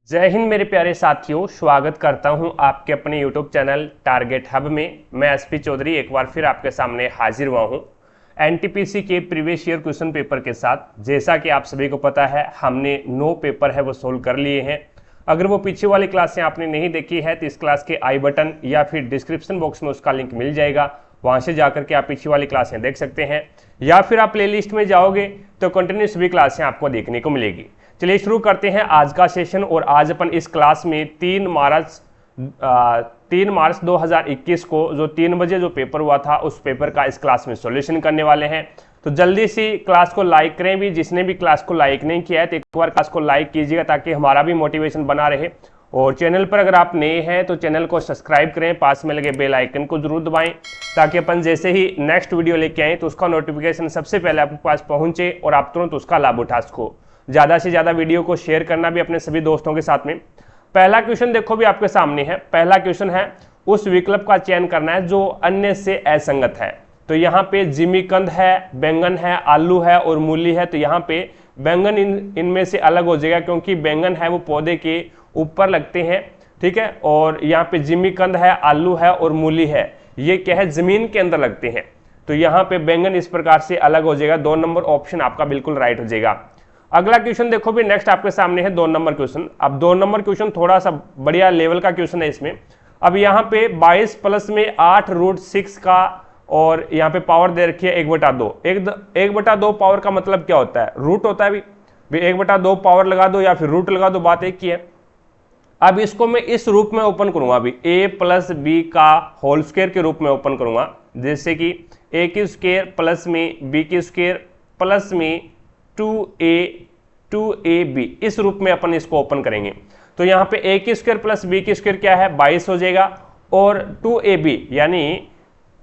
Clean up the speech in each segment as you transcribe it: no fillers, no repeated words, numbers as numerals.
जय हिंद मेरे प्यारे साथियों, स्वागत करता हूं आपके अपने YouTube चैनल टारगेट हब में। मैं एसपी चौधरी एक बार फिर आपके सामने हाजिर हुआ हूं एनटीपीसी के प्रीवियस ईयर क्वेश्चन पेपर के साथ। जैसा कि आप सभी को पता है, हमने 9 पेपर है वो सोल्व कर लिए हैं। अगर वो पीछे वाली क्लासें आपने नहीं देखी है तो इस क्लास के आई बटन या फिर डिस्क्रिप्शन बॉक्स में उसका लिंक मिल जाएगा, वहां से जाकर के आप पीछे वाली क्लासें देख सकते हैं, या फिर आप प्लेलिस्ट में जाओगे तो कंटिन्यू सभी क्लासें आपको देखने को मिलेगी। चलिए शुरू करते हैं आज का सेशन। और आज अपन इस क्लास में 3 मार्च 2021 को जो 3 बजे जो पेपर हुआ था उस पेपर का इस क्लास में सॉल्यूशन करने वाले हैं। तो जल्दी से क्लास को लाइक करें भी, जिसने भी क्लास को लाइक नहीं किया है तो एक बार क्लास को लाइक कीजिएगा ताकि हमारा भी मोटिवेशन बना रहे। और चैनल पर अगर आप नए हैं तो चैनल को सब्सक्राइब करें, पास में लगे बेल आइकन को जरूर दबाएं ताकि अपन जैसे ही नेक्स्ट वीडियो लेके आए तो उसका नोटिफिकेशन सबसे पहले आपके पास पहुंचे और आप तुरंत उसका लाभ उठा सको। ज़्यादा से ज़्यादा वीडियो को शेयर करना भी अपने सभी दोस्तों के साथ में। पहला क्वेश्चन देखो भी आपके सामने है। पहला क्वेश्चन है, उस विकल्प का चयन करना है जो अन्य से असंगत है। तो यहाँ पे जिमीकंद है, बैंगन है, आलू है और मूली है। तो यहाँ पे बैंगन इनमें से अलग हो जाएगा क्योंकि बैंगन है वो पौधे के ऊपर लगते हैं, ठीक है। और यहाँ पे जिमीकंद है, आलू है और मूली है, ये क्या है, जमीन के अंदर लगते हैं। तो यहाँ पे बैंगन इस प्रकार से अलग हो जाएगा। 2 नंबर ऑप्शन आपका बिल्कुल राइट हो जाएगा। अगला क्वेश्चन देखो भी नेक्स्ट आपके सामने है 2 नंबर क्वेश्चन। अब 2 नंबर क्वेश्चन थोड़ा सा बढ़िया लेवल का क्वेश्चन है इसमें। अब यहाँ पे 22 प्लस में 8√6 का और यहाँ पे पावर दे रखी है 1/2। 1/2 पावर का मतलब क्या होता है, रूट होता है भी 1/2 पावर लगा दो या फिर रूट लगा दो, बात एक ही है। अब इसको मैं इस रूप में ओपन करूंगा, अभी a प्लस बी का होल स्क्वायर के रूप में ओपन करूंगा। जैसे कि a की स्क्वायर प्लस में b की स्क्वायर प्लस में 2ab, इस रूप में अपन इसको ओपन करेंगे। तो यहाँ पे a की स्क्वायर प्लस b की स्क्वायर क्या है, 22 हो जाएगा। और 2ab यानी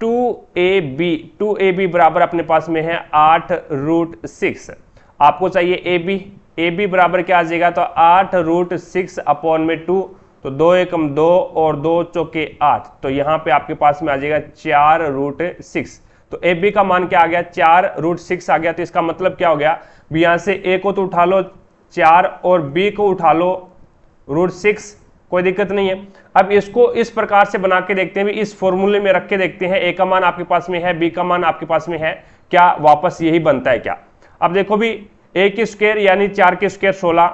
2ab बराबर अपने पास में है 8√6। आपको चाहिए ab बराबर क्या आ जाएगा, तो 8√6 अपॉन में 2, तो 2 एकम 2 और 2 चौके 8। तो यहाँ पे आपके पास में आ जाएगा 4√6। तो ab का मान क्या आ गया, 4√6 आ गया। तो इसका मतलब क्या हो गया, यहां से a को तो उठा लो 4 और b को उठा लो √6, कोई दिक्कत नहीं है। अब इसको इस प्रकार से बना के देखते हैं, इस फॉर्मूले में रख के देखते हैं। a का मान आपके पास में है, b का मान आपके पास में है, क्या वापस यही बनता है क्या। अब देखो भी a की स्क्वायर यानी 4 की स्क्वायर 16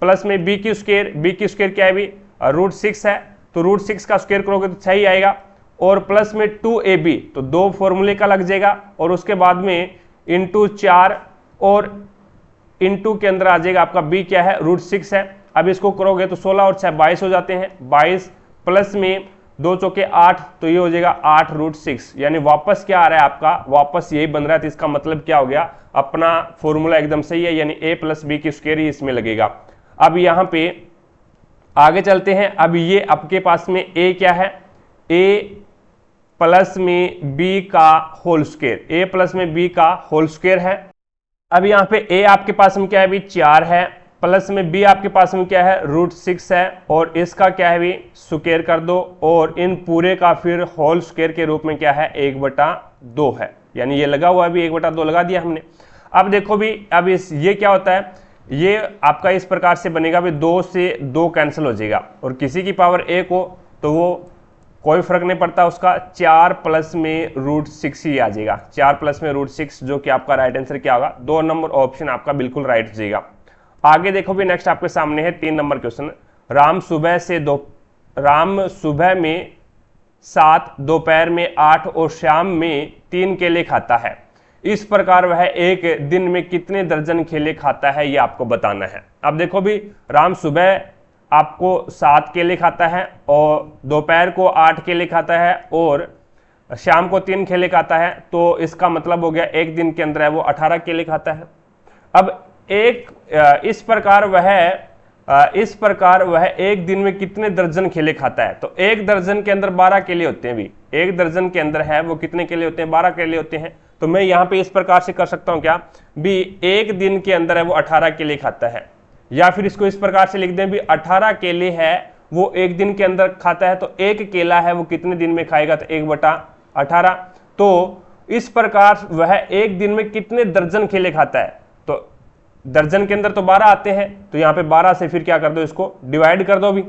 प्लस में b की स्क्वायर क्या है भी, √6 है। तो √6 का स्क्वायर करोगे तो 6 ही आएगा। और प्लस में 2ab, तो 2 फॉर्मूले का लग जाएगा। और उसके बाद में इंटू 4 और इंटू के अंदर आ जाएगा आपका b क्या है, √6 है। अब इसको करोगे तो 16 और 6 22 हो जाते हैं। 22 प्लस में 2 चौके 8, तो ये हो जाएगा 8√6। यानी वापस क्या आ रहा है आपका, वापस यही बन रहा है। तो इसका मतलब क्या हो गया, अपना फॉर्मूला एकदम सही है, यानी a प्लस बी की स्क्वायर ही इसमें लगेगा। अब यहाँ पे आगे चलते हैं। अब ये आपके पास में a क्या है, a प्लस में b का होल स्क्वायर, a प्लस में b का होल स्क्वायर है। अब यहाँ पे a आपके पास में क्या है भी, 4 है, प्लस में b आपके पास में क्या है, √6 है। और इसका क्या है भी, स्क्वायर कर दो। और इन पूरे का फिर होल स्क्वायर के रूप में क्या है, 1/2 है। यानी ये लगा हुआ है भी, 1/2 लगा दिया हमने। अब देखो भी, अब ये क्या होता है, ये आपका इस प्रकार से बनेगा भी, 2 से 2 कैंसिल हो जाएगा और किसी की पावर 1 हो तो वो कोई फर्क नहीं पड़ता उसका, 4 प्लस में √6 ही आ जाएगा। 4 प्लस में √6 जो कि आपका राइट आंसर क्या होगा, 2 नंबर ऑप्शन आपका बिल्कुल राइट हो जाएगा। आगे देखो भी नेक्स्ट आपके सामने है 3 नंबर क्वेश्चन। राम सुबह में 7, दोपहर में 8 और शाम में 3 केले खाता है। इस प्रकार वह एक दिन में कितने दर्जन केले खाता है, ये आपको बताना है। अब देखो भी, राम सुबह आपको 7 केले खाता है और दोपहर को 8 केले खाता है और शाम को 3 केले खाता है। तो इसका मतलब हो गया एक दिन के अंदर है वो 18 केले खाता है। अब इस प्रकार वह एक दिन में कितने दर्जन केले खाता है। तो 1 दर्जन के अंदर 12 केले होते हैं भी, 1 दर्जन के अंदर है वो कितने केले होते हैं, 12 केले होते हैं। तो मैं यहाँ पे इस प्रकार से कर सकता हूँ क्या भी, 1 दिन के अंदर है वो 18 केले खाता है। या फिर इसको इस प्रकार से लिख दें भी, 18 केले है वो 1 दिन के अंदर खाता है। तो 1 केला है वो कितने दिन में खाएगा, तो 1/18। तो इस प्रकार वह 1 दिन में कितने दर्जन केले खाता है। तो दर्जन के अंदर तो 12 आते हैं, तो यहाँ पे 12 से फिर क्या कर दो, इसको डिवाइड कर दो भी।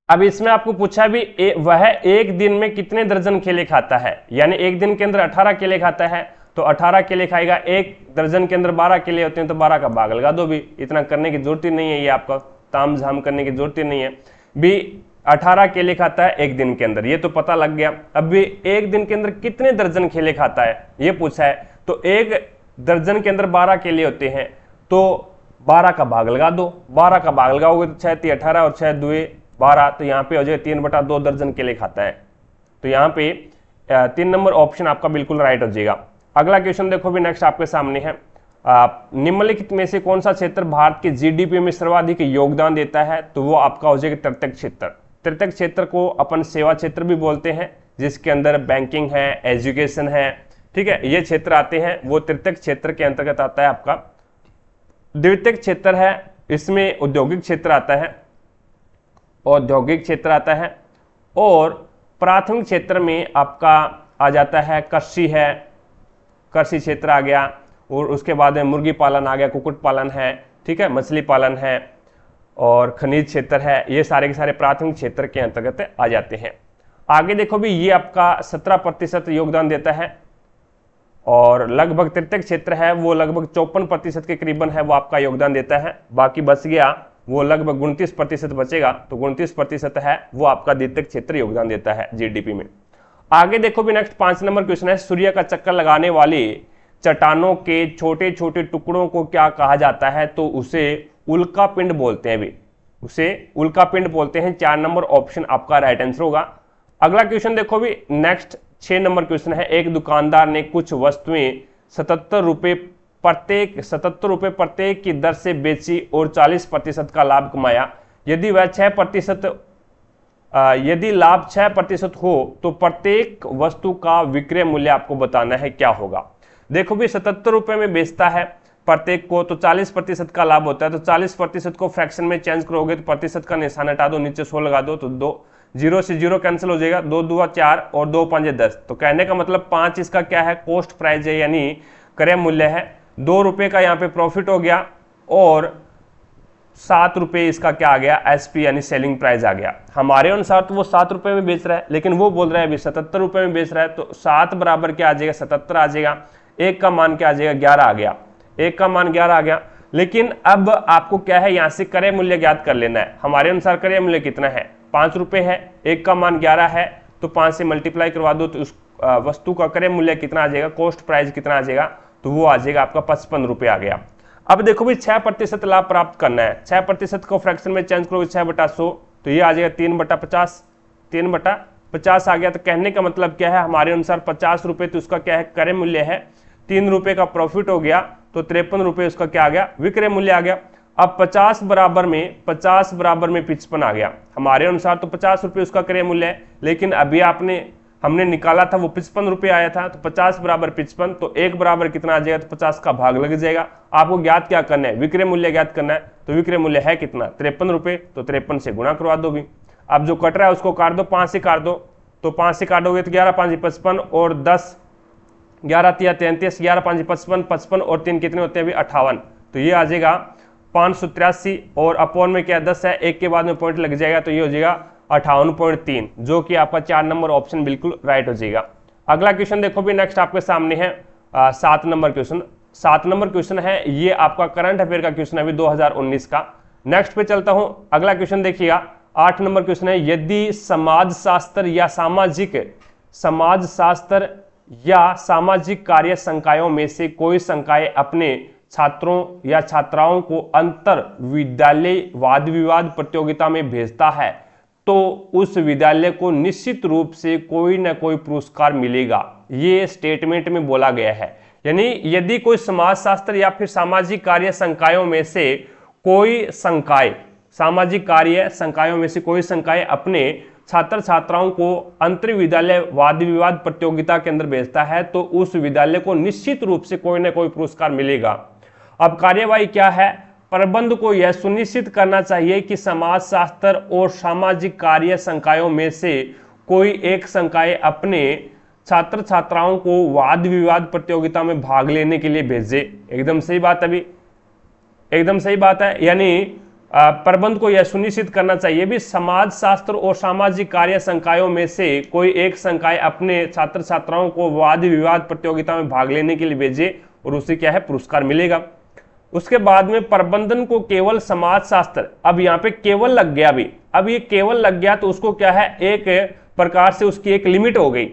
अब इसमें आपको पूछा भी वह एक दिन में कितने दर्जन केले खाता है, यानी एक दिन के अंदर 18 केले खाता है, तो 18 केले खाएगा। एक दर्जन के अंदर 12 केले होते हैं, तो 12 का भाग लगा दो भी, इतना करने की जरूरत ही नहीं है, ये आपका ताम झाम करने की जरूरत ही नहीं है भी। 18 केले खाता है एक दिन के अंदर, ये तो पता लग गया। अब भी एक दिन के अंदर कितने दर्जन केले खाता है ये पूछा है, तो एक दर्जन के अंदर 12 केले होते हैं, तो 12 का भाग लगा दो। 12 का भाग लगाओगे तो 6 × 18 और 6 × 2 = 12, तो यहाँ पे हो जाएगा 3/2 दर्जन केले खाता है। तो यहाँ पे 3 नंबर ऑप्शन आपका बिल्कुल राइट हो जाएगा। अगला क्वेश्चन देखो भी, नेक्स्ट आपके सामने है, निम्नलिखित में से कौन सा क्षेत्र भारत के जीडीपी में सर्वाधिक योगदान देता है, तो वो आपका हो जाएगा तृतीयक क्षेत्र। तृतीयक क्षेत्र को अपन सेवा क्षेत्र भी बोलते हैं, जिसके अंदर बैंकिंग है, एजुकेशन है, ठीक है, ये क्षेत्र आते हैं, वो तृतीयक क्षेत्र के अंतर्गत आता है आपका। द्वितीयक क्षेत्र है, इसमें औद्योगिक क्षेत्र आता है, औद्योगिक क्षेत्र आता है, और प्राथमिक क्षेत्र में आपका आ जाता है कृषि है, कृषि क्षेत्र आ गया, और उसके बाद में मुर्गी पालन आ गया, कुक्कुट पालन है, ठीक है, मछली पालन है, और खनिज क्षेत्र है, ये सारे के सारे प्राथमिक क्षेत्र के अंतर्गत आ जाते हैं। आगे देखो भी, ये आपका 17% योगदान देता है, और लगभग तृतीयक क्षेत्र है वो लगभग 54% के करीबन है, वो आपका योगदान देता है। बाकी बच गया वो लगभग 29% बचेगा, तो 29% है वो आपका द्वितीयक क्षेत्र योगदान देता है जीडीपी में। आगे देखो भी, नेक्स्ट 5 नंबर क्वेश्चन है, सूर्य का चक्कर लगाने वाली चट्टानों के छोटे छोटे टुकड़ों को क्या कहा जाता है, तो उसे उल्का पिंड बोलते हैं भी, उसे उल्का पिंड बोलते हैं। 4 नंबर ऑप्शन आपका राइट आंसर होगा। अगला क्वेश्चन देखो भी, नेक्स्ट 6 नंबर क्वेश्चन है, एक दुकानदार ने कुछ वस्तुएं 77 रुपए प्रत्येक की दर से बेची और 40% का लाभ कमाया। यदि वह 6% यदि लाभ 6% हो तो प्रत्येक वस्तु का विक्रय मूल्य आपको बताना है, क्या होगा। देखो भी 77 रुपए में बेचता है प्रत्येक को, तो 40% का लाभ होता है, तो 40% को फ्रैक्शन में चेंज करोगे तो प्रतिशत का निशान हटा दो, नीचे 100 लगा दो, तो 2 0 से 0 कैंसिल हो जाएगा, 2 दूआ 4 और 2 5 10। तो कहने का मतलब 5 इसका क्या है, कॉस्ट प्राइस है, यानी क्रय मूल्य है। 2 रुपए का यहाँ पे प्रॉफिट हो गया, और 7 रुपए इसका क्या आ गया, एसपी यानी सेलिंग प्राइस आ गया। हमारे अनुसार तो वो 7 रुपए में बेच रहा है, लेकिन वो बोल रहा है अभी 77 रुपए में बेच रहा है, तो 7 बराबर क्या आ जाएगा, 77 आ जाएगा। 1 का मान क्या आ जाएगा, 11 आ गया, 1 का मान 11 आ गया। लेकिन अब आपको क्या है, यहाँ से क्रय मूल्य ज्ञात कर लेना है। हमारे अनुसार क्रय मूल्य कितना है, 5 रुपए है, 1 का मान 11 है, तो 5 से मल्टीप्लाई करवा दो, तो उस वस्तु का क्रय मूल्य कितना आ जाएगा, कॉस्ट प्राइस कितना आ जाएगा, तो वो आ जाएगा आपका 55 रुपए आ गया। अब देखो भी 6% लाभ प्राप्त करना है, 6% को फ्रैक्शन में चेंज करोगे 6/100, तो ये आ जाएगा 3/50, 3/50 आ गया। तो कहने का मतलब क्या है, हमारे अनुसार 50 रुपए तो उसका क्या है, क्रय मूल्य है, 3 रुपए का प्रॉफिट हो गया, तो 53 रुपए उसका क्या आ गया, विक्रय मूल्य आ गया। अब 50 बराबर में 55 आ गया। हमारे अनुसार तो 50 रुपए उसका क्रय मूल्य है, लेकिन अभी हमने निकाला था वो 55 रुपए आया था, तो 50 बराबर 55, तो 1 बराबर कितना आ जाएगा, तो 50 का भाग लग जाएगा। आपको ज्ञात क्या करना है, विक्रय मूल्य ज्ञात करना है, तो विक्रय मूल्य है कितना, 53 रुपए, तो 53 से गुणा करवा दो भी। अब जो कट रहा है उसको काट दो, 5 से काट दो, तो 5 से काटोगे तो 11 5 55 और 10, 11 3 33, 11 5 55, 55 और 3 कितने होते हैं अभी 58, तो ये आ जाएगा 583, और अपॉन में क्या 10 है, 1 के बाद में पॉइंट लग जाएगा, तो ये हो जाएगा 58.3, जो कि आपका 4 नंबर ऑप्शन बिल्कुल राइट हो जाएगा। अगला क्वेश्चन देखो भी, नेक्स्ट आपके सामने है 7 नंबर क्वेश्चन। 7 नंबर क्वेश्चन है, ये आपका करंट अफेयर का क्वेश्चन है अभी 2019 का। नेक्स्ट पे चलता हूं, अगला क्वेश्चन देखिएगा, 8 नंबर क्वेश्चन है, यदि समाज शास्त्र या सामाजिक कार्य संकायों में से कोई संकाय अपने छात्रों या छात्राओं को अंतर विद्यालय वाद विवाद प्रतियोगिता में भेजता है, तो उस विद्यालय को निश्चित रूप से कोई ना कोई पुरस्कार मिलेगा। ये स्टेटमेंट में बोला गया है, यानी यदि कोई समाजशास्त्र या फिर सामाजिक कार्य संकायों में से कोई संकाय, सामाजिक कार्य संकायों में से कोई संकाय अपने छात्र छात्राओं को अंतर विद्यालय वाद विवाद प्रतियोगिता के अंदर भेजता है, तो उस विद्यालय को निश्चित रूप से कोई ना कोई पुरस्कार मिलेगा। अब कार्यवाही क्या है, प्रबंध को यह सुनिश्चित करना चाहिए कि समाजशास्त्र और सामाजिक कार्य संकायों में से कोई एक संकाय अपने छात्र छात्राओं को वाद विवाद प्रतियोगिता में भाग लेने के लिए भेजे। एकदम सही बात। अभी एकदम सही बात है। यानी प्रबंध को यह सुनिश्चित करना चाहिए भी समाज शास्त्र और सामाजिक कार्य संकायों में से कोई एक संकाय अपने छात्र छात्राओं को वाद विवाद प्रतियोगिता में भाग लेने के लिए भेजे और उसे क्या है पुरस्कार मिलेगा। उसके बाद में प्रबंधन को केवल समाज शास्त्र, अब यहाँ पे केवल लग गया भी, अब ये केवल लग गया तो उसको क्या है एक प्रकार से उसकी एक लिमिट हो गई,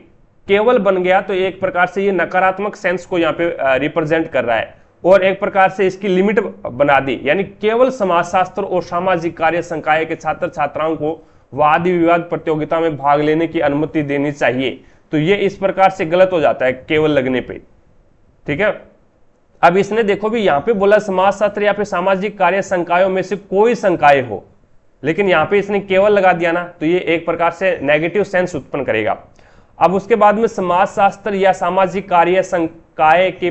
केवल बन गया तो एक प्रकार से ये नकारात्मक सेंस को यहाँ पे रिप्रेजेंट कर रहा है और एक प्रकार से इसकी लिमिट बना दी, यानी केवल समाजशास्त्र और सामाजिक कार्य संकाय के छात्र छात्राओं को वाद विवाद प्रतियोगिता में भाग लेने की अनुमति देनी चाहिए। तो ये इस प्रकार से गलत हो जाता है केवल लगने पे, ठीक है। अब इसने देखो भी यहाँ पे बोला समाजशास्त्र या फिर सामाजिक कार्य संकायों में से कोई संकाय हो, लेकिन यहाँ पे इसने केवल लगा दिया ना, तो ये एक प्रकार से नेगेटिव सेंस उत्पन्न करेगा। अब उसके बाद में समाजशास्त्र या सामाजिक कार्य संकाय के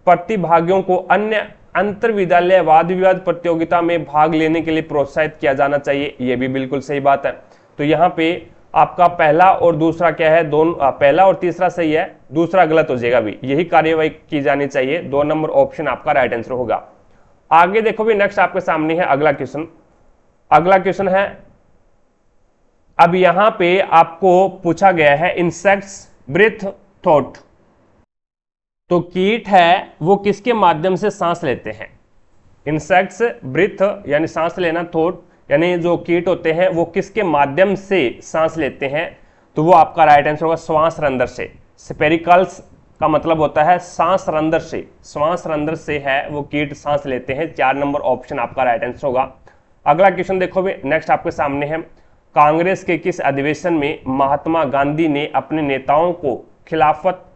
प्रतिभागियों को अन्य अंतर विद्यालय वाद विवाद प्रतियोगिता में भाग लेने के लिए प्रोत्साहित किया जाना चाहिए, यह भी बिल्कुल सही बात है। तो यहाँ पे आपका पहला और दूसरा क्या है, दोनों पहला और तीसरा सही है, दूसरा गलत हो जाएगा भी, यही कार्यवाही की जानी चाहिए। 2 नंबर ऑप्शन आपका राइट आंसर होगा। आगे देखो भी नेक्स्ट आपके सामने है अगला क्वेश्चन। अगला क्वेश्चन है, अब यहां पे आपको पूछा गया है इंसेक्ट्स ब्रीथ थॉट, तो कीट है वो किसके माध्यम से सांस लेते हैं। इंसेक्ट्स ब्रीथ यानी सांस लेना, थॉट यानी जो कीट होते हैं वो किसके माध्यम से सांस लेते हैं, तो वो आपका राइट आंसर होगा श्वास रंध्र से। स्पेरिकल्स का मतलब होता है सांस रंध्र से, श्वास रंध्र से है वो कीट सांस लेते हैं। 4 नंबर ऑप्शन आपका राइट आंसर होगा। अगला क्वेश्चन देखो भी नेक्स्ट आपके सामने है, कांग्रेस के किस अधिवेशन में महात्मा गांधी ने अपने नेताओं को खिलाफत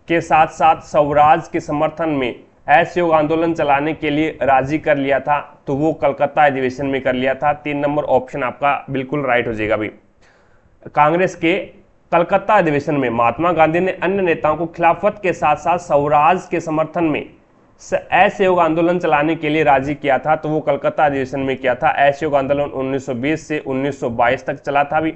के साथ साथ स्वराज के समर्थन में असहयोग आंदोलन चलाने के लिए राजी कर लिया था, तो वो कलकत्ता अधिवेशन में कर लिया था। 3 नंबर ऑप्शन आपका बिल्कुल राइट हो जाएगा भी। कांग्रेस के कलकत्ता अधिवेशन में महात्मा गांधी ने अन्य नेताओं को खिलाफत के साथ साथ स्वराज के समर्थन में असहयोग आंदोलन चलाने के लिए राजी किया था, तो वो कलकत्ता अधिवेशन में किया था। असहयोग आंदोलन 1920 से 1922 तक चला था भी,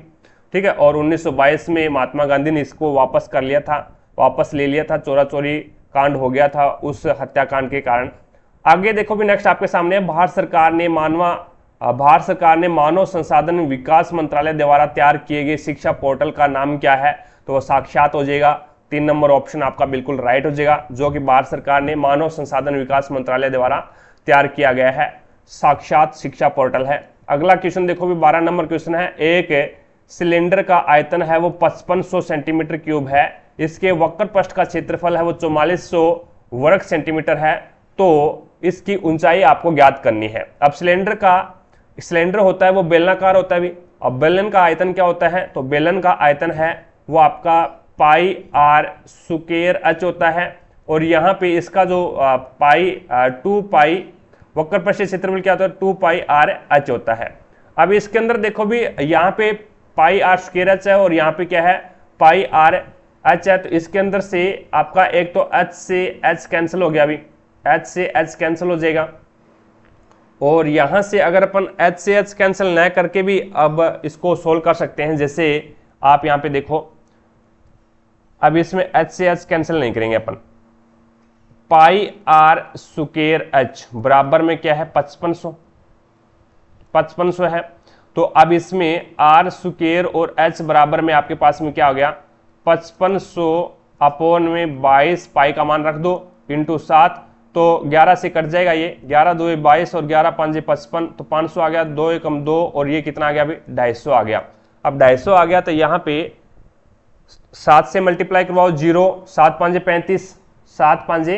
ठीक है। और 1922 में महात्मा गांधी ने इसको वापस कर लिया था, वापस ले लिया था, चोरा चोरी कांड हो गया था उस हत्याकांड के कारण। आगे देखो भी नेक्स्ट आपके सामने, भारत सरकार ने मानव संसाधन विकास मंत्रालय द्वारा तैयार किए गए शिक्षा पोर्टल का नाम क्या है, तो वो साक्षात हो जाएगा। 3 नंबर ऑप्शन आपका बिल्कुल राइट हो जाएगा, जो कि भारत सरकार ने मानव संसाधन विकास मंत्रालय द्वारा तैयार किया गया है, साक्षात शिक्षा पोर्टल है। अगला क्वेश्चन देखो भी 12 नंबर क्वेश्चन है, एक सिलेंडर का आयतन है वो 5500 सेंटीमीटर क्यूब है, इसके वक्र पृष्ठ का क्षेत्रफल है वो 4400 वर्ग सेंटीमीटर है, तो इसकी ऊंचाई आपको ज्ञात करनी है। अब सिलेंडर होता है वो बेलनाकार होता है भी, अब बेलन का आयतन क्या होता है, तो बेलन का आयतन है वो आपका पाई आर स्क्वायर एच होता है, और यहाँ पे इसका जो 2 पाई वक्र पृष्ठ क्षेत्रफल क्या होता है 2 पाई आर एच होता है। अब इसके अंदर देखो भी यहाँ पे पाई आर स्क्वायर एच है और यहाँ पे क्या है पाई आर एच है, तो इसके अंदर से आपका एक तो एच से एच कैंसिल हो गया, अभी एच से एच कैंसिल हो जाएगा, और यहां से अगर अपन एच से एच कैंसिल न करके भी अब इसको सोल्व कर सकते हैं। जैसे आप यहां पे देखो, अब इसमें एच से एच कैंसिल नहीं करेंगे अपन, पाई आर स्क्वायर एच बराबर में क्या है 5500 है, तो अब इसमें आर स्क्वायर और एच बराबर में आपके पास में क्या हो गया 5500 अपॉन में 22, पाई का मान रख दो इंटू 7, तो 11 से कट जाएगा ये, 11 2 22 और 11 5 55, तो 500 आ गया, 2 एकम 2 और ये कितना आ गया अभी 250 आ गया। अब 250 आ गया तो यहाँ पे 7 से मल्टीप्लाई करवाओ 0, 7 5 35, 7 5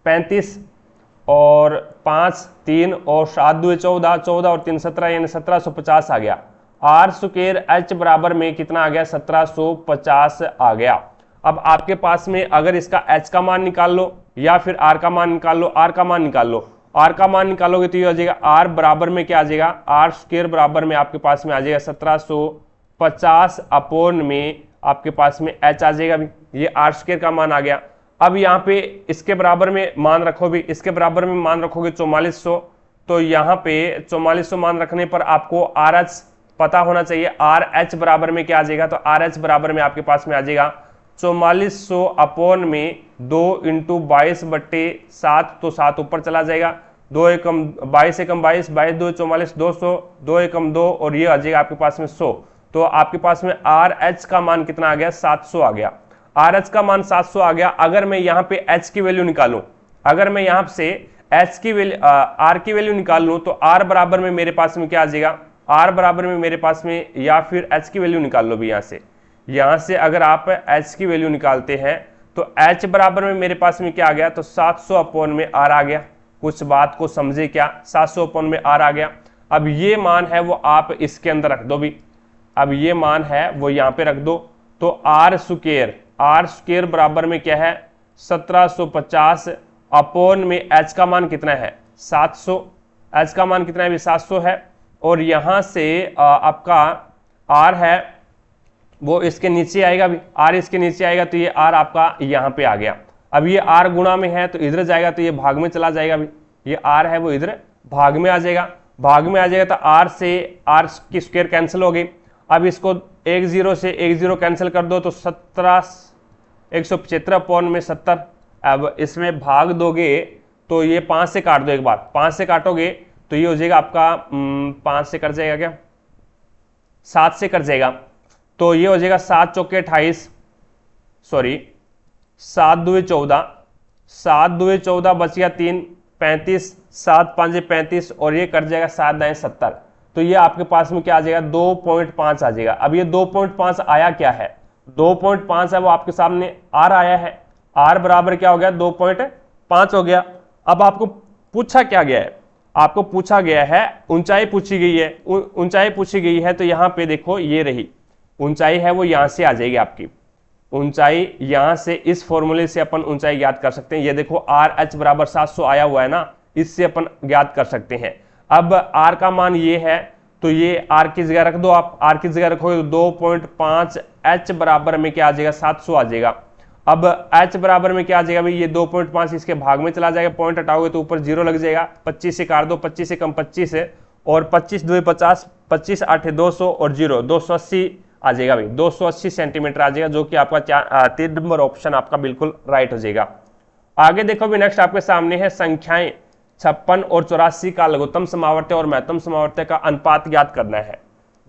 35 और 5 3 और 7 2 14, 14 और 3 17 यानी 1750 आ गया। आर स्क्वायर एच बराबर में कितना आ गया 1750 आ गया। अब आपके पास में अगर इसका एच का मान निकाल लो या फिर आर का मान निकाल लो, आर का मान निकाल लो, आर का मान निकालोगे तो ये आ जाएगा आर बराबर में क्या आ जाएगा, आर स्क्वायर बराबर में आपके पास में आ जाएगा 1750 अपॉन में आपके पास में एच आ जाएगा, भी ये आर स्क्वायर का मान आ गया। अब यहाँ पे इसके बराबर में मान रखो, भी इसके बराबर में मान रखोगे 4400, तो यहाँ पे 4400 मान रखने पर आपको आर एच पता होना चाहिए, आर एच बराबर में क्या आ जाएगा, तो आर एच बराबर में आपके पास में आ जाएगा 4400 अपॉन में 2 × 22/7, तो 7 ऊपर चला जाएगा, 2 एकम 22 एकम 22, 22 2 44, 200, 2 एकम 2 और ये आ जाएगा आपके पास में 100। तो आपके पास में आर एच का मान कितना आ गया, 700 आ गया। आर एच का मान 700 आ गया। अगर मैं यहाँ पे एच की वैल्यू निकालूं, अगर मैं यहाँ से एच की वैल्यू आर की वैल्यू निकाल लूं तो आर बराबर में मेरे पास में क्या आ जाएगा, आर बराबर में मेरे पास में, या फिर एच की वैल्यू निकाल लो भी यहाँ से अगर आप एच की वैल्यू निकालते हैं तो एच बराबर में मेरे पास में क्या आ गया, तो 700 अपॉन में आर आ गया। कुछ बात को समझे क्या, 700 अपॉन में आर आ गया। अब ये मान है वो आप इसके अंदर रख दो भी, अब ये मान है वो यहाँ पे रख दो। तो आर स्क्वायर बराबर में क्या है, 1750 अपॉन में एच का मान कितना है, 700। एच का मान कितना है भी, 700 है। और यहां से आपका आर है वो इसके नीचे आएगा भी, आर इसके नीचे आएगा तो ये आर आपका यहाँ पे आ गया। अब ये आर गुणा में है तो इधर जाएगा तो ये भाग में चला जाएगा भी, ये आर है वो इधर भाग में आ जाएगा, भाग में आ जाएगा तो आर से आर की स्क्वायर कैंसिल हो गई। अब इसको 1 0 से 1 0 कैंसिल कर दो तो 175 अपॉन में 70। अब इसमें भाग दोगे तो ये 5 से काट दो, एक बार 5 से काटोगे तो ये हो जाएगा आपका 5 से कट जाएगा क्या, 7 से कट जाएगा तो ये हो जाएगा 7 चौके 28, सॉरी 7 दूए 14, 7 दूए 14 बच गया 3 35, 7 5 35 और ये कट जाएगा 7 दाएं 70। तो ये आपके पास में क्या आ जाएगा, 2.5 आ जाएगा। अब ये 2.5 आया क्या है, 2.5 है वो आपके सामने आर आया है, आर बराबर क्या हो गया, 2.5 हो गया। अब आपको पूछा क्या गया है, आपको पूछा गया है ऊंचाई पूछी गई है, ऊंचाई पूछी गई है तो यहाँ पे देखो ये रही ऊंचाई है वो यहां से आ जाएगी आपकी ऊंचाई, यहां से इस फॉर्मूले से अपन ऊंचाई ज्ञात कर सकते हैं। ये देखो आर एच बराबर 700 आया हुआ है ना, इससे अपन ज्ञात कर सकते हैं। अब आर का मान ये है तो ये आर की जगह रख दो, आप आर की जगह रखोगे तो 2.5 एच बराबर में क्या आ जाएगा, 700 आ जाएगा। अब एच बराबर में क्या आ जाएगा भाई, ये 2.5 इसके भाग में चला जाएगा, पॉइंट हटाओगे तो ऊपर 0 लग जाएगा, 25 से काट दो, 25 से कम 25 है और 25 2 50, 25 8 200 और 0 280 आ जाएगा भाई, 280 सेंटीमीटर आ जाएगा, जो कि आपका 3 नंबर ऑप्शन आपका बिल्कुल राइट हो जाएगा। आगे देखो भी नेक्स्ट आपके सामने है संख्याएं 56 और 84 का लघुत्तम समावर्त्य और महत्तम समावर्त्य का अनुपात ज्ञात करना है।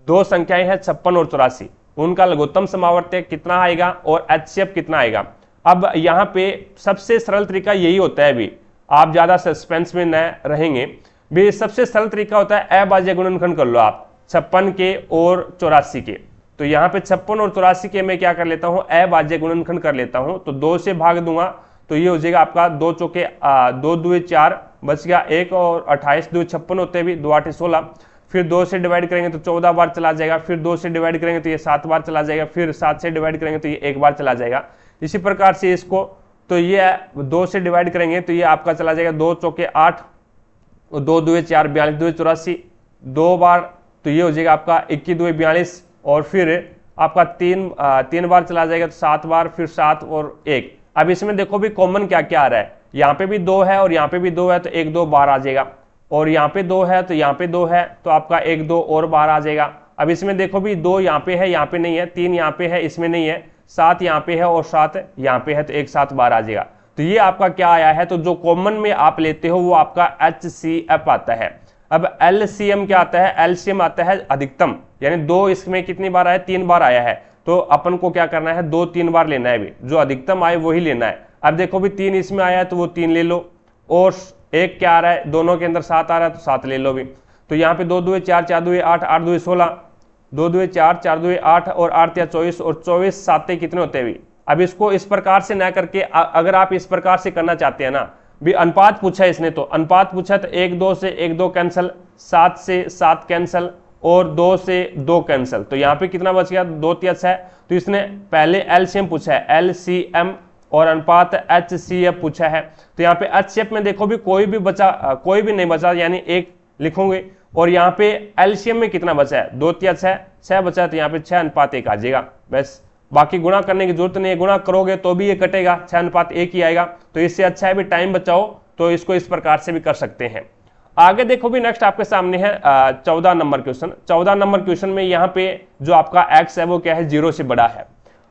दो संख्याएं हैं 56 और 84, उनका लघुत्तम समावर्त्य कितना आएगा और एचसीएफ कितना आएगा। अब यहाँ पे सबसे सरल तरीका यही होता है भी, आप ज्यादा सस्पेंस में न रहेंगे भी, सबसे सरल तरीका होता है अभाज्य गुणनखंड कर लो आप 56 के और 84 के। तो यहाँ पे 56 और 84 के मैं क्या कर लेता हूँ, अभाज्य गुणनखंड कर लेता हूँ। तो 2 से भाग दूंगा तो ये हो जाएगा आपका 2 चौके 2 2 4 बच गया 1 और 28 2 56 होते भी 2 8 16। फिर 2 से डिवाइड करेंगे तो 14 बार चला जाएगा, फिर 2 से डिवाइड करेंगे तो ये 7 बार चला जाएगा, फिर 7 से डिवाइड करेंगे तो ये 1 बार चला जाएगा। इसी प्रकार से इसको तो ये 2 से डिवाइड करेंगे तो ये आपका चला जाएगा 2 चौके 8 और 2 2 4 42 2 84 2 बार, तो ये हो जाएगा आपका 21 2 42 और फिर आपका 3 बार चला जाएगा तो 7 बार, फिर 7 और 1। अब इसमें देखो भी कॉमन क्या क्या आ रहा है, यहाँ पे भी 2 है और यहाँ पे भी 2 है तो 1 2 बार आ जाएगा, और यहाँ पे 2 है तो यहाँ पे 2 है तो आपका 1 2 और बार आ जाएगा। अब इसमें देखो भी 2 यहाँ पे है, यहाँ पे नहीं है, 3 यहाँ पे है, इसमें नहीं है, 7 यहाँ पे है और 7 यहाँ पे है तो 1 7 बार आ जाएगा। तो ये आपका क्या आया है, तो जो कॉमन में आप लेते हो वो आपका HCF आता है। अब LCM क्या आता है, LCM आता है अधिकतम, यानी 2 इसमें कितनी बार आया, 3 बार आया है, तो अपन को क्या करना है 2 3 बार लेना है भी, जो अधिकतम आए वही लेना है। अब देखो भी 3 इसमें आया है तो वो 3 ले लो, और 1 क्या आ रहा है, दोनों के अंदर 7 आ रहा है तो 7 ले लो भी। तो यहाँ पे 2 2 4 4 2 8 8 2 16, 2 2 4 4 2 8 और 8 3 24 और 24 7 कितने होते हैं भी। अब इसको इस प्रकार से ना करके अगर आप इस प्रकार से करना चाहते हैं ना भी, अनुपात पूछा है इसने, तो अनुपात पूछा तो 1 2 से 1 2 कैंसिल, 7 से 7 कैंसिल और 2 से 2 कैंसिल, तो यहाँ पे कितना बच गया 2 3 6। तो इसने पहले एलसीएम पूछा है, LCM और अनुपात HCF पूछा है। तो यहाँ पे HCF में देखो भी कोई भी नहीं बचा, यानी 1 लिखोगे, और यहाँ पे एलसीएम में कितना बचा है 2 3 6 बचा है, तो यहाँ पे 6 अनुपात 1 आ जाएगा बस। बाकी गुणा करने की जरूरत नहीं है, गुणा करोगे तो भी ये कटेगा, 6 अनुपात 1 ही आएगा। तो इससे अच्छा है भी टाइम बचाओ, तो इसको इस प्रकार से भी कर सकते हैं। आगे देखो भी नेक्स्ट आपके सामने है 14 नंबर क्वेश्चन। 14 नंबर क्वेश्चन में यहाँ पे जो आपका x है वो क्या है, 0 से बड़ा है।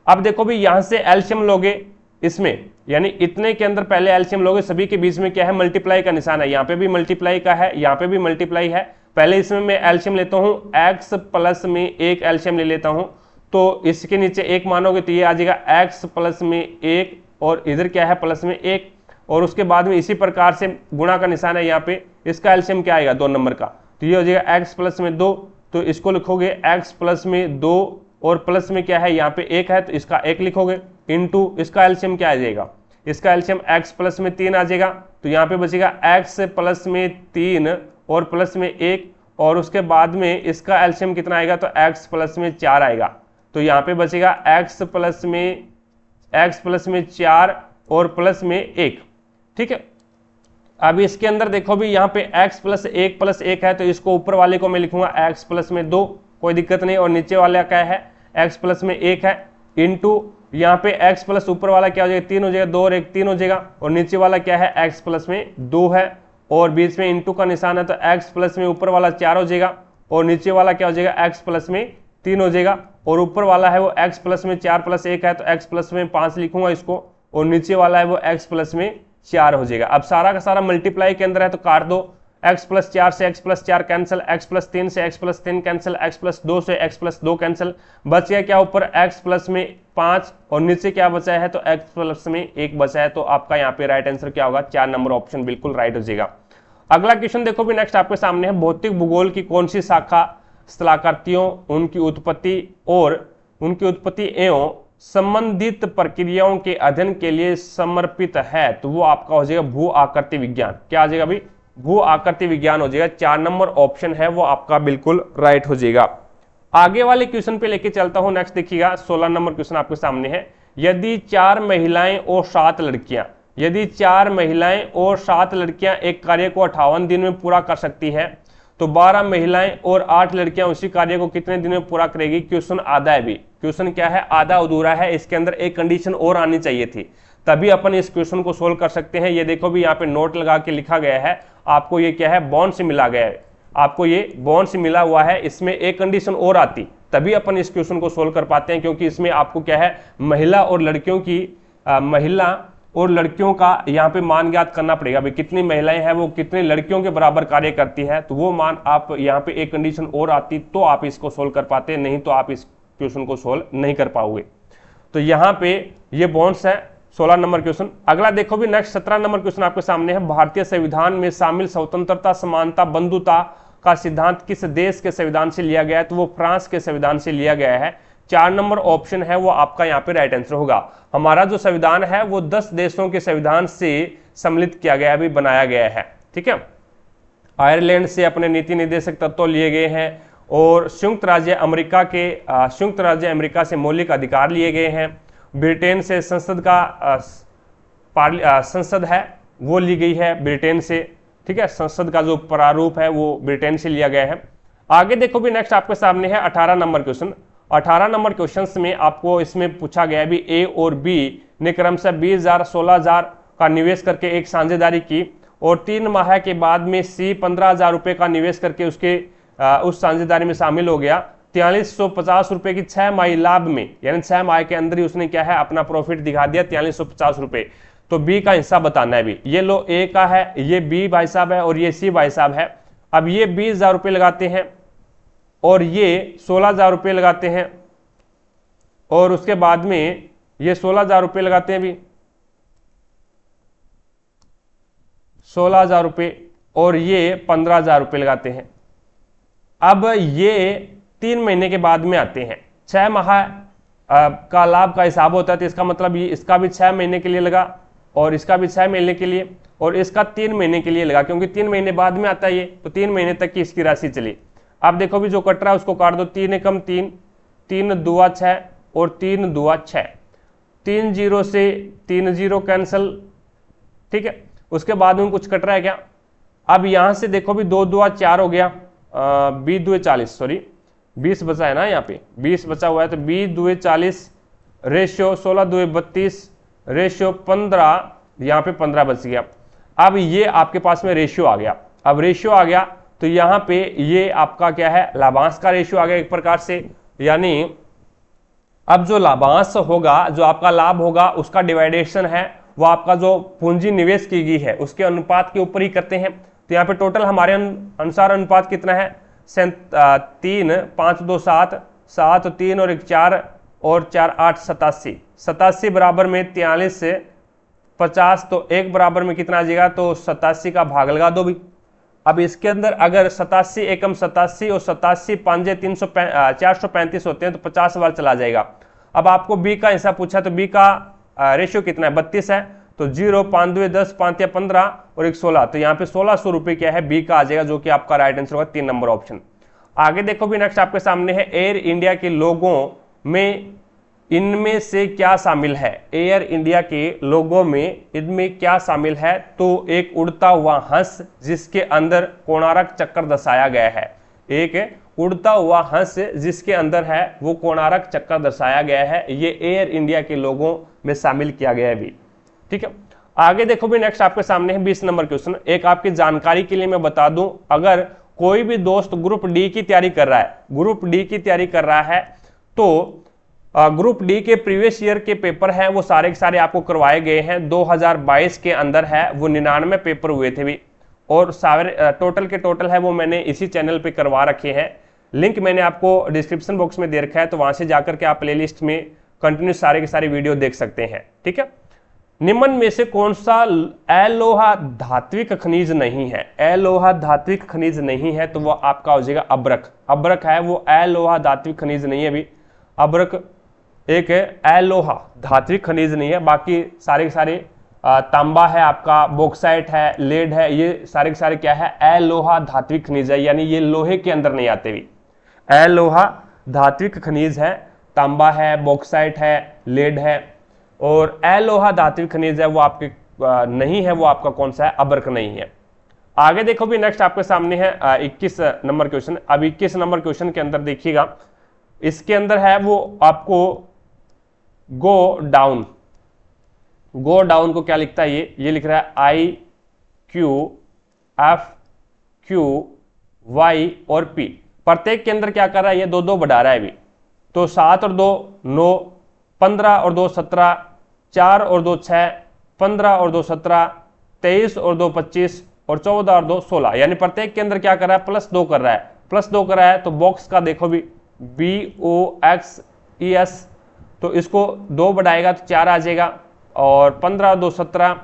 अब देखो भी यहाँ से एलसीएम लोगे इसमें, यानी इतने के अंदर पहले एलसीएम लोगे, सभी के बीच में क्या है, मल्टीप्लाई का निशान है, यहाँ पे भी मल्टीप्लाई का है, यहाँ पे भी मल्टीप्लाई है। पहले इसमें मैं एलसीएम लेता हूँ, x प्लस में एक एलसीएम ले लेता हूँ, तो इसके नीचे एक मानोगे तो ये आ जाएगा x प्लस में एक, और इधर क्या है प्लस में एक, और उसके बाद में इसी प्रकार से गुणा का निशान है यहाँ पे, इसका एलसीएम क्या आएगा 2 नंबर का, तो ये हो जाएगा x प्लस में 2, तो इसको लिखोगे x प्लस में 2 और प्लस में क्या है यहाँ पे 1 है तो इसका 1 लिखोगे, इनटू इसका एलसीएम क्या आ जाएगा, इसका एलसीएम x प्लस में 3 आ जाएगा, तो यहाँ पे बचेगा x प्लस में 3 और प्लस में 1, और उसके बाद में इसका एलसीएम कितना आएगा, तो x प्लस में 4 आएगा, तो यहाँ पे बचेगा x प्लस में 4 और प्लस में 1। ठीक है, अब इसके अंदर देखो भी यहाँ पे x प्लस 1 है, तो इसको ऊपर वाले को मैं लिखूंगा x प्लस में 2, कोई दिक्कत नहीं, और नीचे वाला क्या है x प्लस में 1 है, इंटू यहाँ पे x प्लस ऊपर वाला क्या हो जाएगा 3 हो जाएगा, 2 और 1 3 हो जाएगा, और नीचे वाला क्या है x प्लस में 2 है, और बीच में इंटू का निशान है, तो x प्लस में ऊपर वाला 4 हो जाएगा, और नीचे वाला क्या हो जाएगा x प्लस में 3 हो जाएगा, और ऊपर वाला है वो x प्लस में 4 प्लस 1 है, तो x प्लस में 5 लिखूंगा इसको, और नीचे वाला है वो x प्लस में 4 हो जाएगा। अब सारा का सारा मल्टीप्लाई के अंदर है तो काट दो, x प्लस 4 से x plus 4 cancel, x plus 3 से x plus 3 cancel, x plus 2 से x प्लस 2 कैंसिल, बच गया क्या ऊपर x प्लस में 5, और नीचे क्या बचा है, तो x प्लस में 1 बचा है, तो आपका यहाँ पे राइट आंसर क्या होगा, 4 नंबर ऑप्शन बिल्कुल राइट हो जाएगा। अगला क्वेश्चन देखो भी नेक्स्ट आपके सामने है, भौतिक भूगोल की कौन सी शाखा स्थलाकृतियों, उनकी उत्पत्ति एवं संबंधित प्रक्रियाओं के अध्ययन के लिए समर्पित है, तो वो आपका हो जाएगा भू आकृति विज्ञान। क्या आ जाएगा भाई, भू आकृति विज्ञान हो जाएगा, 4 नंबर ऑप्शन है वो आपका बिल्कुल राइट हो जाएगा। आगे वाले क्वेश्चन पे लेके चलता हूं, नेक्स्ट देखिएगा 16 नंबर क्वेश्चन आपके सामने है, यदि 4 महिलाएं और 7 लड़कियां एक कार्य को 58 दिन में पूरा कर सकती है, तो 12 महिलाएं और 8 लड़कियां उसी कार्य को कितने दिन में पूरा करेगी। क्वेश्चन आधा है भी, क्वेश्चन क्या है, आधा अधूरा है, इसके अंदर एक कंडीशन और आनी चाहिए थी, तभी अपन इस क्वेश्चन को सोल्व कर सकते हैं। ये देखो भी यहाँ पे नोट लगा के लिखा गया है, आपको ये क्या है, बॉन्ड से मिला गया है, आपको ये बॉन्ड से मिला हुआ है, इसमें एक कंडीशन और आती तभी अपन इस क्वेश्चन को सोल्व कर पाते हैं, क्योंकि इसमें आपको क्या है, महिला और लड़कियों का यहाँ पे मान ज्ञात करना पड़ेगा, भाई कितनी महिलाएं हैं वो कितने लड़कियों के बराबर कार्य करती है, तो वो मान आप यहाँ पे एक कंडीशन और आती तो आप इसको सोल्व कर पाते, नहीं तो आप इस क्वेश्चन को सोल्व नहीं कर पाओगे। तो यहाँ पे ये बॉन्ड्स है 16 नंबर क्वेश्चन। अगला देखो भी नेक्स्ट 17 नंबर क्वेश्चन आपके सामने है, भारतीय संविधान में शामिल स्वतंत्रता, समानता, बंधुता का सिद्धांत किस देश के संविधान से लिया गया है, तो वो फ्रांस के संविधान से लिया गया है। 4 नंबर ऑप्शन है वो आपका यहाँ पे राइट आंसर होगा। हमारा जो संविधान है वो 10 देशों के संविधान से सम्मिलित किया गया है, अभी बनाया गया है। ठीक है, आयरलैंड से अपने नीति निर्देशक तत्व लिए गए हैं, और संयुक्त राज्य अमेरिका से मौलिक अधिकार लिए गए हैं, ब्रिटेन से संसद है वो ली गई है ब्रिटेन से। ठीक है, संसद का जो प्रारूप है वो ब्रिटेन से लिया गया है। आगे देखो भी नेक्स्ट आपके सामने है 18 नंबर क्वेश्चन। 18 नंबर क्वेश्चंस में आपको इसमें पूछा गया है भी ए और बी ने क्रमशः 20,000 16,000 का निवेश करके एक साझेदारी की, और 3 माह के बाद में सी 15,000 रुपए का निवेश करके उस साझेदारी में शामिल हो गया। 4350 रुपए की 6 माही लाभ में, यानी 6 माह के अंदर ही उसने क्या है अपना प्रॉफिट दिखा दिया 4350 रुपए। तो बी का हिस्सा बताना है भी, ये लो ए का है, ये बी भाई साहब है, और ये सी भाई साहब है। अब ये 20,000 रुपए लगाते हैं और ये 16,000 रुपए लगाते हैं, और उसके बाद में ये 16,000 रुपए लगाते हैं भी, 16,000 रुपए, और ये 15,000 रुपए लगाते हैं। अब ये 3 महीने के बाद में आते हैं, 6 माह का लाभ का हिसाब होता है, तो इसका मतलब ये इसका भी 6 महीने के लिए लगा, और इसका भी 6 महीने के लिए, और इसका 3 महीने के लिए लगा, क्योंकि 3 महीने बाद में आता है ये, तो 3 महीने तक की इसकी राशि चली। अब देखो भी जो कट रहा है उसको काट दो, 3 एकम 3, 3 दुआ 6 और 3 दुआ 6, 3 0 से 3 0 कैंसिल। ठीक है, उसके बाद में कुछ कट रहा है क्या। अब यहां से देखो भी 2 दुआ 4 हो गया, 20 दुए 40, सॉरी 20 बचा है ना, यहाँ पे 20 बचा हुआ है, तो 20 दुए 40 रेशियो 16 दुए 32 रेशियो 15, यहाँ पे 15 बच गया। अब ये आपके पास में रेशियो आ गया। अब रेशियो आ गया तो यहाँ पे ये आपका क्या है, लाभांश का रेशियो आ गया एक प्रकार से, यानी अब जो लाभांश होगा, जो आपका लाभ होगा, उसका डिवाइडेशन है वो आपका जो पूंजी निवेश की गई है उसके अनुपात के ऊपर ही करते हैं। तो यहाँ पे टोटल हमारे अनुसार अनुपात कितना है, 3, 5, 2, 7, 7, 3 और 1 4 और 4 8, 87, 87 बराबर में 43 से 50, तो 1 बराबर में कितना आ जाएगा, तो 87 का भाग लगा दो भी। अब इसके अंदर अगर 87 एकम 87 और 87 5 435 होते हैं तो 50 बार चला जाएगा। अब आपको बी का हिस्सा पूछा तो बी का रेशियो कितना है, 32 है। तो 0, 5 2 10, 5 या 15 और 1 16, तो यहाँ पे 1600 रुपये क्या है, बी का आ जाएगा, जो कि आपका राइट आंसर होगा 3 नंबर ऑप्शन। आगे देखो भी नेक्स्ट आपके सामने है, एयर इंडिया के लोगों में इनमें से क्या शामिल है। एयर इंडिया के लोगों में इनमें क्या शामिल है, तो एक उड़ता हुआ हंस जिसके अंदर कोणार्क चक्कर दर्शाया गया है। एक उड़ता हुआ हंस जिसके अंदर है वो कोणार्क चक्कर दर्शाया गया है, ये एयर इंडिया के लोगों में शामिल किया गया है भी। ठीक है, आगे देखो भी नेक्स्ट आपके सामने है 20 नंबर क्वेश्चन। एक आपकी जानकारी के लिए मैं बता दूं, अगर कोई भी दोस्त ग्रुप डी की तैयारी कर रहा है, ग्रुप डी की तैयारी कर रहा है, तो ग्रुप डी के प्रीवियस ईयर के पेपर हैं वो सारे के सारे आपको करवाए गए हैं। 2022 के अंदर है वो 99 पेपर हुए थे भी, और सारे टोटल के टोटल है वो मैंने इसी चैनल पे करवा रखे हैं। लिंक मैंने आपको डिस्क्रिप्शन बॉक्स में दे रखा है, तो वहां से जाकर के आप प्लेलिस्ट में कंटिन्यू सारे के सारे वीडियो देख सकते हैं। ठीक है, निम्न में से कौन सा अलोहा धात्विक खनिज नहीं है। अलोहा धात्विक खनिज नहीं है तो वो आपका हो जाएगा अब्रक। अब्रक है वो अलोहा धात्विक खनिज नहीं है अभी। अब्रक एक है, अलोहा धात्विक खनिज नहीं है। बाकी सारे के सारे तांबा है आपका, बॉक्साइट है, लेड है, ये सारे के सारे क्या है, अलोहा धात्विक खनिज है, यानी ये लोहे के अंदर नहीं आते भी। अलोहा धात्विक खनिज है, तांबा है, बॉक्साइट है, लेड है, और अलोहा धात्विक खनिज है वो आपके नहीं है, वो आपका कौन सा है, अब्रक नहीं है। आगे देखो भी नेक्स्ट आपके सामने है 21 नंबर क्वेश्चन। अब 21 नंबर क्वेश्चन के अंदर देखिएगा, इसके अंदर है वो आपको गो डाउन। गो डाउन को क्या लिखता है, ये लिख रहा है IQFQY और P। प्रत्येक के अंदर क्या कर रहा है, ये 2 बढ़ा रहा है अभी। तो 7 और 2 9, 15 और 2 17, 4 और 2 6, 15 और 2 17, 23 और 2 25 और 14 और 2 16, यानी प्रत्येक के अंदर क्या कर रहा है, +2 कर रहा है। +2 कर रहा है तो बॉक्स का देखो भी BOXES, तो इसको 2 बढ़ाएगा तो 4 आ जाएगा, और 15 और 2 17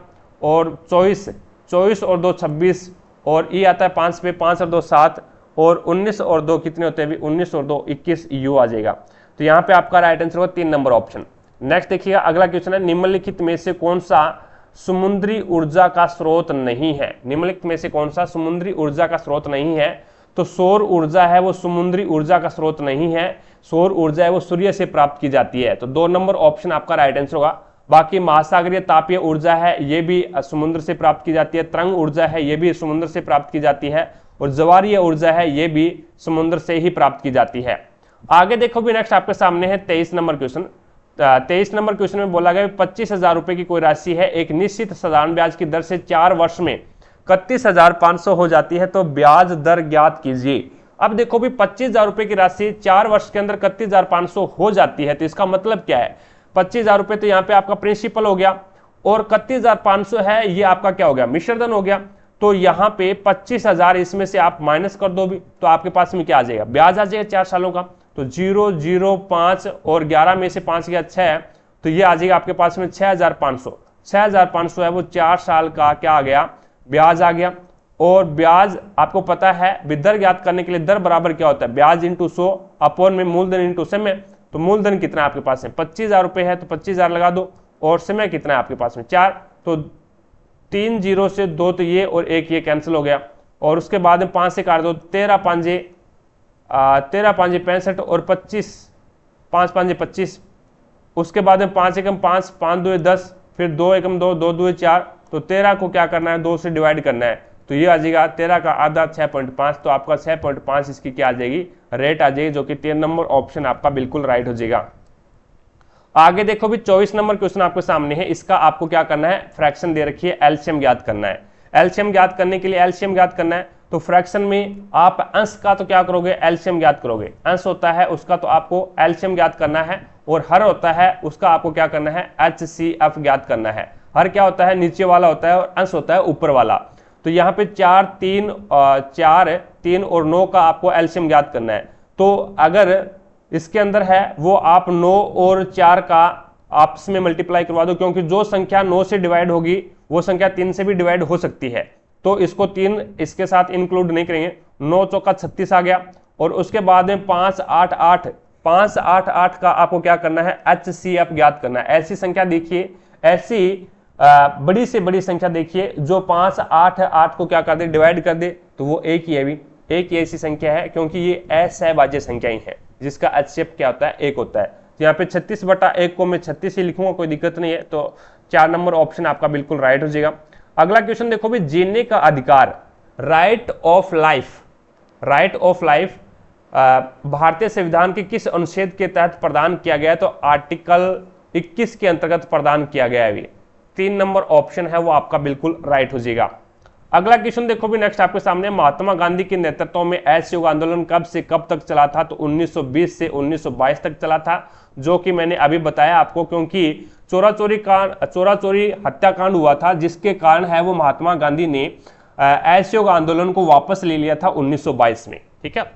और 24 और 2 26, और ई आता है 5 पे, 5 और 2 7, और 19 और 2 कितने होते हैं अभी, 19 और 2 21, यू आ जाएगा। तो यहाँ पे आपका राइट आंसर होगा 3 नंबर ऑप्शन। नेक्स्ट देखिएगा, अगला क्वेश्चन है, निम्नलिखित में से कौन सा समुद्री ऊर्जा का स्रोत नहीं है। निम्नलिखित में से कौन सा समुद्री ऊर्जा का स्रोत नहीं है, तो सौर ऊर्जा है वो समुद्री ऊर्जा का स्रोत नहीं है। सौर ऊर्जा है वो सूर्य से प्राप्त की जाती है, तो 2 नंबर ऑप्शन आपका राइट आंसर होगा। बाकी महासागरीय तापीय ऊर्जा है ये भी समुद्र से प्राप्त की जाती है, तरंग ऊर्जा है ये भी समुद्र से प्राप्त की जाती है, और ज्वारीय ऊर्जा है ये भी समुद्र से ही प्राप्त की जाती है। आगे देखो भी नेक्स्ट आपके सामने है 23 नंबर क्वेश्चन। 23 नंबर क्वेश्चन में बोला गया 25,000 रुपए की कोई राशि है, एक निश्चित साधारण ब्याज की दर से 4 वर्ष में 31,500 हो जाती है, तो ब्याज दर ज्ञात कीजिए। अब देखो भी 25,000 रुपए की राशि 4 वर्ष के अंदर 31,500 हो जाती है, तो इसका मतलब क्या है, 25,000 रुपए तो यहाँ पे आपका प्रिंसिपल हो गया, और 31,500 है ये आपका क्या हो गया, मिश्रधन हो गया। तो यहाँ पे 25,000 इसमें से आप माइनस कर दो भी, तो आपके पास में क्या आ जाएगा, ब्याज आ जाएगा 4 सालों का। तो 0 0 5 और 11 में से 5 गया 6, तो ये आ जाएगा आपके पास में 6,500। 6,500 है वो 4 साल का क्या आ गया, ब्याज आ गया। और ब्याज आपको पता है दर ज्ञात करने के लिए दर बराबर क्या होता है, ब्याज इंटू 100 अपॉन में मूलधन इंटू समय। तो मूलधन कितना है आपके पास में, 25,000 रुपए है, तो 25,000 लगा दो, और समय कितना है आपके पास में 4, तो 3 0 से 2 तो ये और 1 ये कैंसिल हो गया, और उसके बाद में 5 से काट दो, 13 5 65 और 25 5 5 25, उसके बाद में 5 एकम 5 5 2 10, फिर 2 एकम 2 2 2 4, तो 13 को क्या करना है, 2 से डिवाइड करना है, तो ये आ जाएगा 13 का आधा 6.5, तो आपका 6.5 इसकी क्या आ जाएगी, रेट आ जाएगी, जो कि 3 नंबर ऑप्शन आपका बिल्कुल राइट हो जाएगा। आगे देखो भी 24 नंबर क्वेश्चन आपके सामने है, इसका आपको क्या करना है, फ्रैक्शन दे रखी है, एलसीएम ज्ञात करना है। एलसीएम ज्ञात करने के लिए एलसीएम ज्ञात करना है, तो फ्रैक्शन में आप अंश का तो क्या करोगे, एलसीएम ज्ञात करोगे, अंश होता है उसका तो आपको एलसीएम ज्ञात करना है, और हर होता है उसका आपको क्या करना है, HCF ज्ञात करना है। हर क्या होता है, नीचे वाला होता है और अंश होता है ऊपर वाला। तो यहाँ पे 4, 3 और 9 का आपको एलसीएम ज्ञात करना है। तो अगर इसके अंदर है वो आप 9 और 4 का आपस में मल्टीप्लाई करवा दो, क्योंकि जो संख्या 9 से डिवाइड होगी वो संख्या 3 से भी डिवाइड हो सकती है, तो इसको 3 इसके साथ इंक्लूड नहीं करेंगे। 9 चौका 36 आ गया, और उसके बाद में 5, 8, 8 588 का आपको क्या करना है, HCF ज्ञात करना है। ऐसी संख्या देखिए, ऐसी बड़ी से बड़ी संख्या देखिए जो 5, 8, 8 को क्या कर दे, डिवाइड कर दे, तो वो एक ही है भी, एक ही ऐसी संख्या है, क्योंकि ये असहभाज्य संख्याएं हैं जिसका HCF क्या होता है, 1 होता है। तो यहाँ पे 36/1 को मैं 36 ही लिखूंगा, कोई दिक्कत नहीं है। तो 4 नंबर ऑप्शन आपका बिल्कुल राइट हो जाएगा। अगला क्वेश्चन देखो भी, जीने का अधिकार, right of life, right of life भारतीय संविधान के किस अनुच्छेद के तहत प्रदान किया गया है, तो आर्टिकल 21 के अंतर्गत प्रदान किया गया है। 3 नंबर ऑप्शन है वो आपका बिल्कुल राइट हो जाएगा। अगला क्वेश्चन देखो भी, नेक्स्ट आपके सामने, महात्मा गांधी के नेतृत्व में असहयोग आंदोलन कब से कब तक चला था, तो 1920 से 1922 तक चला था, जो कि मैंने अभी बताया आपको, क्योंकि चोरी हत्याकांड हुआ था, जिसके कारण है वो महात्मा गांधी ने असहयोग आंदोलन को वापस ले लिया था 1922 में। ठीक है,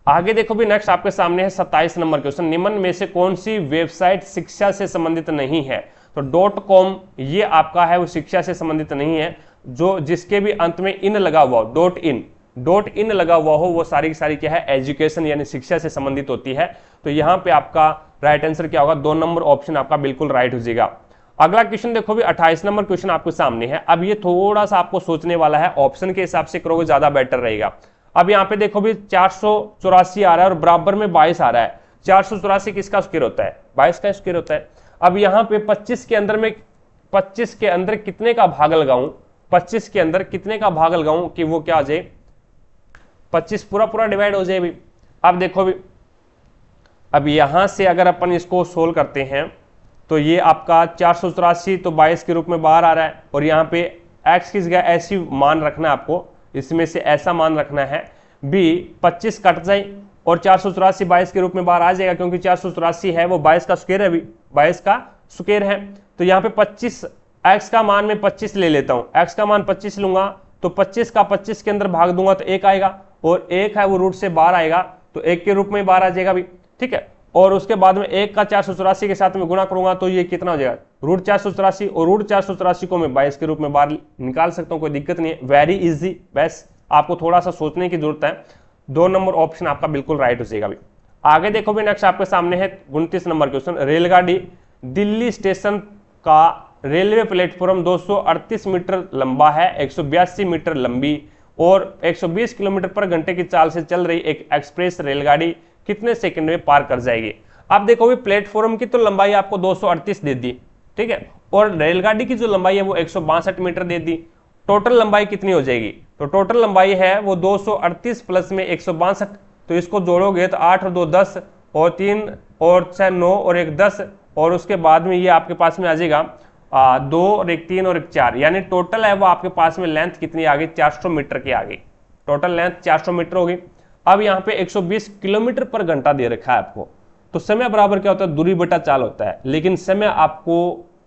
आगे देखो भी, नेक्स्ट आपके सामने है 27 नंबर क्वेश्चन, निम्न में से कौन सी वेबसाइट शिक्षा से संबंधित नहीं है, तो .com ये आपका है वो शिक्षा से संबंधित नहीं है। जो जिसके भी अंत में इन लगा हुआ हो, .in लगा हुआ हो, वो सारी की सारी क्या है, एजुकेशन यानी शिक्षा से संबंधित होती है। तो यहाँ पे आपका राइट आंसर क्या होगा, 2 नंबर ऑप्शन आपका बिल्कुल राइट हो जाएगा। अगला क्वेश्चन देखो भी, 28 नंबर क्वेश्चन आपके सामने है। अब ये थोड़ा सा आपको सोचने वाला है, ऑप्शन के हिसाब से करोगे ज्यादा बेटर रहेगा। अब यहाँ पे देखो भी 484 आ रहा है और बराबर में 22 आ रहा है। 484 किसका स्क्वायर होता है, 22 का स्क्वायर होता है। अब यहाँ पे 25 के अंदर कितने का भाग लगाऊं, 25 के अंदर कितने का भाग लगाऊं कि वो क्या आ जाए, 25 पूरा डिवाइड हो जाए भी। अब देखो भी, अब यहां से अगर अपन इसको सोल्व करते हैं तो ये आपका 484 तो 22 के रूप में बाहर आ रहा है, और यहाँ पे x की जगह ऐसी मान रखना है आपको, इसमें से ऐसा मान रखना है b, 25 कट जाए और 484 22 के रूप में बाहर आ जाएगा, क्योंकि 484 है वो 22 का स्क्वायर है, भी 22 का स्क्वायर है। तो यहाँ पे 25 x का मान में 25 ले लेता हूं, x का मान 25 लूंगा तो 25 का 25 के अंदर भाग दूंगा तो 1 आएगा, और 1 है वो रूट से बाहर आएगा तो 1 के रूप में बाहर आ जाएगा भी। ठीक है, और उसके बाद में 1 का 484 के साथ में गुणा करूंगा तो ये कितना हो जाएगा, रूट 484, और रूट 484 को मैं 22 के रूप में बाहर निकाल सकता हूं, कोई दिक्कत नहीं है, वेरी इजी। बस आपको थोड़ा सा सोचने की जरूरत है। 2 नंबर ऑप्शन आपका बिल्कुल राइट हो जाएगा भी। आगे देखो भी, नेक्स्ट आपके सामने है 29 नंबर क्वेश्चन, रेलगाड़ी दिल्ली स्टेशन का रेलवे प्लेटफॉर्म 238 मीटर लंबा है, 182 मीटर लंबी और 120 किलोमीटर पर घंटे की चाल से चल रही एक एक्सप्रेस रेलगाड़ी कितने सेकंड में पार कर जाएगी। अब देखो भी, प्लेटफॉर्म की तो लंबाई आपको 238 दे दी, ठीक है, और रेलगाड़ी की जो लंबाई है वो 162 मीटर दे दी। टोटल लंबाई कितनी हो जाएगी, तो टोटल लंबाई है वो 238 प्लस में 162, तो इसको जोड़ोगे तो 8 और 2 10 और 3 और 6 9 और 1 10, और उसके बाद में ये आपके पास में आ जाएगा 2 और 1 3 और 1 4, यानी टोटल है वो आपके पास में लेंथ कितनी आ गई, 400 मीटर की आ गई। टोटल लेंथ 400 मीटर होगी। अब यहाँ पे 120 किलोमीटर पर घंटा दे रखा है आपको, तो समय बराबर क्या होता है, दूरी बटा चाल होता है, लेकिन समय आपको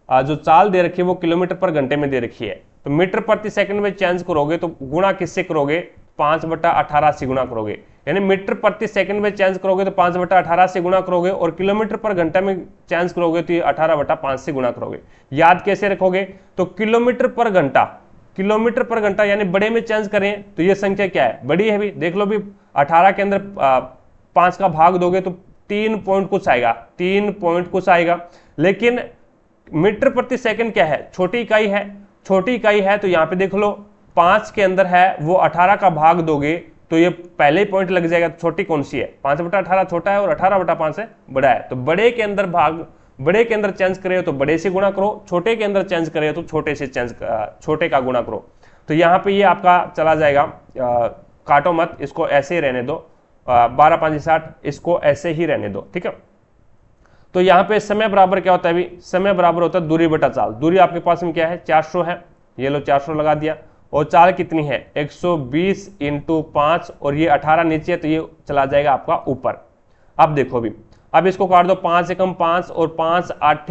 जो चाल दे रखी है वो किलोमीटर पर घंटे में दे रखी है, तो मीटर प्रति सेकंड में चेंज करोगे तो गुणा किससे करोगे, 5/18 से गुणा करोगे, यानी मीटर प्रति सेकंड में चेंज करोगे तो 5/18 से गुणा करोगे, और किलोमीटर पर घंटा में चेंज करोगे तो 18/5 से गुणा करोगे। याद कैसे रखोगे, तो किलोमीटर पर घंटा यानी बड़े में चेंज करें तो ये संख्या क्या है, बड़ी है भी। देख लो भी, 18 के अंदर 5 का भाग दोगे तो 3 पॉइंट कुछ आएगा, लेकिन मीटर प्रति सेकंड क्या है, छोटी इकाई है, तो यहाँ पे देख लो 5 के अंदर है वो 18 का भाग दोगे तो ये पहले ही पॉइंट लग जाएगा, छोटी कौन सी है, 5/18 छोटा है और 18/5 है बड़ा है, तो बड़े के अंदर चेंज करे तो बड़े से गुणा करो, छोटे के अंदर चेंज करे तो छोटे का गुणा करो। तो यहाँ पे ये आपका चला जाएगा, काटो मत, इसको ऐसे ही रहने दो, 12 5 60, इसको ऐसे ही रहने दो, ठीक है। तो यहाँ पे समय बराबर क्या होता है भी, समय बराबर होता है दूरी बटा चाल। दूरी आपके पास में क्या है, 400 है, ये लो 400 लगा दिया, और चाल कितनी है 120 × 5, और ये 18 नीचे है तो ये चला जाएगा आपका ऊपर। अब देखो भी, अब इसको काट दो, 5 एकम 5 और 5 8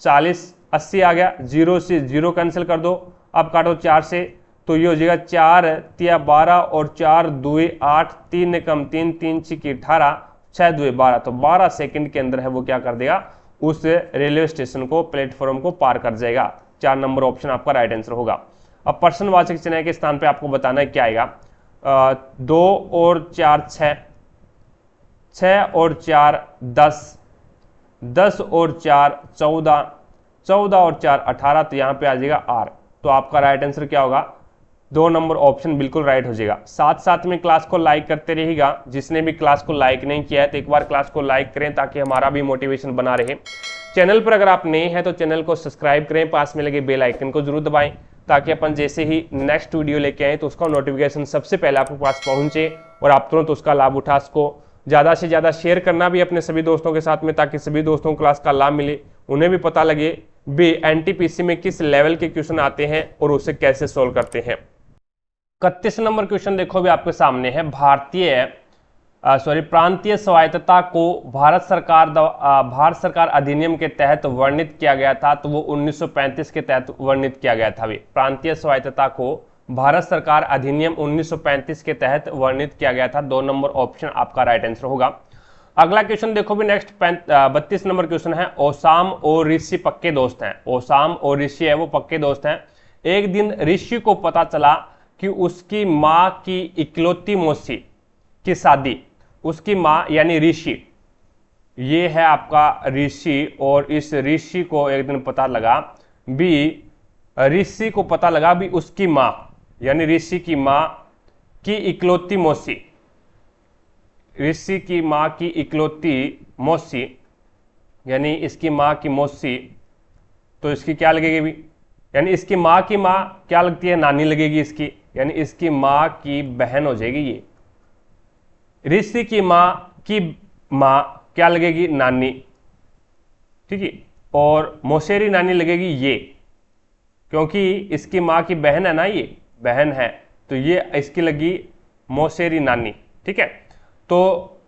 40, 80 आ गया, 0 से 0 कैंसिल कर दो। अब काटो 4 से, तो ये हो जाएगा 4 तिया 12 और 4 दुए 8, 3 एकम 3, 3 छिकी 18, 6 दुए 12, तो 12 सेकंड के अंदर है वो क्या कर देगा, उस रेलवे स्टेशन को, प्लेटफॉर्म को पार कर जाएगा। 4 नंबर ऑप्शन आपका राइट आंसर होगा। अब प्रश्नवाचक चिन्ह के स्थान पे आपको बताना है क्या आएगा। 2 और 4 6, 6 और 4 10, 10 और 4 14, 14 और 4 18, तो यहाँ पे आ जाएगा आर। तो आपका राइट आंसर क्या होगा, 2 नंबर ऑप्शन बिल्कुल राइट हो जाएगा। साथ साथ में क्लास को लाइक करते रहिएगा। जिसने भी क्लास को लाइक नहीं किया है तो एक बार क्लास को लाइक करें ताकि हमारा भी मोटिवेशन बना रहे। चैनल पर अगर आप नए हैं तो चैनल को सब्सक्राइब करें, पास में लगे बेल आइकन को जरूर दबाएं ताकि अपन जैसे ही नेक्स्ट वीडियो लेके आए तो उसका नोटिफिकेशन सबसे पहले आपके पास पहुंचे और आप तुरंत उसका लाभ उठा सको। ज़्यादा से ज़्यादा शेयर करना भी अपने सभी दोस्तों के साथ में ताकि सभी दोस्तों को क्लास का लाभ मिले, उन्हें भी पता लगे भी एनटीपीसी में किस लेवल के क्वेश्चन आते हैं और उसे कैसे सोल्व करते हैं। 31 नंबर क्वेश्चन देखो भी आपके सामने है। प्रांतीय स्वायत्तता को भारत सरकार अधिनियम के तहत वर्णित किया गया था, तो वो 1935 के तहत वर्णित किया गया था। प्रांतीय स्वायत्तता को भारत सरकार अधिनियम 1935 के तहत वर्णित किया गया था। 2 नंबर ऑप्शन आपका राइट आंसर होगा। अगला क्वेश्चन देखो भी नेक्स्ट 32 नंबर क्वेश्चन है। ओसाम और ऋषि पक्के दोस्त हैं। ओसाम और ऋषि है वो पक्के दोस्त हैं। एक दिन ऋषि को पता चला कि उसकी माँ की इकलौती मौसी की शादी, उसकी माँ यानी ऋषि, ये है आपका ऋषि, और इस ऋषि को एक दिन पता लगा भी, ऋषि को पता लगा भी उसकी माँ यानी ऋषि की माँ की इकलौती मौसी, ऋषि की माँ की इकलौती मौसी यानी इसकी माँ की मौसी, तो इसकी क्या लगेगी भी, यानी इसकी माँ की माँ क्या लगती है, नानी लगेगी इसकी, यानी इसकी माँ की बहन हो जाएगी ये। ऋषि की माँ क्या लगेगी, नानी, ठीक है, और मौसेरी नानी लगेगी ये, क्योंकि इसकी माँ की बहन है ना, ये बहन है, तो ये इसकी लगी मौसेरी नानी, ठीक है। तो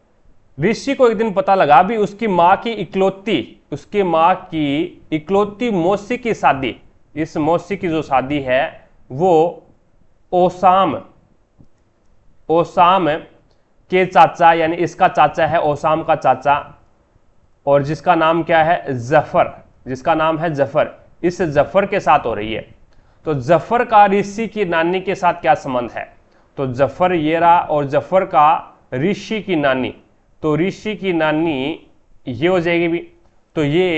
ऋषि को एक दिन पता लगा भी उसकी माँ की इकलौती मौसी की शादी, इस मौसी की जो शादी है वो ओसाम के चाचा, यानी इसका चाचा है, ओसाम का चाचा, और जिसका नाम क्या है, जफर, जिसका नाम है जफर, इस जफर के साथ हो रही है। तो जफर का ऋषि की नानी के साथ क्या संबंध है, तो जफर ये रहा, और जफर का ऋषि की नानी, तो ऋषि की नानी ये हो जाएगी भी। तो ये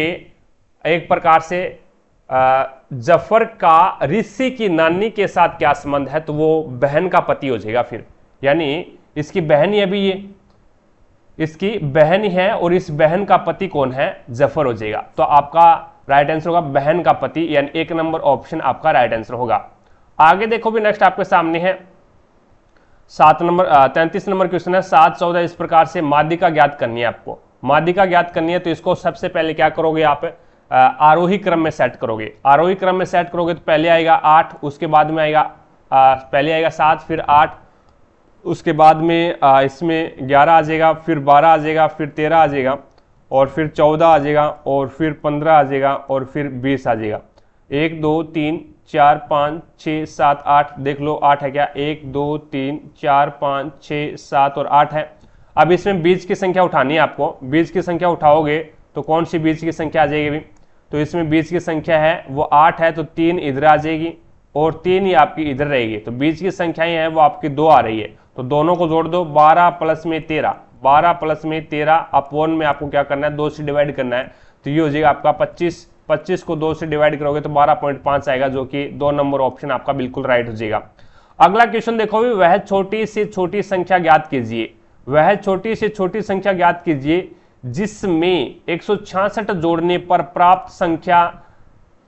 एक प्रकार से जफर का ऋषि की नानी के साथ क्या संबंध है, तो वो बहन का पति हो जाएगा फिर, यानी इसकी बहन ही अभी ये इसकी बहन ही है, और इस बहन का पति कौन है, जफर हो जाएगा। तो आपका राइट आंसर होगा बहन का पति, यानी 1 नंबर ऑप्शन आपका राइट आंसर होगा। आगे देखो भी नेक्स्ट आपके सामने है 33 नंबर क्वेश्चन है। 7 14 इस प्रकार से माध्यिका ज्ञात करनी है आपको। माध्यिका ज्ञात करनी है तो इसको सबसे पहले क्या करोगे आप, आरोही क्रम में सेट करोगे। आरोही क्रम में सेट करोगे तो पहले आएगा 8, उसके बाद में आएगा पहले आएगा 7, फिर 8, उसके बाद में इसमें 11 आ जाएगा, फिर 12 आ जाएगा, फिर 13 आ जाएगा, और फिर 14 आ जाएगा, और फिर 15 आ जाएगा, और फिर 20 आ जाएगा। 1 2 3 4 5 6 7 8, देख लो 8 है क्या, 1 2 3 4 5 6 7 और 8 है। अब इसमें बीज की संख्या उठानी है आपको। बीज की संख्या उठाओगे तो कौन सी बीज की संख्या आ जाएगी भी, तो इसमें बीज की संख्या है वो 8 है, तो 3 इधर आ जाएगी और 3 ही आपकी इधर रहेगी। तो बीज की संख्याएं हैं वो आपकी 2 आ रही है, तो दोनों को जोड़ दो। 12 प्लस में 13, 12 प्लस में 13 अपॉन में आपको क्या करना है, 2 से डिवाइड करना है, तो ये हो जाएगा आपका 25। 25 को 2 से डिवाइड करोगे तो 12.5 आएगा, जो कि 2 नंबर ऑप्शन आपका बिल्कुल राइट हो जाएगा। अगला क्वेश्चन देखो भी, वह छोटी से छोटी संख्या ज्ञात कीजिए। वह छोटी से छोटी संख्या ज्ञात कीजिए जिसमें 166 जोड़ने पर प्राप्त संख्या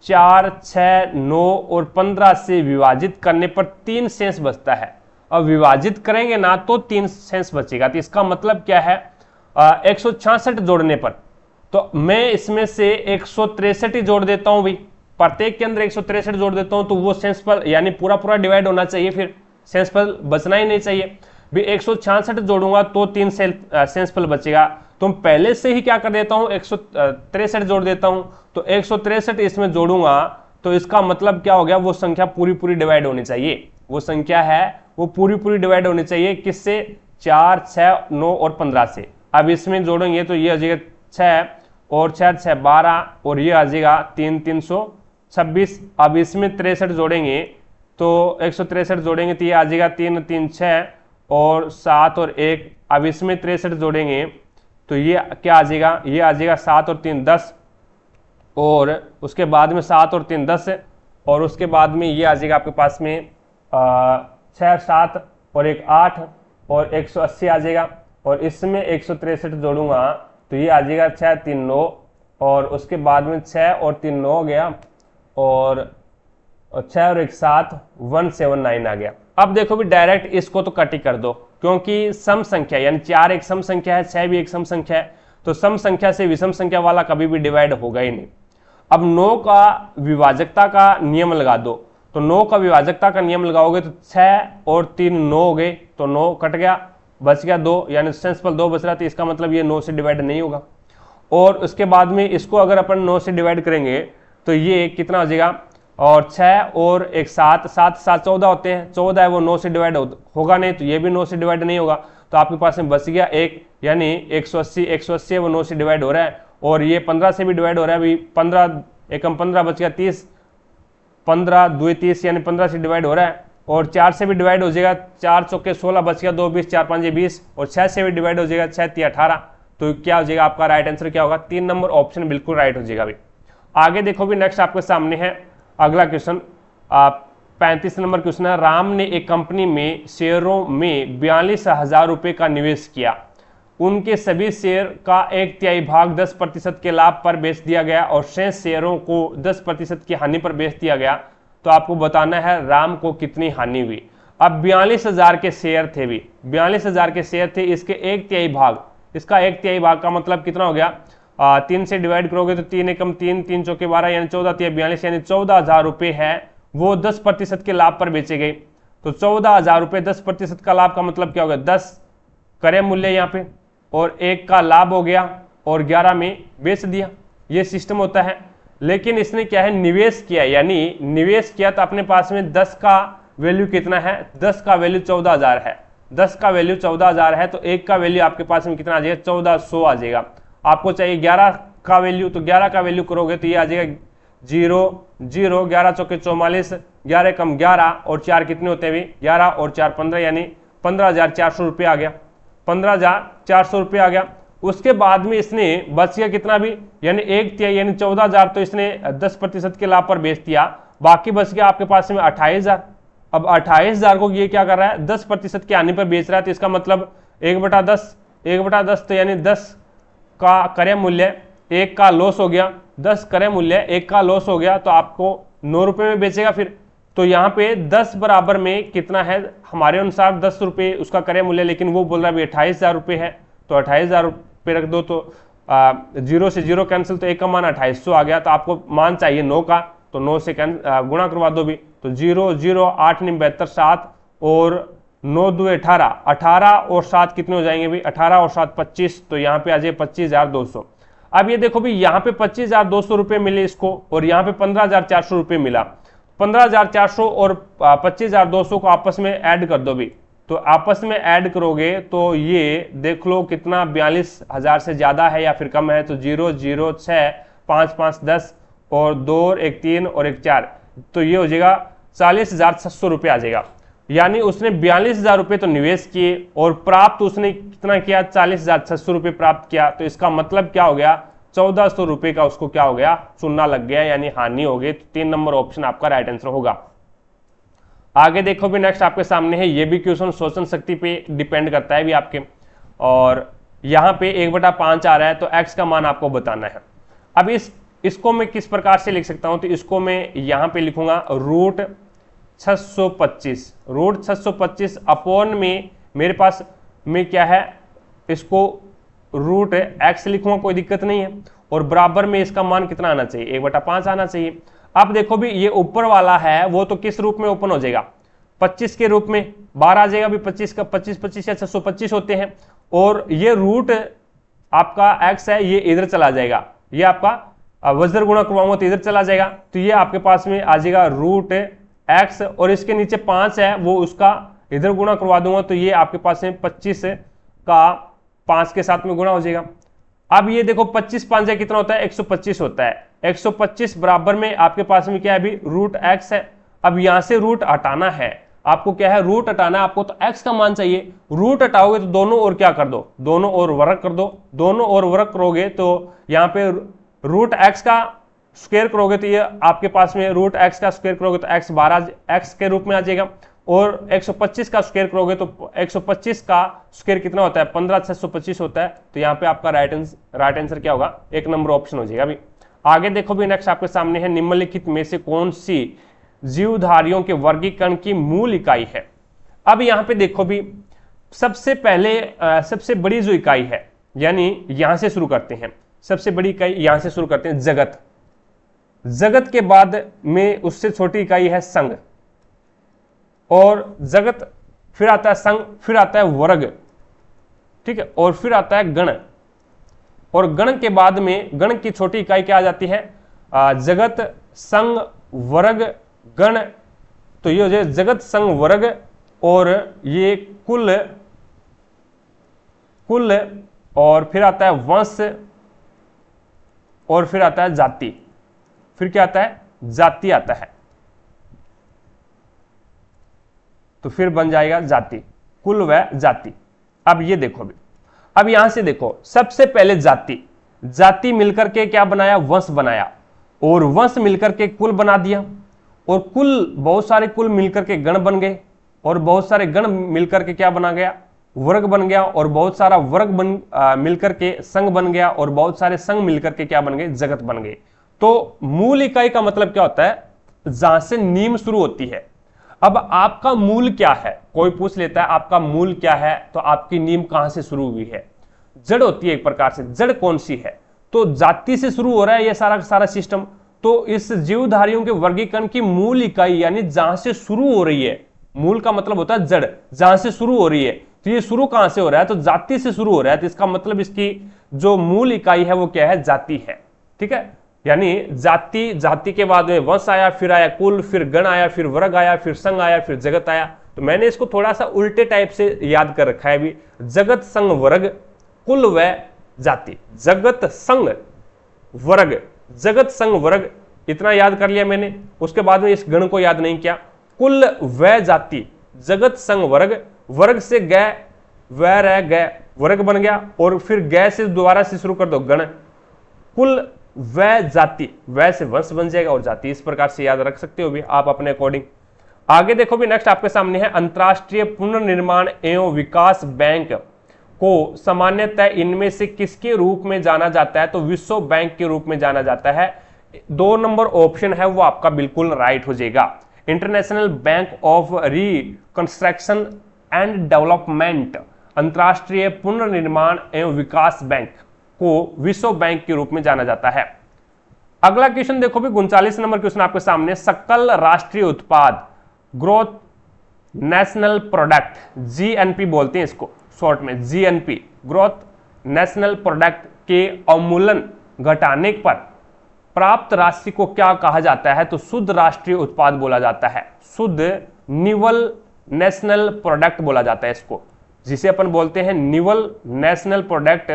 4 6 9 और 15 से विभाजित करने पर 3 शेष बचता है। अब विभाजित करेंगे ना तो 3 शेष बचेगा, तो इसका मतलब क्या है, 166 जोड़ने पर, तो मैं इसमें से 163 ही जोड़ देता हूं भाई, प्रत्येक के अंदर 163 जोड़ देता हूं, तो वो शेष पर यानी पूरा पूरा डिवाइड होना चाहिए, फिर शेष पर बचना ही नहीं चाहिए। भी 166 जोड़ूंगा तो 3 सेंसफल बचेगा, तो पहले से ही क्या कर देता हूं 163 जोड़ देता हूं, तो 163 इसमें जोड़ूंगा तो इसका मतलब क्या हो गया, वो संख्या पूरी पूरी डिवाइड होनी चाहिए, वो संख्या है वो पूरी पूरी डिवाइड होनी चाहिए किससे, 4, 6, 9 और 15 से। अब इसमें जोड़ेंगे तो ये आ जाएगा 6 और 6 6 12 और ये आ जाएगा 3 326। अब इसमें 63 जोड़ेंगे तो 163 जोड़ेंगे तो ये आ जाएगा 3 3 6 और 7 और 1। अब इसमें 63 जोड़ेंगे तो ये क्या आ जाएगा, ये आ जाएगा 7 और 3 10 और उसके बाद में 7 और 3 10 और उसके बाद में ये आ जाएगा आपके पास में 6 7 और 1 8 और 180 आ जाएगा। और इसमें 163 जोड़ूंगा तो ये आ जाएगा 6 3 9 और उसके बाद में 6 और 3 9 हो गया और 6 और 1 7 179 आ गया। अब देखो भी डायरेक्ट इसको तो कट ही कर दो, क्योंकि सम संख्या यानी 4 एक सम संख्या है, 6 भी एक सम संख्या है, तो सम संख्या से विषम संख्या वाला कभी भी डिवाइड होगा ही नहीं। अब 9 का विभाजकता का नियम लगा दो, तो 9 का विभाजकता का नियम लगाओगे तो 6 और 3 9 हो गए, तो 9 कट गया, बच गया 2, यानी सेंसफल 2 बच रहा, तो इसका मतलब ये 9 से डिवाइड नहीं होगा। और उसके बाद में इसको अगर अपन 9 से डिवाइड करेंगे तो ये कितना हो जाएगा, और 6 और 1 7 7 7 14 होते हैं, 14 है वो 9 से डिवाइड होगा नहीं, तो ये भी 9 से डिवाइड नहीं होगा, तो आपके पास में बच गया 1, यानी 180 है वो 9 से डिवाइड हो रहा है। और ये 15 से भी डिवाइड हो रहा है, अभी 15 एकम 15 बच गया 30, 15 2 30 यानी 15 से डिवाइड हो रहा है। और 4 से भी डिवाइड हो जाएगा, 4 चौके 16 बच गया 2 20 4 5 20 और 6 से भी डिवाइड हो जाएगा 6 3 18। तो क्या हो जाएगा आपका राइट आंसर क्या होगा, 3 नंबर ऑप्शन बिल्कुल राइट हो जाएगा। अभी आगे देखो भी नेक्स्ट आपके सामने है अगला क्वेश्चन, 35 नंबर क्वेश्चन है। राम ने एक कंपनी में शेयरों में 42,000 रुपए का निवेश किया, उनके सभी शेयर का 1/3 भाग 10% के लाभ पर बेच दिया गया और शेष शेयरों को 10% की हानि पर बेच दिया गया, तो आपको बताना है राम को कितनी हानि हुई। अब 42,000 के शेयर थे, भी 42,000 के शेयर थे, इसके 1/3 भाग, इसका 1/3 भाग का मतलब कितना हो गया, 3 से डिवाइड करोगे तो 3 एकम 3 3 चौके 12 यानी 14 3 42 यानी 14,000 रुपए है वो 10% के लाभ पर बेचे गए। तो 14,000 रुपए 10% का लाभ का मतलब क्या हो गया, 10 क्रय मूल्य यहाँ पे और 1 का लाभ हो गया और 11 में बेच दिया, ये सिस्टम होता है। लेकिन इसने क्या है निवेश किया, यानी निवेश किया तो अपने पास में 10 का वैल्यू कितना है, 10 का वैल्यू 14,000 है, 10 का वैल्यू 14,000 है, तो 1 का वैल्यू आपके पास में कितना आ जाएगा, 1400 आ जाएगा। आपको चाहिए 11 का वैल्यू, तो 11 का वैल्यू करोगे तो ये आ जाएगा 0 0 11 चौके 44 11 कम 11 और 4 कितने होते हैं भी 11 और 4 15 यानी 15,400 रुपये आ गया, 15,400 रुपये आ गया। उसके बाद में इसने बच गया कितना भी, यानी 1/3 यानी 14,000 तो इसने 10% के लाभ पर बेच दिया, बाकी बच गया आपके पास में 28,000। अब 28,000 को ये क्या कर रहा है 10% के हानि पर बेच रहा है, तो इसका मतलब 1/10 तो यानी 10 का क्रय मूल्य 1 का लॉस हो गया, 10 क्रय मूल्य 1 का लॉस हो गया, तो आपको 9 रुपए में बेचेगा फिर। तो यहाँ पे 10 बराबर में कितना है, हमारे अनुसार 10 रुपये उसका क्रय मूल्य, लेकिन वो बोल रहा है 28,000 रुपये है, तो 28,000 रुपये रख दो, तो 0 से 0 कैंसिल, तो 1 का मान 2800 आ गया। तो आपको मान चाहिए 9 का, तो 9 से गुणा करवा दो भी, तो 0 0 8 9 72 7 और 9 2 18 18 और 7 कितने हो जाएंगे भी 18 और 7 25, तो यहाँ पे आ जाए 25,200। अब ये देखो भी यहाँ पे 25,200 रुपये मिले इसको और यहाँ पे 15,400 रुपये मिला, 15,400 और 25,200 को आपस में ऐड कर दो भी, तो आपस में ऐड करोगे तो ये देख लो कितना 42,000 से ज्यादा है या फिर कम है, तो 0 0 6 5 5 10 और 2 और 1 3 और 1 4, तो ये हो जाएगा 40,700 रुपये आ जाएगा। यानी उसने 42,000 रुपये तो निवेश किए और प्राप्त उसने कितना किया 40,600 रुपये प्राप्त किया, तो इसका मतलब क्या हो गया 1,400 रुपये का उसको क्या हो गया चूना लग गया, यानी हानि हो गई। तो 3 नंबर ऑप्शन आपका राइट आंसर होगा। आगे देखो भी नेक्स्ट आपके सामने है, ये भी क्वेश्चन शोषण शक्ति पे डिपेंड करता है भी आपके, और यहाँ पे 1/5 आ रहा है, तो x का मान आपको बताना है। अब इसको मैं किस प्रकार से लिख सकता हूं, तो इसको मैं यहाँ पे लिखूंगा रूट 625 अपॉन में मेरे पास में क्या है, इसको रूट x लिखूंगा, कोई दिक्कत नहीं है, और बराबर में इसका मान कितना आना चाहिए 1/5 आना चाहिए। अब देखो भी ये ऊपर वाला है वो तो किस रूप में ओपन हो जाएगा, 25 के रूप में बाहर आ जाएगा। अभी 25 का 25 या 625 होते हैं, और ये रूट आपका x है, ये इधर चला जाएगा, ये आपका वज्र गुणा करवाऊंगा तो इधर चला जाएगा, तो ये आपके पास में आ जाएगा रूट x, और इसके नीचे 5 है वो उसका इधर गुणा करवा दूंगा तो ये आपके पास में 25 का 5 के साथ में गुणा हो जाएगा। अब ये देखो 25 5 कितना होता है, 125 होता है। 125 बराबर में आपके पास में क्या है, अभी रूट x है। अब यहां से रूट हटाना है आपको, क्या है, रूट हटाना है आपको, तो x का मान चाहिए। रूट हटाओगे तो दोनों ओर क्या कर दो, दोनों ओर वर्ग कर दो। दोनों ओर वर्ग करोगे तो यहाँ पे रूट x का स्क्वायर करोगे तो ये आपके पास में रूट x का स्क्वायर करोगे तो x 12 x के रूप में आ जाएगा, और 125 का स्क्वायर करोगे तो 125 का स्क्वायर कितना होता है, 15,625 होता है। तो यहाँ पे आपका राइट आंसर क्या होगा, 1 नंबर ऑप्शन हो जाएगा। अभी आगे देखो भी, नेक्स्ट आपके सामने है, निम्नलिखित में से कौन सी जीवधारियों के वर्गीकरण की मूल इकाई है। अब यहाँ पे देखो भी, सबसे पहले सबसे बड़ी जो इकाई है, यानी यहां से शुरू करते हैं, सबसे बड़ी इकाई यहां से शुरू करते हैं, जगत। जगत के बाद में उससे छोटी इकाई है संघ, और जगत फिर आता है संघ, फिर आता है वर्ग, ठीक है, और फिर आता है गण, और गण के बाद में गण की छोटी इकाई क्या आ जाती है, जगत संघ वर्ग गण। तो ये हो जाए जगत संघ वर्ग, और ये कुल, और फिर आता है वंश, और फिर आता है जाति, फिर क्या आता है, जाति आता है, तो फिर बन जाएगा जाति, कुल व जाति। अब ये देखो भी, अब यहां से देखो, सबसे पहले जाति मिलकर के क्या बनाया, वंश बनाया, और वंश मिलकर के कुल बना दिया, और कुल, बहुत सारे कुल मिलकर के गण बन गए, और बहुत सारे गण मिलकर के क्या बना गया, वर्ग बन गया, और बहुत सारा वर्ग मिलकर के संघ बन गया, और बहुत सारे संघ मिलकर के क्या बन गए, जगत बन गए। तो मूल इकाई का मतलब क्या होता है, जहां से नीम शुरू होती है। अब आपका मूल क्या है, कोई पूछ लेता है आपका मूल क्या है, तो आपकी नीम कहां से शुरू हुई है, जड़ होती है एक प्रकार से। जड़ कौन सी है, तो जाति से शुरू हो रहा है ये सारा सिस्टम। तो इस जीवधारियों के वर्गीकरण की मूल इकाई, यानी जहां से शुरू हो रही है, मूल का मतलब होता है जड़, जहां से शुरू हो रही है, तो ये शुरू कहां से हो रहा है, तो जाति से शुरू हो रहा है, तो इसका मतलब इसकी जो मूल इकाई है वो क्या है, जाति है, ठीक है। यानी जाति के बाद में वंश आया, फिर आया कुल, फिर गण आया, फिर वर्ग आया, फिर संघ आया, फिर जगत आया। तो मैंने इसको थोड़ा सा उल्टे टाइप से याद कर रखा है अभी, जगत संघ वर्ग कुल व जाति, जगत संघ वर्ग, जगत संघ वर्ग, इतना याद कर लिया मैंने। उसके बाद में इस गण को याद नहीं किया, कुल व जाति, जगत संघ वर्ग, वर्ग से गए, व रह गए, वर्ग बन गया, और फिर गए से दोबारा से शुरू कर दो, गण, कुल व जाति, व से वंश बन जाएगा, और जाति। इस प्रकार से याद रख सकते हो भी आप अपने अकॉर्डिंग। आगे देखो भी, नेक्स्ट आपके सामने है, अंतरराष्ट्रीय पुनर्निर्माण एवं विकास बैंक को सामान्यतः इनमें से किसके रूप में जाना जाता है, तो विश्व बैंक के रूप में जाना जाता है। 2 नंबर ऑप्शन है वो आपका बिल्कुल राइट हो जाएगा। International bank of reconstruction and development, अंतरराष्ट्रीय पुनर्निर्माण एवं विकास बैंक को विश्व बैंक के रूप में जाना जाता है। अगला क्वेश्चन देखो भी, 39 नंबर क्वेश्चन आपके सामने, सकल राष्ट्रीय उत्पाद, ग्रोथ नेशनल प्रोडक्ट, जीएनपी बोलते हैं इसको शॉर्ट में, जीएनपी, ग्रोथ नेशनल प्रोडक्ट के अवमूल्यन घटाने पर प्राप्त राशि को क्या कहा जाता है, तो शुद्ध राष्ट्रीय उत्पाद बोला जाता है, शुद्ध निवल नेशनल प्रोडक्ट बोला जाता है इसको, जिसे अपन बोलते हैं निवल नेशनल प्रोडक्ट।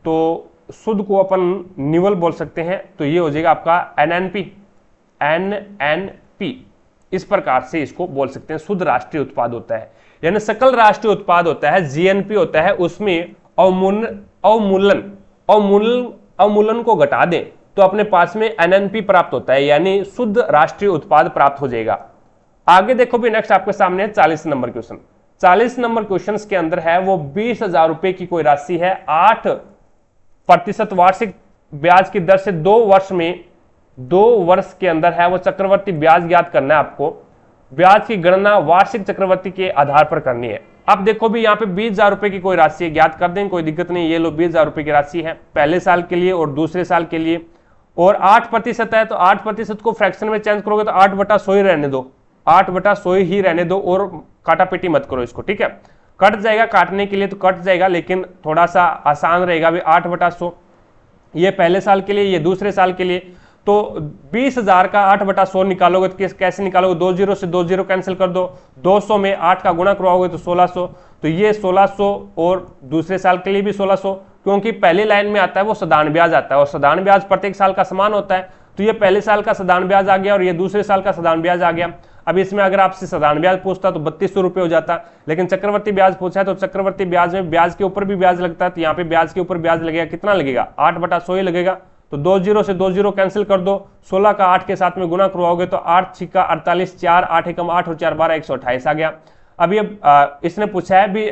तो शुद्ध को अपन निवल बोल सकते हैं, तो ये हो जाएगा आपका एनएनपी, एनएनपी, इस प्रकार से इसको बोल सकते हैं, शुद्ध राष्ट्रीय उत्पाद होता है। यानी सकल राष्ट्रीय उत्पाद होता है, जीएनपी होता है, उसमें अवमूल्यन को घटा दें तो अपने पास में एनएनपी प्राप्त होता है, यानी शुद्ध राष्ट्रीय उत्पाद प्राप्त हो जाएगा। आगे देखो भी, नेक्स्ट आपके सामने 40 नंबर क्वेश्चन। 40 नंबर क्वेश्चन के अंदर है वो 20,000 रुपए की कोई राशि है, 8% वार्षिक ब्याज की दर से 2 वर्ष के अंदर है वो चक्रवर्ती ब्याज ज्ञात करना है आपको। ब्याज की गणना वार्षिक चक्रवर्ती के आधार पर करनी है। अब देखो भी, यहाँ पे 20,000 रुपए की कोई राशि है, ज्ञात कर दें, कोई दिक्कत नहीं। ये लो 20,000 रुपए की राशि है पहले साल के लिए और दूसरे साल के लिए, और 8% है, तो 8% को फ्रैक्शन में चेंज करोगे तो 8/100 ही रहने दो, 8/100 ही रहने दो और काटापीटी मत करो इसको, ठीक है। कट जाएगा, काटने के लिए तो कट जाएगा, लेकिन थोड़ा सा आसान रहेगा भी 8/100, ये पहले साल के लिए, ये दूसरे साल के लिए। तो 20,000 का 8/100 निकालोगे तो कैसे निकालोगे, 2 जीरो से 2 जीरो कैंसिल कर दो, 200 में 8 का गुणा करवाओगे तो 1600, तो ये 1600 और दूसरे साल के लिए भी 1600, क्योंकि पहली लाइन में आता है वो साधारण ब्याज आता है और साधारण ब्याज प्रत्येक साल का समान होता है। तो ये पहले साल का साधारण ब्याज आ गया और ये दूसरे साल का साधारण ब्याज आ गया। अब इसमें अगर आपसे साधारण ब्याज पूछता तो 3200 रुपये हो जाता, लेकिन चक्रवर्ती ब्याज पूछा है तो चक्रवर्ती ब्याज में ब्याज के ऊपर भी ब्याज लगता है, तो यहाँ पे ब्याज के ऊपर ब्याज लगेगा, कितना लगेगा, 8/100 ही लगेगा। तो 2 जीरो से 2 जीरो कैंसिल कर दो, 16 का 8 के साथ में गुणा करवाओगे तो 8 छिक्का 48, 4 8 एकम 8 और 4 12 128 आ गया। अब ये इसने पूछा है भी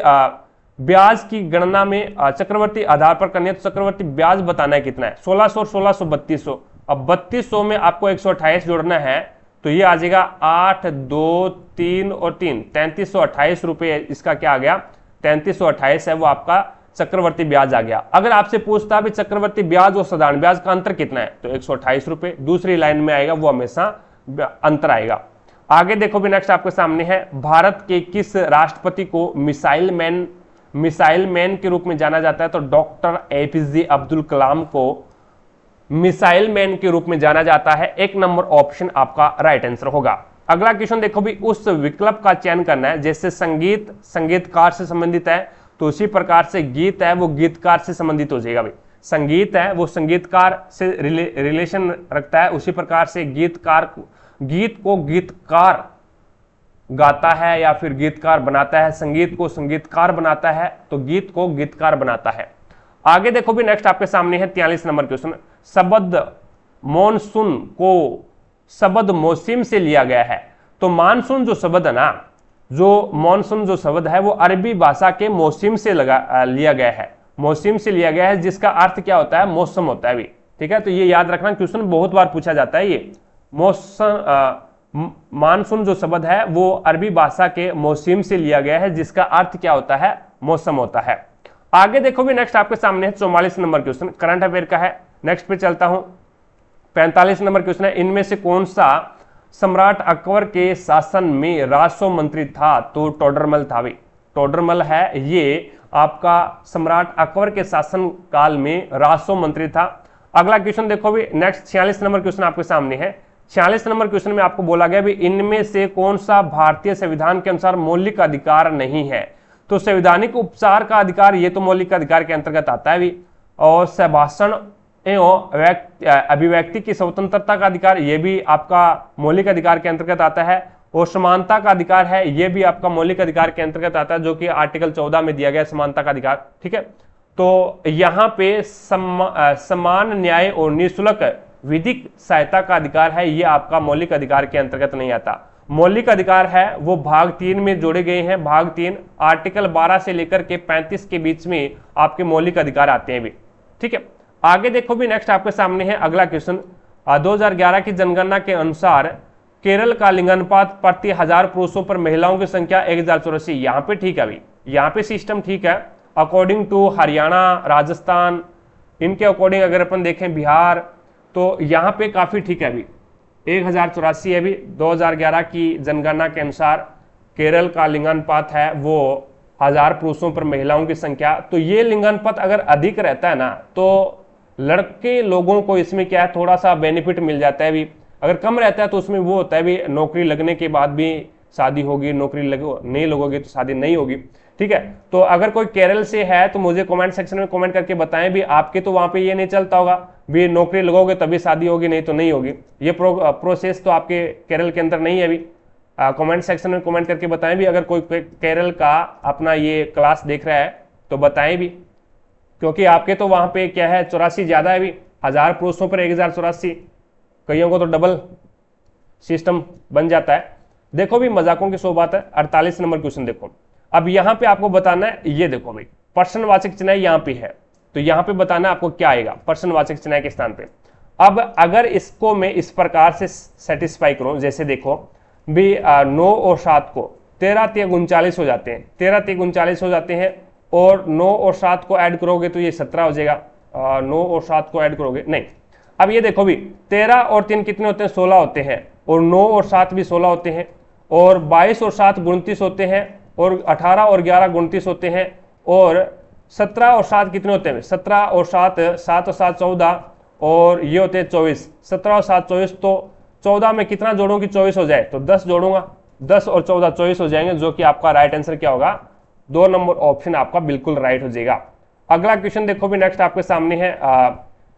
ब्याज की गणना में चक्रवर्ती आधार पर करनी है, तो चक्रवर्ती ब्याज बताना है कितना है, 1600 और 1600 3200। अब 3200 में आपको 128 जोड़ना है, तो ये आ जाएगा 8 2 3 और 3 3328 रुपये। इसका क्या आ गया, 3328 है वो आपका चक्रवर्ती ब्याज आ गया। अगर आपसे पूछता भी चक्रवर्ती ब्याज और साधारण ब्याज का अंतर कितना है, तो 128 रुपये दूसरी लाइन में आएगा, वो हमेशा अंतर आएगा। आगे देखो भी नेक्स्ट आपके सामने है, भारत के किस राष्ट्रपति को मिसाइल मैन के रूप में जाना जाता है, तो डॉक्टर APJ अब्दुल कलाम को मिसाइल मैन के रूप में जाना जाता है। 1 नंबर ऑप्शन आपका राइट आंसर होगा। अगला क्वेश्चन देखो भी, उस विकल्प का चयन करना है, जैसे संगीत संगीतकार से संबंधित है, तो उसी प्रकार से गीत है वो गीतकार से संबंधित हो जाएगा भाई। संगीत है वो संगीतकार से रिलेशन रखता है, उसी प्रकार से गीत को गीतकार गाता है या फिर गीतकार बनाता है, संगीत को संगीतकार बनाता है तो गीत को गीतकार बनाता है। आगे देखो भी नेक्स्ट आपके सामने है 43 नंबर क्वेश्चन, शब्द मॉनसून को शब्द मौसम से लिया गया है। तो मानसून जो शब्द है ना, जो मॉनसून जो शब्द है वो अरबी भाषा के मौसम से लिया गया है, मौसम से लिया गया है, जिसका अर्थ क्या होता है, मौसम होता है भी, ठीक है। तो ये याद रखना, क्वेश्चन बहुत बार पूछा जाता है। ये मौसम मानसून जो शब्द है वो अरबी भाषा के मौसम से लिया गया है, जिसका अर्थ क्या होता है, मौसम होता है। आगे देखो भी नेक्स्ट आपके सामने है 44 नंबर क्वेश्चन, करंट अफेयर का है। नेक्स्ट पे चलता हूं, 45 नंबर क्वेश्चन है, इनमें से कौन सा सम्राट अकबर के शासन में राजस्व मंत्री था, तो टोडरमल था भी। टोडरमल है ये आपका सम्राट अकबर के शासन काल में राजस्व मंत्री था। अगला क्वेश्चन देखो भी नेक्स्ट 46 नंबर क्वेश्चन आपके सामने है। 46 नंबर क्वेश्चन में आपको बोला गया भी इनमें से कौन सा भारतीय संविधान के अनुसार मौलिक अधिकार नहीं है, तो संवैधानिक उपचार का अधिकार ये तो मौलिक अधिकार के अंतर्गत आता है भी, और संभाषण एवं अभिव्यक्ति की स्वतंत्रता का अधिकार ये भी आपका मौलिक अधिकार के अंतर्गत आता है, और समानता का अधिकार है ये भी आपका मौलिक अधिकार के अंतर्गत आता है, जो कि आर्टिकल 14 में दिया गया समानता का अधिकार, ठीक है। तो यहाँ पे समान न्याय और निःशुल्क विधिक सहायता का अधिकार है, ये आपका मौलिक अधिकार के अंतर्गत नहीं आता। मौलिक अधिकार है वो भाग 3 में जोड़े गए हैं, भाग 3 आर्टिकल 12 से लेकर के 35 के बीच में आपके मौलिक अधिकार आते हैं भी, ठीक है। आगे देखो भी नेक्स्ट आपके सामने है अगला क्वेश्चन, 2011 की जनगणना के अनुसार केरल का लिंगानुपात प्रति 1000 पुरुषों पर महिलाओं की संख्या 1084। यहाँ पे ठीक है अभी, यहाँ पे सिस्टम ठीक है। अकॉर्डिंग टू हरियाणा, राजस्थान, इनके अकॉर्डिंग अगर अपन देखें बिहार, तो यहाँ पे काफी ठीक है अभी 1084 है अभी। 2011 की जनगणना के अनुसार केरल का लिंगानुपात है वो 1000 पुरुषों पर महिलाओं की संख्या। तो ये लिंगानुपात अगर अधिक रहता है ना, तो लड़के लोगों को इसमें क्या है, थोड़ा सा बेनिफिट मिल जाता है भी। अगर कम रहता है तो उसमें वो होता है भी नौकरी लगने के बाद भी शादी होगी, नौकरी नहीं लगोगी तो शादी नहीं होगी, ठीक है। तो अगर कोई केरल से है तो मुझे कमेंट सेक्शन में कमेंट करके बताएं भी, आपके तो वहां पे ये नहीं चलता होगा भी नौकरी लगोगे तभी शादी होगी, नहीं तो नहीं होगी। ये प्रोसेस तो आपके केरल के अंदर नहीं है अभी। कमेंट सेक्शन में कमेंट करके बताएं भी, अगर कोई केरल का अपना ये क्लास देख रहा है तो बताएं भी, क्योंकि आपके तो वहां पे क्या है 84 ज्यादा है अभी, 1000 पुरुषों पर 1084, कईयों को तो डबल सिस्टम बन जाता है। देखो भी मजाकों की सो बात है। 48 नंबर क्वेश्चन देखो, अब यहां पे आपको बताना है, ये देखो भाई प्रश्नवाचक चिन्ह यहां पे है, तो यहां पे बताना आपको क्या आएगा प्रश्नवाचक चिन्ह के स्थान पे। अब अगर इसको मैं इस प्रकार से सेटिस्फाई करूं, जैसे देखो भी 9 और 7 को 13 3 39 हो जाते हैं, 13 3 39 हो जाते हैं, और 9 और 7 को ऐड करोगे तो ये 17 हो जाएगा। 9 और 7 को ऐड करोगे नहीं, अब ये देखो भी 13 और 3 कितने होते हैं, 16 होते हैं, और 9 और 7 भी 16 होते हैं। और 22 और 7 29 होते हैं, और 18 और 11 29 होते हैं, और 17 और 7 कितने होते हैं? 17 और 7, 7 और 7 14, और ये होते हैं 24। 17 और 7 24, तो 14 में कितना जोड़ूं कि 24 हो जाए? तो 10 जोड़ूंगा, 10 और 14 24 हो जाएंगे, जो कि आपका राइट आंसर क्या होगा? 2 नंबर ऑप्शन आपका बिल्कुल राइट हो जाएगा। अगला क्वेश्चन देखो भी, नेक्स्ट आपके सामने है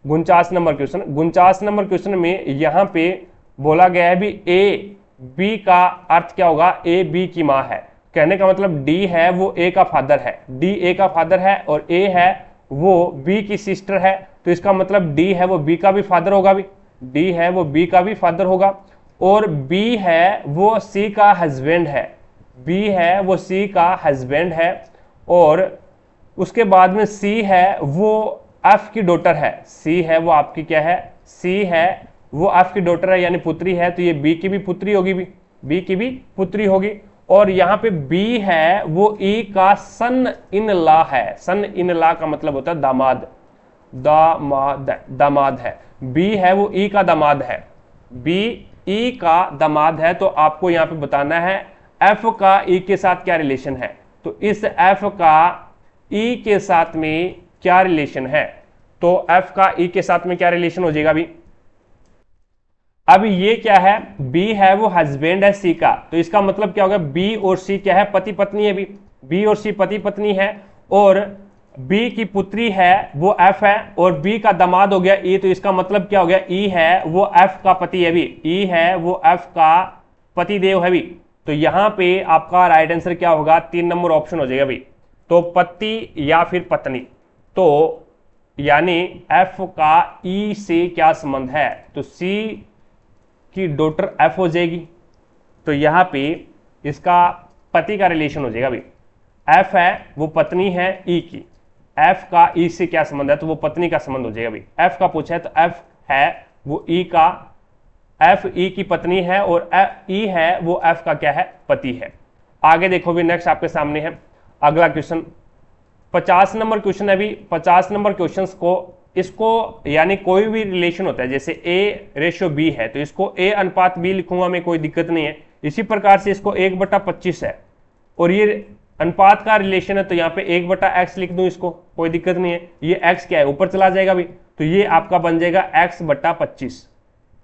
49 नंबर क्वेश्चन। 49 नंबर क्वेश्चन में यहाँ पे बोला गया है भी ए बी का अर्थ क्या होगा? ए बी की माँ है। कहने का मतलब डी है वो ए का फादर है, डी ए का फादर है, और ए है वो बी की सिस्टर है, तो इसका मतलब डी है वो बी का भी फादर होगा, भी डी है वो बी का भी फादर होगा, और बी है वो सी का हस्बैंड है, बी है वो सी का हस्बैंड है, और उसके बाद में सी है वो एफ की डॉटर है, सी है वो आपकी क्या है? सी है वो एफ की डॉटर है, यानी पुत्री है, तो ये बी की भी पुत्री होगी, भी बी की भी पुत्री होगी। और यहाँ पे बी है वो ई का सन इन लॉ है, सन इन लॉ का मतलब होता है दामाद, दामाद है, बी है वो ई का दामाद है, बी ई का दामाद है। तो आपको यहाँ पे बताना है एफ का ई के साथ क्या रिलेशन है, तो इस एफ का ई के साथ में क्या रिलेशन है? तो एफ का ई के साथ में क्या रिलेशन हो जाएगा? अभी ये क्या है? बी है वो हस्बैंड है सी का, तो इसका मतलब क्या होगा? बी और सी क्या है? पति पत्नी है, बी और सी पति पत्नी है, और बी की पुत्री है वो एफ है, और बी का दामाद हो गया ई, तो इसका मतलब क्या हो गया? ई है वो एफ का पति है, भी ई है वो एफ का पति देव है, भी तो यहां पे आपका राइट आंसर क्या होगा? 3 नंबर ऑप्शन हो जाएगा, भी तो पति या फिर पत्नी। तो यानी एफ का ई से क्या संबंध है? तो सी की डॉटर एफ हो जाएगी, तो यहां पे इसका पति का रिलेशन हो जाएगा, भी एफ है वो पत्नी है ई की, एफ का ई से क्या संबंध है? तो वो पत्नी का संबंध हो जाएगा, भी एफ का पूछा है तो एफ है वो ई का, एफ ई की पत्नी है, और ई है वो एफ का क्या है? पति है। आगे देखो भी, नेक्स्ट आपके सामने है अगला क्वेश्चन 50 नंबर क्वेश्चन है। भी 50 नंबर क्वेश्चन को इसको यानी कोई भी रिलेशन होता है, जैसे ए रेशियो बी है, तो इसको ए अनुपात बी लिखूंगा मैं, कोई दिक्कत नहीं है। इसी प्रकार से इसको 1/25 है, और ये अनुपात का रिलेशन है, तो यहाँ पे 1/x लिख दूं इसको, कोई दिक्कत नहीं है। ये x क्या है? ऊपर चला जाएगा, भी तो ये आपका बन जाएगा x/25,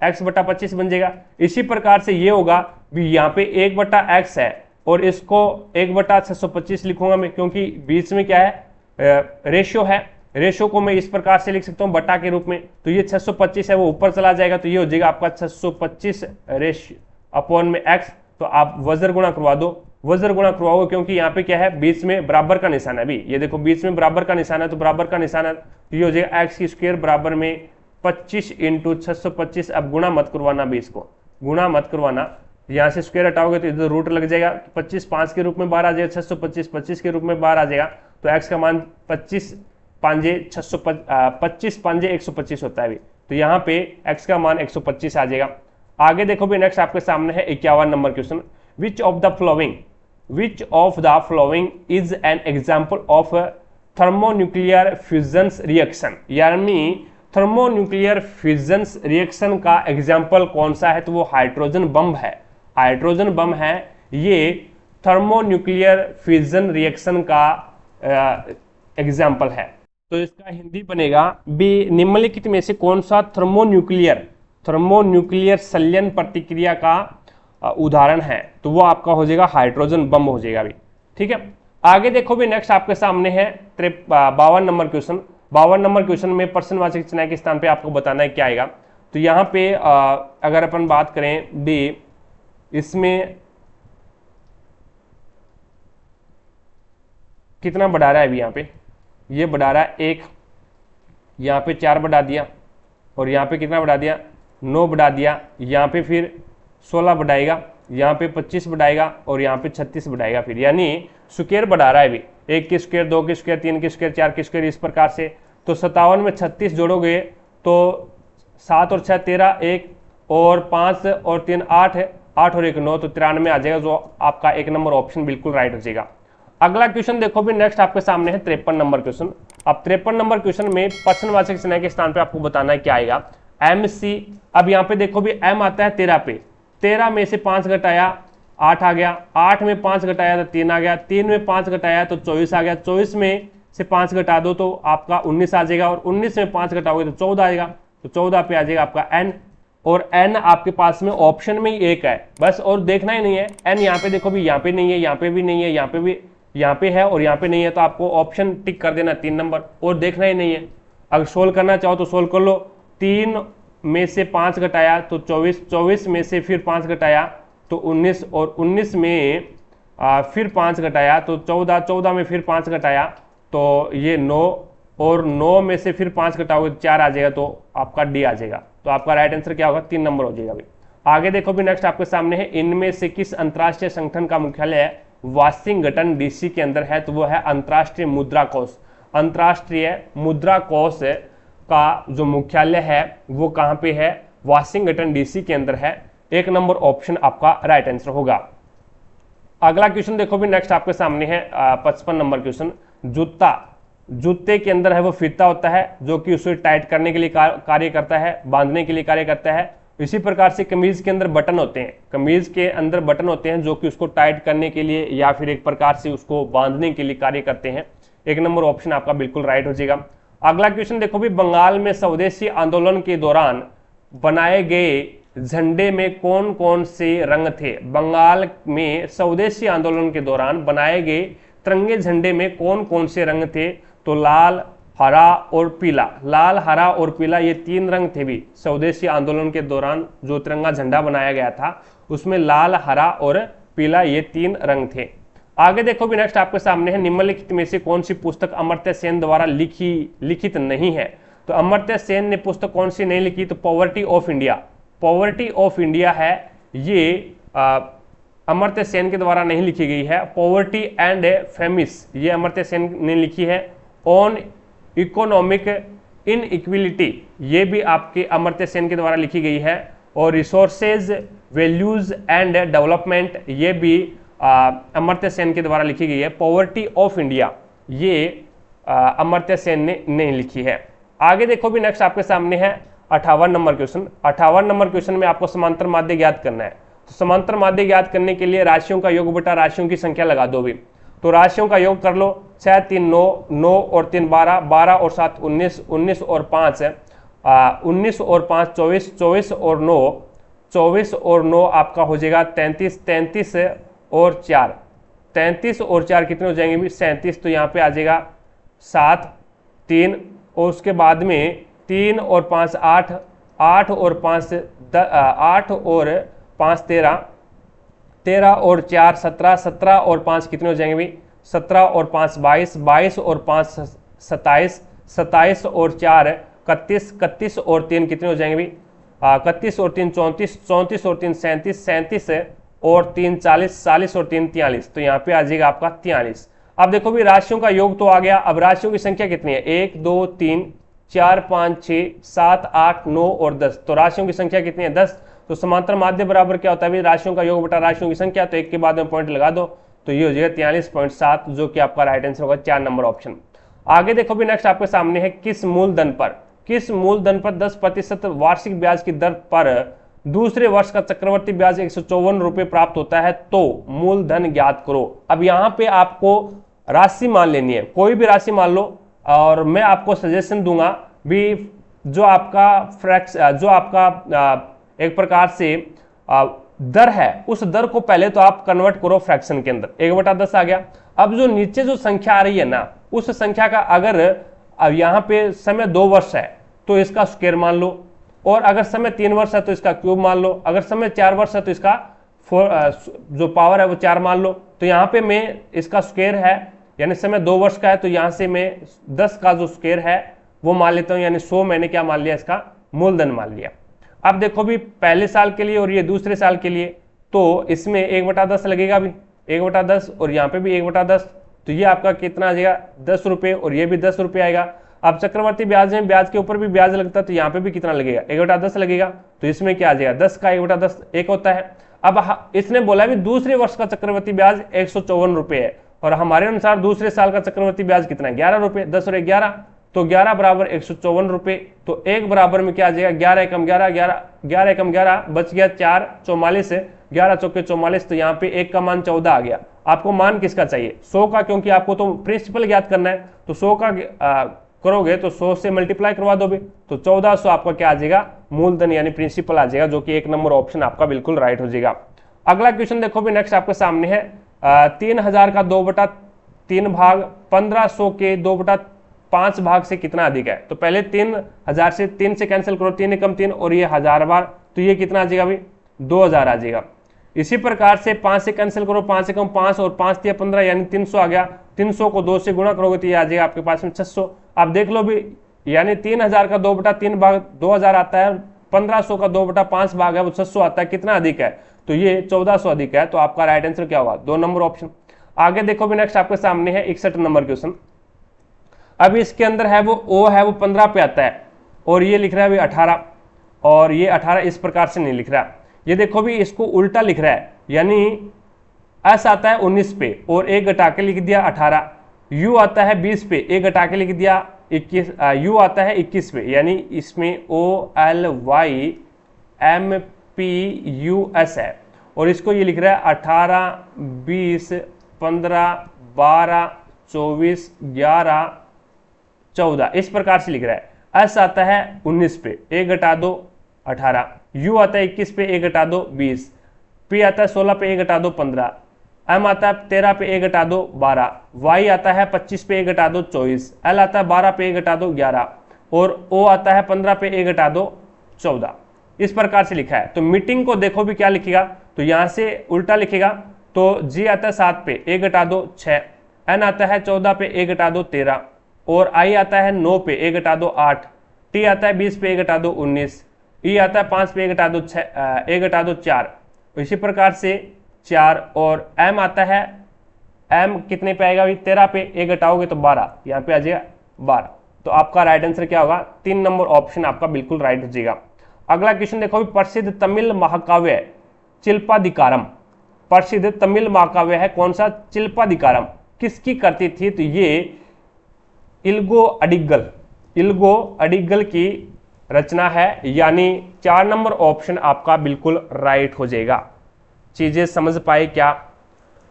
x/25 बन जाएगा। इसी प्रकार से ये होगा भी यहाँ पे 1/x है, और इसको 1/625 लिखूंगा मैं, क्योंकि बीच में क्या है? रेशियो है, रेशियो को मैं इस प्रकार से लिख सकता हूं बटा के रूप में, तो ये 625 है वो ऊपर चला जाएगा, तो ये हो जाएगा आपका 625 रेशियो अपॉन में x। तो आप वज्र गुणा करवा दो, वज्र गुणा करवाओगे, क्योंकि यहाँ पे क्या है? बीच में बराबर का निशान है, भी ये देखो बीच में बराबर का निशान है, तो बराबर का निशान है, तो ये हो जाएगा एक्स की स्क्वायर बराबर में 25 × 625। अब गुणा मत करवाना, भी इसको गुणा मत करवाना, यहाँ से स्क्वायर हटाओगे तो इधर रूट लग जाएगा, 25 5 के रूप में बाहर आ जाएगा, 625 25 के रूप में बाहर आ जाएगा, तो x का मान 25 5 125 होता है, भी तो यहाँ पे x का मान 125 आ जाएगा। आगे देखो भी, नेक्स्ट आपके सामने है 51 number question. Which of the following is an example of thermonuclear fusions reaction, यानी थर्मोन्यूक्लियर फ्यूजन्स रिएक्शन का एग्जाम्पल कौन सा है? तो वो हाइड्रोजन बम है, हाइड्रोजन बम है, ये थर्मोन्यूक्लियर फ्यूजन रिएक्शन का एग्जाम्पल है। तो इसका हिंदी बनेगा भी निम्नलिखित में से कौन सा थर्मोन्यूक्लियर संलयन प्रतिक्रिया का उदाहरण है? तो वो आपका हो जाएगा हाइड्रोजन बम हो जाएगा, भी ठीक है। आगे देखो भी, नेक्स्ट आपके सामने है 52 नंबर क्वेश्चन। 52 नंबर क्वेश्चन में प्रश्नवाचक चिन्ह के स्थान पे आपको बताना है क्या आएगा। तो यहाँ पे अगर अपन बात करें डी, इसमें कितना बढ़ा रहा है? अभी यहाँ पे ये बढ़ा रहा है 1, यहाँ पे 4 बढ़ा दिया, और यहाँ पे कितना बढ़ा दिया? 9 बढ़ा दिया, यहाँ पे फिर 16 बढ़ाएगा, यहाँ पे 25 बढ़ाएगा, और यहाँ पे 36 बढ़ाएगा, फिर यानी स्क्वायर बढ़ा रहा है। अभी 1 की स्क्वायर, 2 की स्क्वायर, 3 की स्क्वायर, 4 की स्क्वायर, इस प्रकार से। तो 57 में 36 जोड़ोगे तो 7 और 6 13, 1 और 5 और 3 8 है, 8 और 1 9, तो 93 आ जाएगा, जो आपका 1 नंबर ऑप्शन बिल्कुल राइट हो जाएगा। अगला क्वेश्चन देखो भी, नेक्स्ट आपके सामने है 53 नंबर क्वेश्चन। अब 53 नंबर क्वेश्चन में प्रश्नवाचक चिन्ह के स्थान पे आपको बताना है क्या आएगा? MC। अब यहाँ पे देखो भी m आता है 13 पे, 13 में से 5 घटाया 8 आ गया, 8 में 5 घटाया तो 3 आ गया, 3 में 5 घटाया तो 24 आ गया, 24 में से 5 घटा दो तो आपका 19 आ जाएगा, और 19 में 5 घटाओगे तो 14 आएगा, तो 14 पे आ जाएगा आपका n, और n आपके पास में ऑप्शन में ही एक है बस, और देखना ही नहीं है। n यहाँ पे देखो भी, यहाँ पे नहीं है, यहाँ पे भी नहीं है, यहाँ पे भी, यहाँ पे है और यहाँ पे नहीं है, तो आपको ऑप्शन टिक कर देना 3 नंबर, और देखना ही नहीं है। अगर सोल्व करना चाहो तो सोल्व कर लो, 3 में से 5 घटाया तो 24, 24 में से फिर 5 घटाया तो 19, और 19 में फिर 5 घटाया तो 14, 14 में फिर 5 घटाया तो ये 9, और 9 में से फिर 5 घटाओगे तो 4 आ जाएगा, तो आपका डी आ जाएगा। तो आपका राइट आंसर क्या होगा, 3 नंबर हो जाएगा। अभी आगे देखो भी, नेक्स्ट आपके सामने है, इनमें से किस अंतर्राष्ट्रीय संगठन का मुख्यालय वाशिंगटन डीसी के अंदर है, तो वो है अंतर्राष्ट्रीय मुद्रा कोष। अंतर्राष्ट्रीय मुद्रा कोष का जो मुख्यालय है वो कहाँ पे है, वाशिंगटन डीसी के अंदर है। 1 नंबर ऑप्शन आपका राइट आंसर होगा। अगला क्वेश्चन देखो भी, नेक्स्ट आपके सामने है 55 नंबर क्वेश्चन। जूते के अंदर है वो फीता होता है जो कि उसे टाइट करने के लिए कार्य करता है, बांधने के लिए कार्य करता है। इसी प्रकार से कमीज के अंदर बटन होते हैं, कमीज के अंदर बटन होते हैं जो कि उसको टाइट करने के लिए या फिर एक प्रकार से उसको बांधने के लिए कार्य करते हैं। 1 नंबर ऑप्शन आपका बिल्कुल राइट हो जाएगा। अगला क्वेश्चन देखो भी, बंगाल में स्वदेशी आंदोलन के दौरान बनाए गए झंडे में कौन कौन से रंग थे। बंगाल में स्वदेशी आंदोलन के दौरान बनाए गए तिरंगे झंडे में कौन कौन से रंग थे, तो लाल, हरा और पीला। लाल, हरा और पीला ये 3 रंग थे भी स्वदेशी आंदोलन के दौरान जो तिरंगा झंडा बनाया गया था उसमें लाल, हरा और पीला ये 3 रंग थे। आगे देखो भी, नेक्स्ट आपके सामने है, निम्नलिखित में से कौन सी पुस्तक अमर्त्य सेन द्वारा लिखित नहीं है। तो अमर्त्य सेन ने पुस्तक कौन सी नहीं लिखी, तो poverty of India. Poverty of India है ये अमर्त्य सेन के द्वारा नहीं लिखी गई है। पॉवर्टी एंड फेमिस ये अमर्त्य सेन ने लिखी है। ऑन इकोनॉमिक इनइक्वलिटी ये भी आपके अमर्त्य सेन के द्वारा लिखी गई है। और रिसोर्सेज, वैल्यूज एंड डेवलपमेंट ये भी अमर्त्य सेन के द्वारा लिखी गई है। पॉवर्टी ऑफ इंडिया ये अमर्त्य सेन ने नहीं लिखी है। आगे देखो भी, नेक्स्ट आपके सामने है 58 नंबर क्वेश्चन। 58 नंबर क्वेश्चन में आपको समांतर माध्य ज्ञात करना है। तो समांतर माध्य ज्ञात करने के लिए राशियों का योग बटा राशियों की संख्या लगा दो भी। तो राशियों का योग कर लो, 6 3 9, 9 और 3 12, 12 और 7 19, 19 और 5 19 और 5 24, 24 और 9, 24 और 9 आपका हो जाएगा 33, 33 और 4, 33 और 4 कितने हो जाएंगे भी, 37। तो यहाँ पे आ जाएगा 7 3, और उसके बाद में 3 और 5 8, 8 और 5 8 और 5 13, 13 और 4 17, 17 और 5 कितने हो जाएंगे भी, 17 और 5 22, 22 और 5 27, 27 और 4 31, 31 और 3 कितने हो जाएंगे भी, 31 और 3 34, 34 और 3 37, 37 और 3 40, 40 और 3 43। तो यहाँ पे आ जाएगा आपका 43। अब देखो भी, राशियों का योग तो आ गया, अब राशियों की संख्या कितनी है, 1 2 3 4 5 6 7 8 9 और 10। तो राशियों की संख्या कितनी है, 10। तो समांतर माध्य बराबर क्या होता है, राशियों का योग बटा राशियों की संख्या। तो 1 के बाद में पॉइंट लगा दो तो ये हो जाएगा 43.7, जो कि आपका राइट आंसर होगा 4 नंबर ऑप्शन। आगे देखो भी, नेक्स्ट आपके सामने है, किस मूलधन पर 10% वार्षिक ब्याज की दर पर दूसरे वर्ष का चक्रवर्ती ब्याज 154 रुपए प्राप्त होता है, तो मूलधन ज्ञात करो। अब यहाँ पे आपको राशि मान लेनी है, कोई भी राशि मान लो, और मैं आपको सजेशन दूंगा भी जो आपका एक प्रकार से दर है उस दर को पहले तो आप कन्वर्ट करो फ्रैक्शन के अंदर। 1/10 आ गया। अब जो नीचे जो संख्या आ रही है ना, उस संख्या का अगर अब यहाँ पे समय 2 वर्ष है तो इसका स्क्वायर मान लो, और अगर समय 3 वर्ष है तो इसका क्यूब मान लो, अगर समय 4 वर्ष है तो इसका जो पावर है वो 4 मान लो। तो यहाँ पे मैं इसका स्क्वायर है यानी समय 2 वर्ष का है, तो यहाँ से मैं 10 का जो स्क्वायर है वो मान लेता हूँ, यानी 100 मैंने क्या मान लिया, इसका मूलधन मान लिया। अब देखो भी, पहले साल के लिए और ये दूसरे साल के लिए, तो इसमें 1/10 लगेगा भी, 1/10, और यहाँ पे भी 1/10। तो ये आपका कितना आ जाएगा, 10 रुपये, और ये भी 10 रुपये आएगा। अब चक्रवर्ती ब्याज में ब्याज के ऊपर भी ब्याज लगता है, तो यहाँ पे भी कितना लगेगा, 1/10 लगेगा। तो इसमें क्या आ जाएगा, 10 का 1/10 1 होता है। अब इसने बोला भी दूसरे वर्ष का चक्रवर्ती ब्याज 154 रुपये है, और हमारे अनुसार दूसरे साल का चक्रवर्ती ब्याज कितना है, 11 रुपये। 10 और 11, तो 11 बराबर 154 रुपये। तो 1 बराबर में क्या आ जाएगा, 11 एकम 11, 11 एकम 11 बच गया 4, 44, 11 चौके 44, तो यहाँ पे 1 का मान 14 आ गया। आपको मान किसका चाहिए? 100 का, क्योंकि आपको तो प्रिंसिपल ज्ञात करना है, तो 100 का करोगे तो 100 से मल्टीप्लाई करवा दोगे, तो 1400 आपका क्या आ जाएगा? मूलधन यानी प्रिंसिपल आ जाएगा, जो कि 1 नंबर ऑप्शन आपका बिल्कुल राइट हो जाएगा। अगला क्वेश्चन देखो भी नेक्स्ट आपके सामने है, 3000 का 2/3 भाग 1500 के 2/5 भाग से कितना अधिक है? तो पहले 3000 से 3 से कैंसिल करो, 3 एकम 3 और ये 1000 बार, तो ये कितना आ जाएगा भाई? 2000 आ जाएगा। इसी प्रकार से 5 से कैंसिल करो, 5 एकम 5 और 5 तिया 15 यानी 300 आ गया। 300 को 2 से गुणा करोगे तो ये आ जाएगा आपके पास में 600। आप देख लो भी, यानी 3000 का 2/3 भाग 2000 आता है, 1500 का 2/5 भाग है वो 600 आता है। कितना अधिक है? तो ये 1400 अधिक है। तो आपका राइट आंसर क्या होगा? 2 नंबर ऑप्शन। आगे देखो भी नेक्स्ट आपके सामने है 61 नंबर क्वेश्चन। अब इसके अंदर है वो ओ है वो 15 पे आता है और ये लिख रहा है भी 18, और ये 18 इस प्रकार से नहीं लिख रहा। ये देखो भी इसको उल्टा लिख रहा है, यानी एस आता है 19 पे और ए घटा के लिख दिया 18, यू आता है 20 पे, ए घटा के लिख दिया 21, यू आता है 21 पे, यानी इसमें OLYMPUS है और इसको ये लिख रहा है 18, 20, 15, 12, 24, 11, 14 इस प्रकार से लिख रहा है। एस आता है 19 पे, ए घटा दो 18, यू आता है 21 पे, ए घटा दो 20, पी आता है 16 पे, ए घटा दो 15, एम आता है 13 पे, ए घटा दो 12, वाई आता है 25 पे, ए घटा दो 24, एल आता है 12 पे, ए घटा दो 11 और ओ आता है 15 पे, ए घटा दो 14। इस प्रकार से लिखा है। तो मीटिंग को देखो भी क्या लिखेगा, तो यहां से उल्टा लिखेगा। तो जी आता है 7 पे, ए घटा दो 6, एन आता है 14 पे, ए घटा दो 13 और आई आता है 9 पे, ए घटा दो 8, टी आता है 20 पे, ए घटा दो 19, ई आता है 5 पे, ए घटा दो 6, ए घटा दो 4, इसी प्रकार से 4 और एम आता है, एम कितने पे आएगा? 13 पे, ए घटाओगे तो 12, यहाँ पे आ जाएगा 12। तो आपका राइट आंसर क्या होगा? 3 नंबर ऑप्शन आपका बिल्कुल राइट हो जाएगा। अगला क्वेश्चन देखो, प्रसिद्ध तमिल महाकाव्य चिल्पाधिकारम, प्रसिद्ध तमिल महाकाव्य है कौन सा? चिल्पाधिकारम किसकी करती थी? तो ये इल्गो अडिगल की रचना है, यानी 4 नंबर ऑप्शन आपका बिल्कुल राइट हो जाएगा। चीजें समझ पाए क्या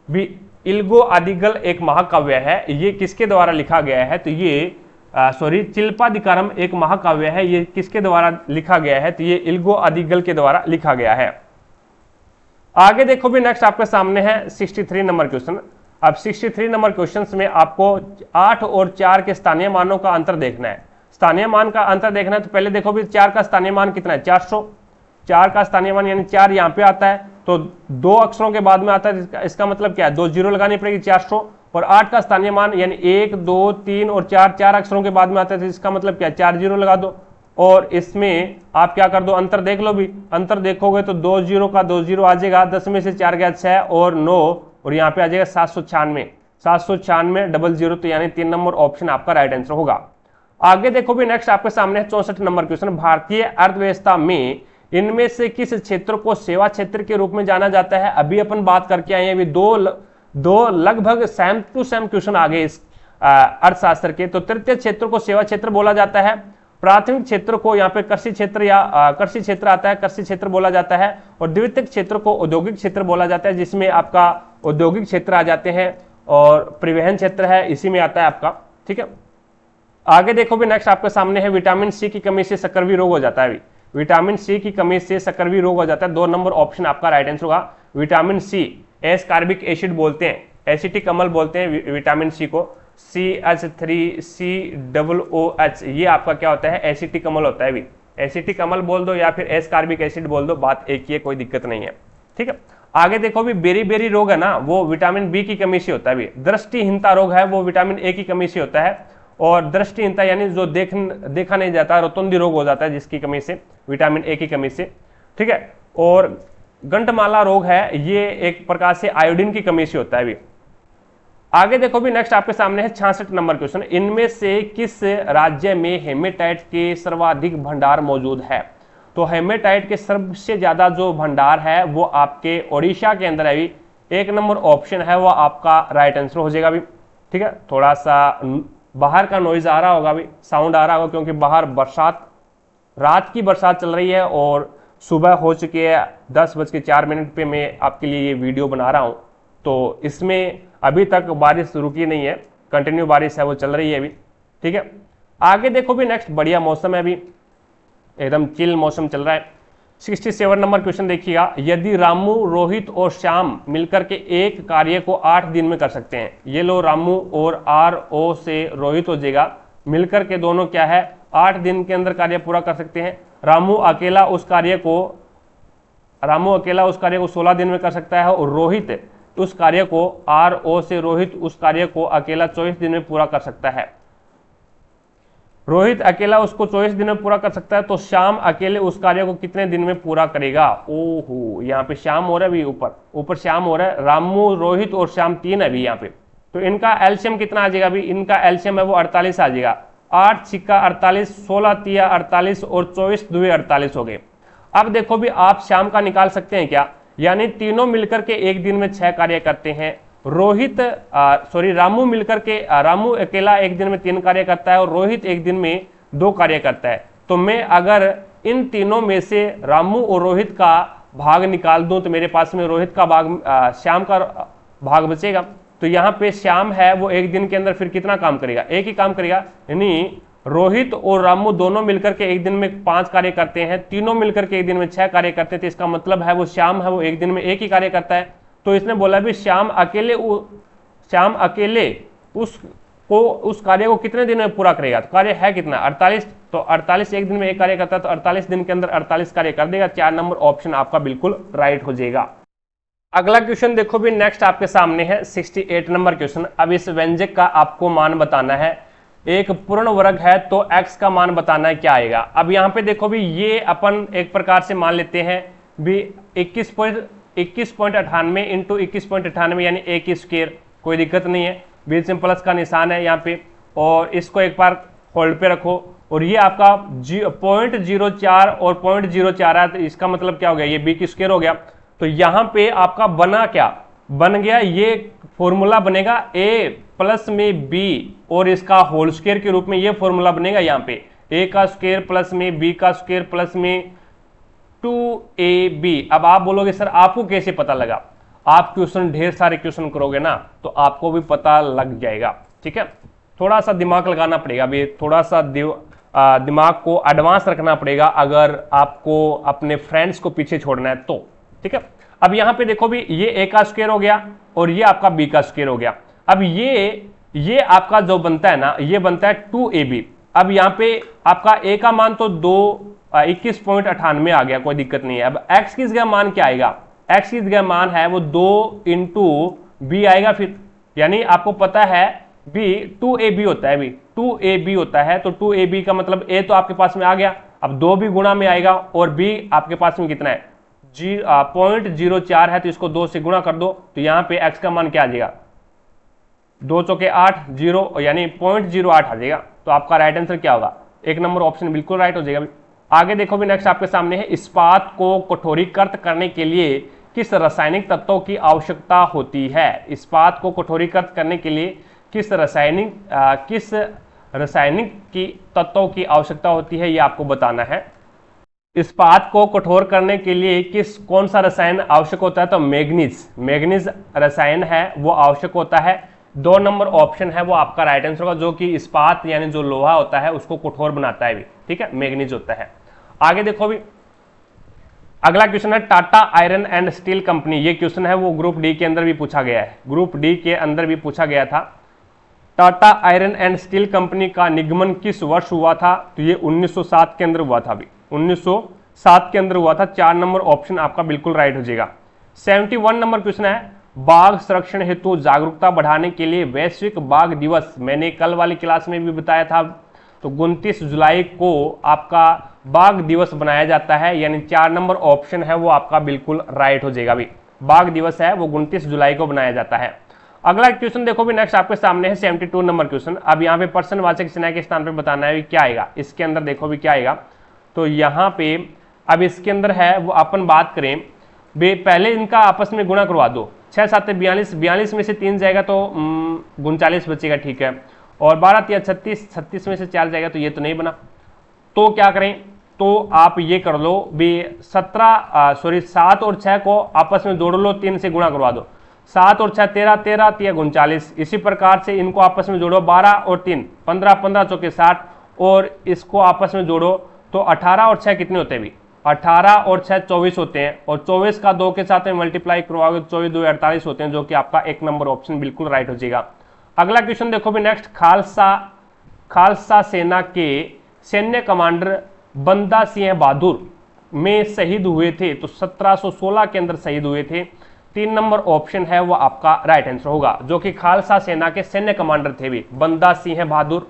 भी? इल्गो अडिगल एक महाकाव्य है, ये किसके द्वारा लिखा गया है? तो ये चिल्पाधिकारम एक महाकाव्य है, ये किसके द्वारा लिखा गया है? तो ये इल्गो अडिगल के द्वारा लिखा गया है। आगे देखो भी नेक्स्ट आपके सामने है 63 नंबर क्वेश्चन। अब 63 नंबर क्वेश्चन में आपको 8 और 4 के स्थानीय मानों का अंतर देखना है। स्थानीय मान का अंतर देखना है तो पहले देखो भी 4 का स्थानीय मान कितना है? 400। 4 का स्थानीय मान यानी 4 यहाँ पे आता है, तो 2 अक्षरों के बाद में आता है, इसका मतलब क्या है? 2 जीरो लगानी पड़ेगी 400। और 8 का स्थानीय मान यानी 1, 2, 3 और 4 अक्षरों के बाद में आता है, तो इसका मतलब क्या है? 4 जीरो लगा दो और इसमें आप क्या कर दो? अंतर देख लो भी। अंतर देखोगे तो 2 जीरो का 2 जीरो आ जाएगा, 10 में से 4 गया 6 और 9 और यहाँ पे आ जाएगा 796, 796 00, तो यानी 3 नंबर ऑप्शन आपका राइट आंसर होगा। आगे देखो भी नेक्स्ट आपके सामने है 64 नंबर क्वेश्चन। भारतीय अर्थव्यवस्था में इनमें से किस क्षेत्र को सेवा क्षेत्र के रूप में जाना जाता है? अभी अपन बात करके आए हैं, अभी दो लगभग सेम टू सेम क्वेश्चन आ गए इस अर्थशास्त्र के। तो तृतीय क्षेत्र को सेवा क्षेत्र बोला जाता है, प्राथमिक क्षेत्र को यहाँ पे कृषि क्षेत्र या कृषि क्षेत्र आता है, कृषि क्षेत्र बोला जाता है, और द्वितीयक क्षेत्र को औद्योगिक क्षेत्र बोला जाता है, जिसमें आपका औद्योगिक क्षेत्र आ जाते हैं और परिवहन क्षेत्र है इसी में आता है आपका। ठीक है, आगे देखो भी नेक्स्ट आपके सामने है विटामिन सी की कमी से सकरवी रोग हो जाता है। विटामिन सी की कमी से सकरवी रोग हो जाता है, 2 नंबर ऑप्शन आपका राइट आंसर होगा। विटामिन सी एस्कार्बिक एसिड बोलते हैं, एसिटिक अम्ल बोलते हैं विटामिन सी को, CH3COOH, ये आपका क्या होता है? एसिटिक अम्ल होता है भी। एसिटिक अम्ल बोल दो या फिर एस्कार्बिक एसिड बोल दो, बात एक ही है, कोई दिक्कत नहीं है। ठीक है, आगे देखो भी बेरी रोग है ना, वो विटामिन बी की कमी से होता है भी। दृष्टिहीनता रोग है वो विटामिन ए की कमी से होता है, और दृष्टिहीनता यानी जो देखा नहीं जाता, रोतुंदी रोग हो जाता है जिसकी कमी से, विटामिन ए की कमी से। ठीक है, और गंटमाला रोग है, ये एक प्रकार से आयोडीन की कमी से होता है भी। आगे देखो भी नेक्स्ट आपके सामने है 66 नंबर क्वेश्चन। इनमें से किस राज्य में हेमेटाइट के सर्वाधिक भंडार मौजूद है? तो हेमेटाइट के सबसे ज्यादा जो भंडार है वो आपके ओडिशा के अंदर है भी। 1 नंबर ऑप्शन है वो आपका राइट आंसर हो जाएगा भी। ठीक है, थोड़ा सा बाहर का नॉइज आ रहा होगा भी, साउंड आ रहा होगा, क्योंकि बाहर बरसात, रात की बरसात चल रही है और सुबह हो चुकी है 10:04 पे मैं आपके लिए ये वीडियो बना रहा हूँ। तो इसमें अभी तक बारिश रुकी नहीं है, कंटिन्यू बारिश है वो चल रही है अभी, ठीक है। आगे देखो भी नेक्स्ट बढ़िया मौसम है, अभी एकदम चिल मौसम चल रहा है। 67 नंबर क्वेश्चन देखिएगा, यदि रामू, रोहित और श्याम मिलकर के एक कार्य को 8 दिन में कर सकते हैं। ये लो रामू और RO से रोहित हो जाएगा, मिलकर के दोनों क्या है 8 दिन के अंदर कार्य पूरा कर सकते हैं। रामू अकेला उस कार्य को 16 दिन में कर सकता है और रोहित उस कार्य को RO से रोहित उस कार्य को अकेला 24 दिन में पूरा कर सकता है। रोहित अकेला उसको 24 दिन में पूरा कर सकता है, तो श्याम अकेले उस कार्य को कितने दिन में पूरा करेगा। ओहो, यहाँ पे श्याम हो रहा है, अभी ऊपर श्याम हो रहा है, रामू, रोहित और श्याम 3 है अभी यहाँ पे। तो इनका एलसीएम कितना आ जाएगा, अभी इनका एलसीएम है वो 48 आ जाएगा। 8 छिक्का 48, 16 तिया 48 और 24 दुए 48 हो गए। अब देखो भी आप श्याम का निकाल सकते हैं क्या, यानी तीनों मिलकर के एक दिन में 6 कार्य करते हैं। रामू मिलकर के रामू अकेला एक दिन में 3 कार्य करता है और रोहित एक दिन में 2 कार्य करता है। तो मैं अगर इन तीनों में से रामू और रोहित का भाग निकाल दूं तो मेरे पास में रोहित का भाग श्याम का भाग बचेगा। तो यहाँ पे श्याम है वो एक दिन के अंदर फिर कितना काम करेगा, एक ही काम करेगा, यानी रोहित और रामू दोनों मिलकर के एक दिन में 5 कार्य करते हैं, तीनों मिलकर के एक दिन में 6 कार्य करते हैं। तो इसका मतलब है वो श्याम है वो एक दिन में एक ही कार्य करता है। तो इसने बोला भी श्याम अकेले उस कार्य को कितने दिन में पूरा करेगा। तो कार्य है कितना 48, तो 48 एक दिन में एक कार्य करता है, तो 48 दिन के अंदर 48 कार्य कर देगा। 4 नंबर ऑप्शन आपका बिल्कुल राइट हो जाएगा। अगला क्वेश्चन देखो भी नेक्स्ट आपके सामने है 68 नंबर क्वेश्चन। अब इस व्यंजक का आपको मान बताना है, एक पूर्ण वर्ग है तो x का मान बताना है क्या आएगा। अब यहाँ पे देखो भी ये अपन एक प्रकार से मान लेते हैं भी 21.98 इंटू 21.98 यानी a की स्क्वायर, कोई दिक्कत नहीं है, बीच में प्लस का निशान है यहाँ पे, और इसको एक बार होल्ड पे रखो। और ये आपका 0.04 और 0.04 है, तो इसका मतलब क्या हो गया, ये b की स्क्वायर हो गया। तो यहाँ पे आपका बना क्या बन गया, ये फॉर्मूला बनेगा a प्लस में b और इसका होल स्क्वायर के रूप में ये फॉर्मूला बनेगा यहाँ पे a का स्क्वायर प्लस में b का स्क्वायर प्लस में 2ab। अब आप बोलोगे सर आपको कैसे पता लगा, आप क्वेश्चन ढेर सारे क्वेश्चन करोगे ना तो आपको भी पता लग जाएगा, ठीक है। थोड़ा सा दिमाग लगाना पड़ेगा, अभी थोड़ा सा दिमाग को एडवांस रखना पड़ेगा अगर आपको अपने फ्रेंड्स को पीछे छोड़ना है तो, ठीक है। अब यहाँ पे देखो भी ये a का स्क्वायर हो गया और ये आपका b का स्क्वायर हो गया। अब ये आपका जो बनता है ना, ये बनता है 2ab। अब यहाँ पे आपका a का मान तो 21.98 आ गया, कोई दिक्कत नहीं है। अब x की जगह मान क्या आएगा, x की जगह मान है वो 2 इंटू बी आएगा फिर, यानी आपको पता है b 2ab होता है, 2ab होता है, तो 2ab का मतलब a तो आपके पास में आ गया, अब 2 भी गुणा में आएगा और b आपके पास में कितना है 0.04 है, तो इसको 2 से गुणा कर दो, तो यहाँ पे x का मान क्या आ जाएगा 2 चौके 8 0 यानी 0.08 आ जाएगा। तो आपका राइट आंसर क्या होगा, 1 नंबर ऑप्शन बिल्कुल राइट हो जाएगा। आगे देखो भी नेक्स्ट आपके सामने है, इस्पात को कठोरीकृत करने के लिए किस रासायनिक तत्वों की आवश्यकता होती है। इस्पात को कठोरीकृत करने के लिए किस रासायनिक की तत्वों की आवश्यकता होती है, ये आपको बताना है। इस्पात को कठोर करने के लिए कौन सा रसायन आवश्यक होता है, तो मैग्नीज रसायन है वो आवश्यक होता है। 2 नंबर ऑप्शन है वो आपका राइट आंसर होगा, जो कि इस्पात यानी जो लोहा होता है उसको कठोर बनाता है भी, ठीक है, मैग्नीज होता है। आगे देखो भी अगला क्वेश्चन है, Tata iron and steel company, ये क्वेश्चन है वो ग्रुप डी के अंदर भी पूछा गया है, ग्रुप डी के अंदर भी पूछा गया था। Tata iron and steel company का निगमन किस वर्ष हुआ था, तो ये 1907 के अंदर हुआ था, अभी 1907 के अंदर हुआ था। 4 नंबर ऑप्शन आपका बिल्कुल राइट हो जाएगा। 71 नंबर क्वेश्चन है, बाघ संरक्षण हेतु जागरूकता बढ़ाने के लिए वैश्विक बाघ दिवस, मैंने कल वाली क्लास में भी बताया था, तो 29 जुलाई को आपका बाघ दिवस बनाया जाता है, यानी 4 नंबर ऑप्शन है वो आपका बिल्कुल राइट हो जाएगा। अभी बाघ दिवस है वो 29 जुलाई को बनाया जाता है। अगला क्वेश्चन देखो भी नेक्स्ट आपके सामने है 72 नंबर क्वेश्चन। अब यहाँ पे पर्सनवाचक चिन्ह के स्थान पे बताना है क्या आएगा, इसके अंदर देखो भी क्या आएगा, तो यहाँ पे अब इसके अंदर है वो अपन बात करें पहले इनका आपस में गुणा करवा दो, 6 7 42, 42 में से 3 जाएगा तो 39 बचेगा, ठीक है, और 12 3 36, 36 में से 4 जाएगा तो ये तो नहीं बना। तो क्या करें, तो आप ये कर लो भी 7 और 6 को आपस में जोड़ लो, 3 से गुणा करवा दो, 7 और 6 13, 13 3 39। इसी प्रकार से इनको आपस में जोड़ो, 12 और 3 15, 15 चौके 60, और इसको आपस में जोड़ो तो 18 और 6 कितने होते हैं भी, 18 और 6 24 होते हैं, और 24 का 2 के साथ में मल्टीप्लाई करवाओगे 24 2 48 होते हैं, जो कि आपका 1 नंबर ऑप्शन बिल्कुल राइट हो जाएगा। अगला क्वेश्चन देखो भी नेक्स्ट, खालसा सेना के सैन्य कमांडर बंदा सिंह बहादुर में शहीद हुए थे, तो 1716 के अंदर शहीद हुए थे। 3 नंबर ऑप्शन है वो आपका राइट आंसर होगा, जो कि खालसा सेना के सैन्य कमांडर थे भी बंदा सिंह बहादुर,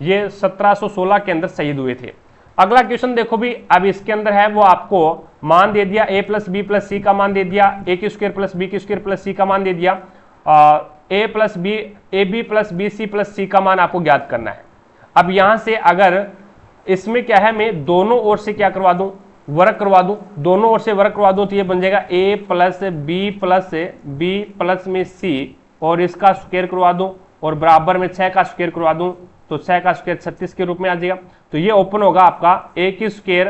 ये 1716 के अंदर शहीद हुए थे। अगला क्वेश्चन देखो भी, अब इसके अंदर है वो आपको मान दे दिया, a plus B plus C का मान दे दिया, a की स्क्वायर प्लस बी की स्क्वायर प्लस सी का मान दे दिया, a plus B A B plus B C plus C का मान आपको ज्ञात करना है। अब यहां से अगर इसमें क्या है, मैं दोनों ओर से क्या करवा दूं, वर्ग करवा दूं, दोनों ओर से वर्ग करवा दूं तो ये बन जाएगा a प्लस बी प्लस में सी, और इसका स्क्वायर करवा दूं और बराबर में 6 का स्क्वायर करवा दूं, तो 6 का स्क्वायर 36 के रूप में आ जाएगा। तो ये ओपन होगा आपका a की स्क्वायर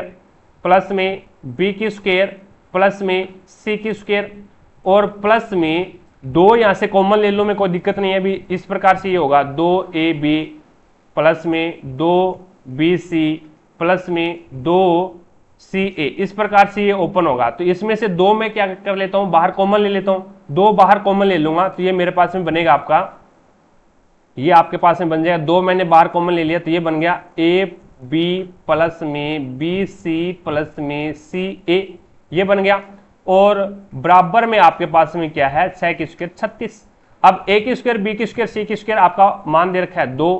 प्लस में b की स्क्वायर प्लस में c की स्क्वायर, और प्लस में 2 यहां से कॉमन ले लो, में कोई दिक्कत नहीं है अभी। इस प्रकार से ये होगा 2ab प्लस में 2bc प्लस में 2ca, इस प्रकार से ये ओपन होगा। तो इसमें से 2 में क्या कर लेता हूं, बाहर कॉमन ले लेता हूं, 2 बाहर कॉमन ले लूंगा, तो ये मेरे पास में बनेगा आपका, ये आपके पास में बन जाएगा, 2 मैंने बाहर कॉमन ले लिया, तो ये बन गया ab प्लस में bc प्लस में ca, ये बन गया। और बराबर में आपके पास में क्या है, 6 की स्क्वायर 36। अब a की स्क्वायर बी की स्क्वायर सी की स्क्वायर आपका मान दे रखा है 2,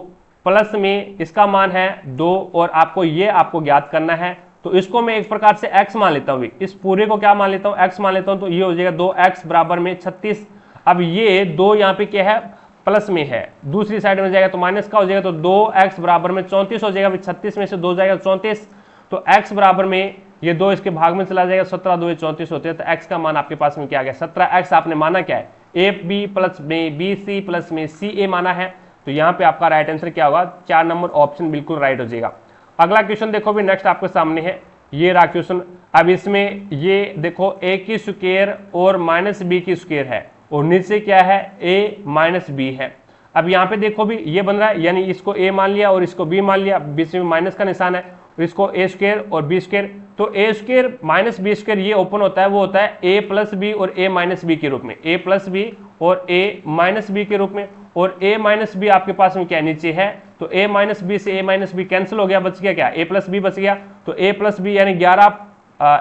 प्लस में इसका मान है 2, और आपको ये आपको ज्ञात करना है। तो इसको मैं एक प्रकार से x मान लेता हूं, इस पूरे को क्या मान लेता हूं, x मान लेता हूं, तो ये हो जाएगा 2x बराबर में 36। अब ये 2 यहाँ पे क्या है, प्लस में है, दूसरी साइड में जाएगा तो माइनस का हो जाएगा, तो 2x बराबर में 34 हो जाएगा, 36 में से 2 जाएगा 34, तो x बराबर में ये 2 इसके भाग में चला जाएगा, 17 2 34 होते हैं, तो x का मान आपके पास में क्या आ गया, 17x आपने माना क्या है, ab प्लस में bc प्लस में ca माना है। तो यहाँ पे आपका राइट आंसर क्या होगा, 4 नंबर ऑप्शन बिल्कुल राइट हो जाएगा। अगला क्वेश्चन देखो भी नेक्स्ट आपके सामने है, ये रहा क्वेश्चन। अब इसमें ये देखो a की स्क्वायर और माइनस बी की स्क्वायर है, और नीचे क्या है, a माइनस बी है। अब यहाँ पे देखो भी ये बन रहा है, यानी इसको a मान लिया और इसको b मान लिया, बीच में माइनस का निशान है, इसको a स्क्वायर और b स्क्वायर, तो a square minus B square ये ओपन होता है, वो होता है a प्लस बी और a माइनस बी के रूप में, a प्लस बी और a माइनस बी के रूप में, और a माइनस बी आपके पास में क्या नीचे है, तो a माइनस बी से a माइनस बी कैंसिल हो गया, बच गया क्या, a प्लस बी बच गया। तो a प्लस बी यानी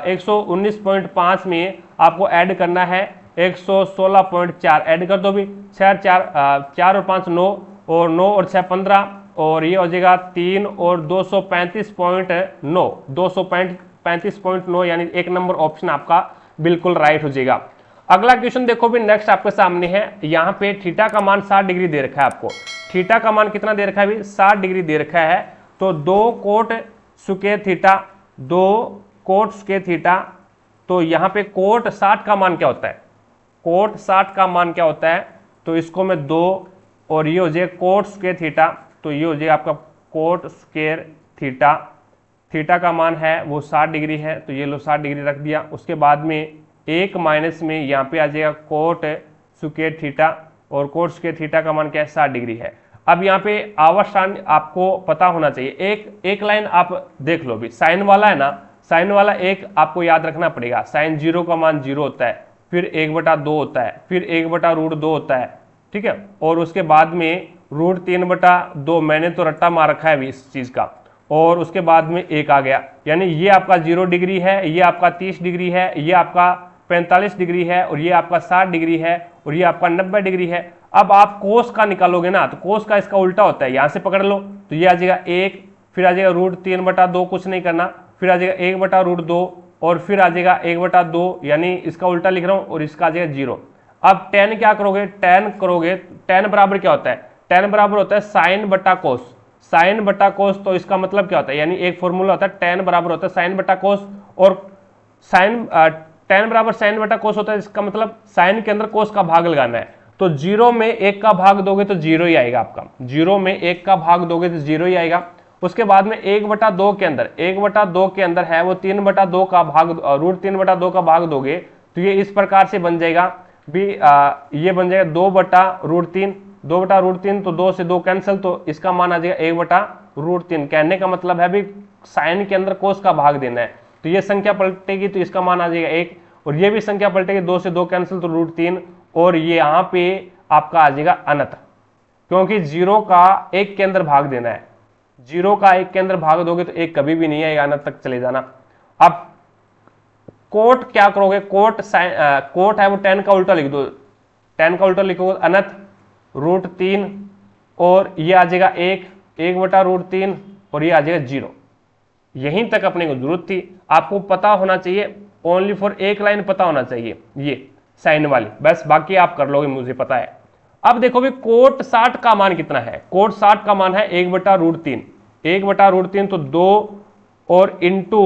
119.5 में आपको ऐड करना है 116.4, ऐड कर दो भी, 4 और 5 9, और 9 और 6 15, और ये हो जाएगा 3 और 235.9, 235.9, यानी 1 नंबर ऑप्शन आपका बिल्कुल राइट हो जाएगा। अगला क्वेश्चन देखो भी नेक्स्ट आपके सामने है, यहाँ पे थीटा का मान 60 डिग्री दे रखा है आपको, थीटा का मान कितना दे रखा है भी, 60 डिग्री दे रखा है। तो 2 coat square theta, 2 coat square theta, तो यहाँ पे कोट 60 का मान क्या होता है, कोट 60 का मान क्या होता है, तो इसको मैं 2 और ये हो जाएगा कोट स्क्वायर थीटा, तो ये हो जाएगा आपका कोट स्क्वायर थीटा, थीटा का मान है वो 60 डिग्री है, तो ये लो 60 डिग्री रख दिया। उसके बाद में एक माइनस में यहाँ पे आ जाएगा कोट स्क्वायर थीटा, और कोट स्क्वायर थीटा का मान क्या है, 60 डिग्री है। अब यहाँ पे आवर्त आपको पता होना चाहिए, एक लाइन आप देख लो भी, साइन वाला है ना, साइन वाला एक आपको याद रखना पड़ेगा, साइन 0 का मान 0 होता है, फिर 1/2 होता है, फिर 1/√2 होता है, ठीक है, और उसके बाद में √3/2, मैंने तो रट्टा मार रखा है अभी इस चीज का, और उसके बाद में 1 आ गया, यानी ये आपका 0 डिग्री है, ये आपका 30 डिग्री है, ये आपका 45 डिग्री है, और ये आपका 60 डिग्री है, और ये आपका 90 डिग्री है। अब आप कोस का निकालोगे ना, तो कोस का इसका उल्टा होता है, यहां से पकड़ लो, तो ये आ जाएगा 1, फिर आ जाएगा √3/2, कुछ नहीं करना, फिर आ जाएगा 1/√2, और फिर आ जाएगा 1/2, यानी इसका उल्टा लिख रहा हूं, और इसका आ जाएगा 0। अब tan क्या करोगे, tan करोगे, tan बराबर क्या होता है, tan बराबर होता है साइन बटा कोस, साइन बटा कोस, तो इसका मतलब क्या होता है, यानी एक फॉर्मूला होता है, tan बराबर होता है साइन बटा कोस, और साइन tan बराबर साइन बटा कोस होता है, इसका मतलब साइन के अंदर कोस का भाग लगाना है। तो 0 में 1 का भाग दोगे तो 0 ही आएगा आपका, 0 में 1 का भाग दोगे तो 0 ही आएगा, उसके बाद में 1/2 के अंदर 1/2 के अंदर है वो 3/2 का भाग √3/2 का भाग दोगे तो ये इस प्रकार से बन जाएगा भी ये बन जाएगा 2/√3 2/√3 तो 2 से 2 कैंसिल तो इसका मान आ जाएगा 1/√3। कहने का मतलब है भी साइन के अंदर कोस का भाग देना है तो ये संख्या पलटेगी तो इसका मान आ जाएगा 1 और ये भी संख्या पलटेगी 2 से 2 कैंसिल तो √3 और ये यहाँ पे आपका आ जाएगा अनंत क्योंकि 0 का 1 के अंदर भाग देना है। 0 का 1 के अंदर भाग दोगे तो 1 कभी भी नहीं है, अनंत तक चले जाना। अब कोट क्या करोगे, कोट है वो 10 का उल्टा लिख दो, 10 का उल्टा लिखोगे अनंत √3 और ये आ जाएगा 1/√3 और ये आ जाएगा 0। यहीं तक अपने को जरूरत थी, आपको पता होना चाहिए ओनली फॉर एक लाइन पता होना चाहिए ये साइन वाली, बस बाकी आप कर लोगे मुझे पता है। अब देखो भी कोट 60 का मान कितना है, कोट 60 का मान है 1/√3 1/√3 तो 2 और इंटू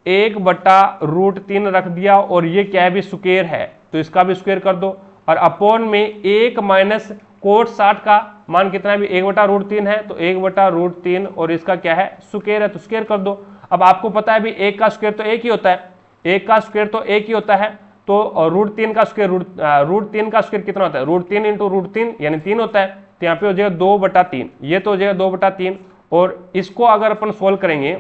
1/√3 रख दिया और ये क्या है भी स्क्वायर है तो इसका भी स्क्वायर कर दो और अपॉन में 1 माइनस कोट 60 का मान कितना है भी 1/√3 है तो 1/√3 और इसका क्या है स्क्वायर है तो स्क्वायर कर दो। अब आपको पता है भी 1 का स्क्वायर तो 1 ही होता है, 1 का स्क्वायर तो 1 ही होता है तो √3 का स्क्वायर √3 का स्क्वायर कितना होता है √3 इंटू √3 यानी 3 होता है तो यहाँ पे हो जाएगा 2/3, ये तो हो जाएगा 2/3 और इसको अगर अपन सोल्व करेंगे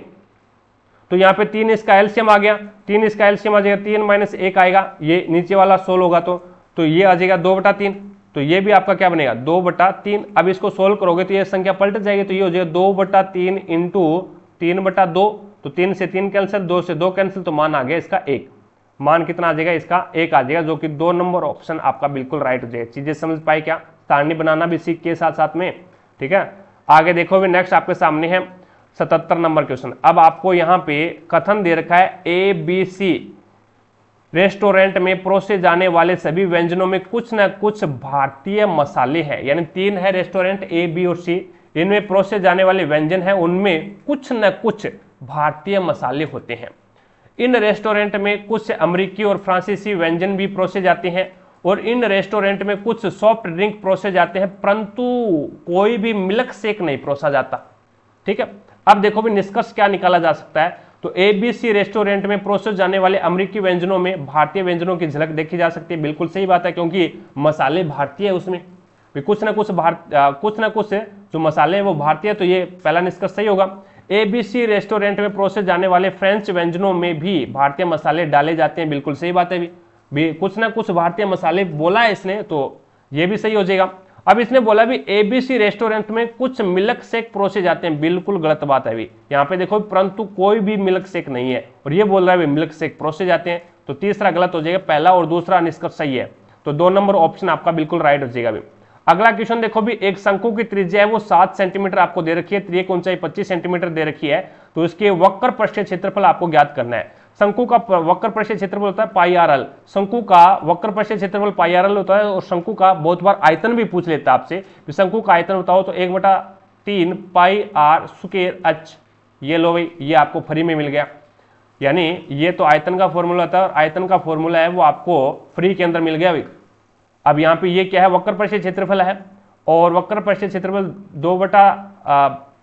तो यहाँ पे 3 इसका एलसीएम आ गया, 3 इसका एलसीएम आ जाएगा 3 माइनस 1 आएगा, ये नीचे वाला सोल्व होगा तो ये आ जाएगा 2/3 तो ये भी आपका क्या बनेगा 2/3। अब इसको सोल्व करोगे तो ये संख्या पलट जाएगी तो ये हो जाएगा 2/3 इंटू 3/2 तो 3 से 3 कैंसिल 2 से 2 कैंसिल तो मान आ गया इसका 1। मान कितना आ जाएगा इसका 1 आ जाएगा जो कि 2 नंबर ऑप्शन आपका बिल्कुल राइट हो जाएगा। चीजें समझ पाए क्या, सारणी बनाना भी सीख के साथ साथ में, ठीक है। आगे देखो भी नेक्स्ट आपके सामने है 77 नंबर क्वेश्चन। अब आपको यहाँ पे कथन दे रखा है ABC रेस्टोरेंट में परोसे जाने वाले सभी व्यंजनों में कुछ न कुछ भारतीय मसाले हैं, यानी 3 है रेस्टोरेंट A B और C, इनमें परोसे जाने वाले व्यंजन हैं उनमें कुछ न कुछ भारतीय मसाले होते हैं। इन रेस्टोरेंट में कुछ अमेरिकी और फ्रांसीसी व्यंजन भी परोसे जाते हैं और इन रेस्टोरेंट में कुछ सॉफ्ट ड्रिंक परोसे जाते हैं परंतु कोई भी मिल्क शेक नहीं परोसा जाता, ठीक है। अब देखो भी निष्कर्ष क्या निकाला जा सकता है तो ABC रेस्टोरेंट में परोसे जाने वाले अमेरिकी व्यंजनों में भारतीय व्यंजनों की झलक देखी जा सकती है। बिल्कुल सही बात है क्योंकि मसाले भारतीय है, उसमें भी कुछ ना कुछ जो मसाले हैं वो भारतीय है, तो ये पहला निष्कर्ष सही होगा। ABC रेस्टोरेंट में परोसे जाने वाले फ्रेंच व्यंजनों में भी भारतीय मसाले डाले जाते हैं, बिल्कुल सही बात है भी कुछ ना कुछ भारतीय मसाले बोला है इसने तो ये भी सही हो जाएगा। अब इसने बोला भी ABC रेस्टोरेंट में कुछ मिल्क शेक परोसे जाते हैं, बिल्कुल गलत बात है भी, यहाँ पे देखो परंतु कोई भी मिल्क शेक नहीं है और ये बोल रहा है मिल्क शेक परोसे जाते हैं तो तीसरा गलत हो जाएगा, पहला और दूसरा निष्कर्ष सही है तो 2 नंबर ऑप्शन आपका बिल्कुल राइट हो जाएगा भी। अगला क्वेश्चन देखो भी एक शंकु की त्रिज्या है वो 7 सेंटीमीटर आपको दे रखी है, त्रिज्या की ऊंचाई 25 सेंटीमीटर दे रखी है तो इसके वक्र पृष्ठीय क्षेत्रफल आपको ज्ञात करना है। शंकु का वक्र पृष्ठीय क्षेत्रफल होता है πr, शंकु का वक्र पृष्ठीय क्षेत्रफल πr होता है और शंकु का बहुत बार आयतन भी पूछ लेता है आपसे, शंकु का आयतन बताओ तो 1/3 πr²h, ये लो भाई ये आपको फ्री में मिल गया, यानी ये तो आयतन का फॉर्मूला था और आयतन का फॉर्मूला है वो आपको फ्री के अंदर मिल गया भाई। अब यहाँ पे ये क्या है वक्र पृष्ठीय क्षेत्रफल है और वक्र पृष्ठीय क्षेत्रफल 2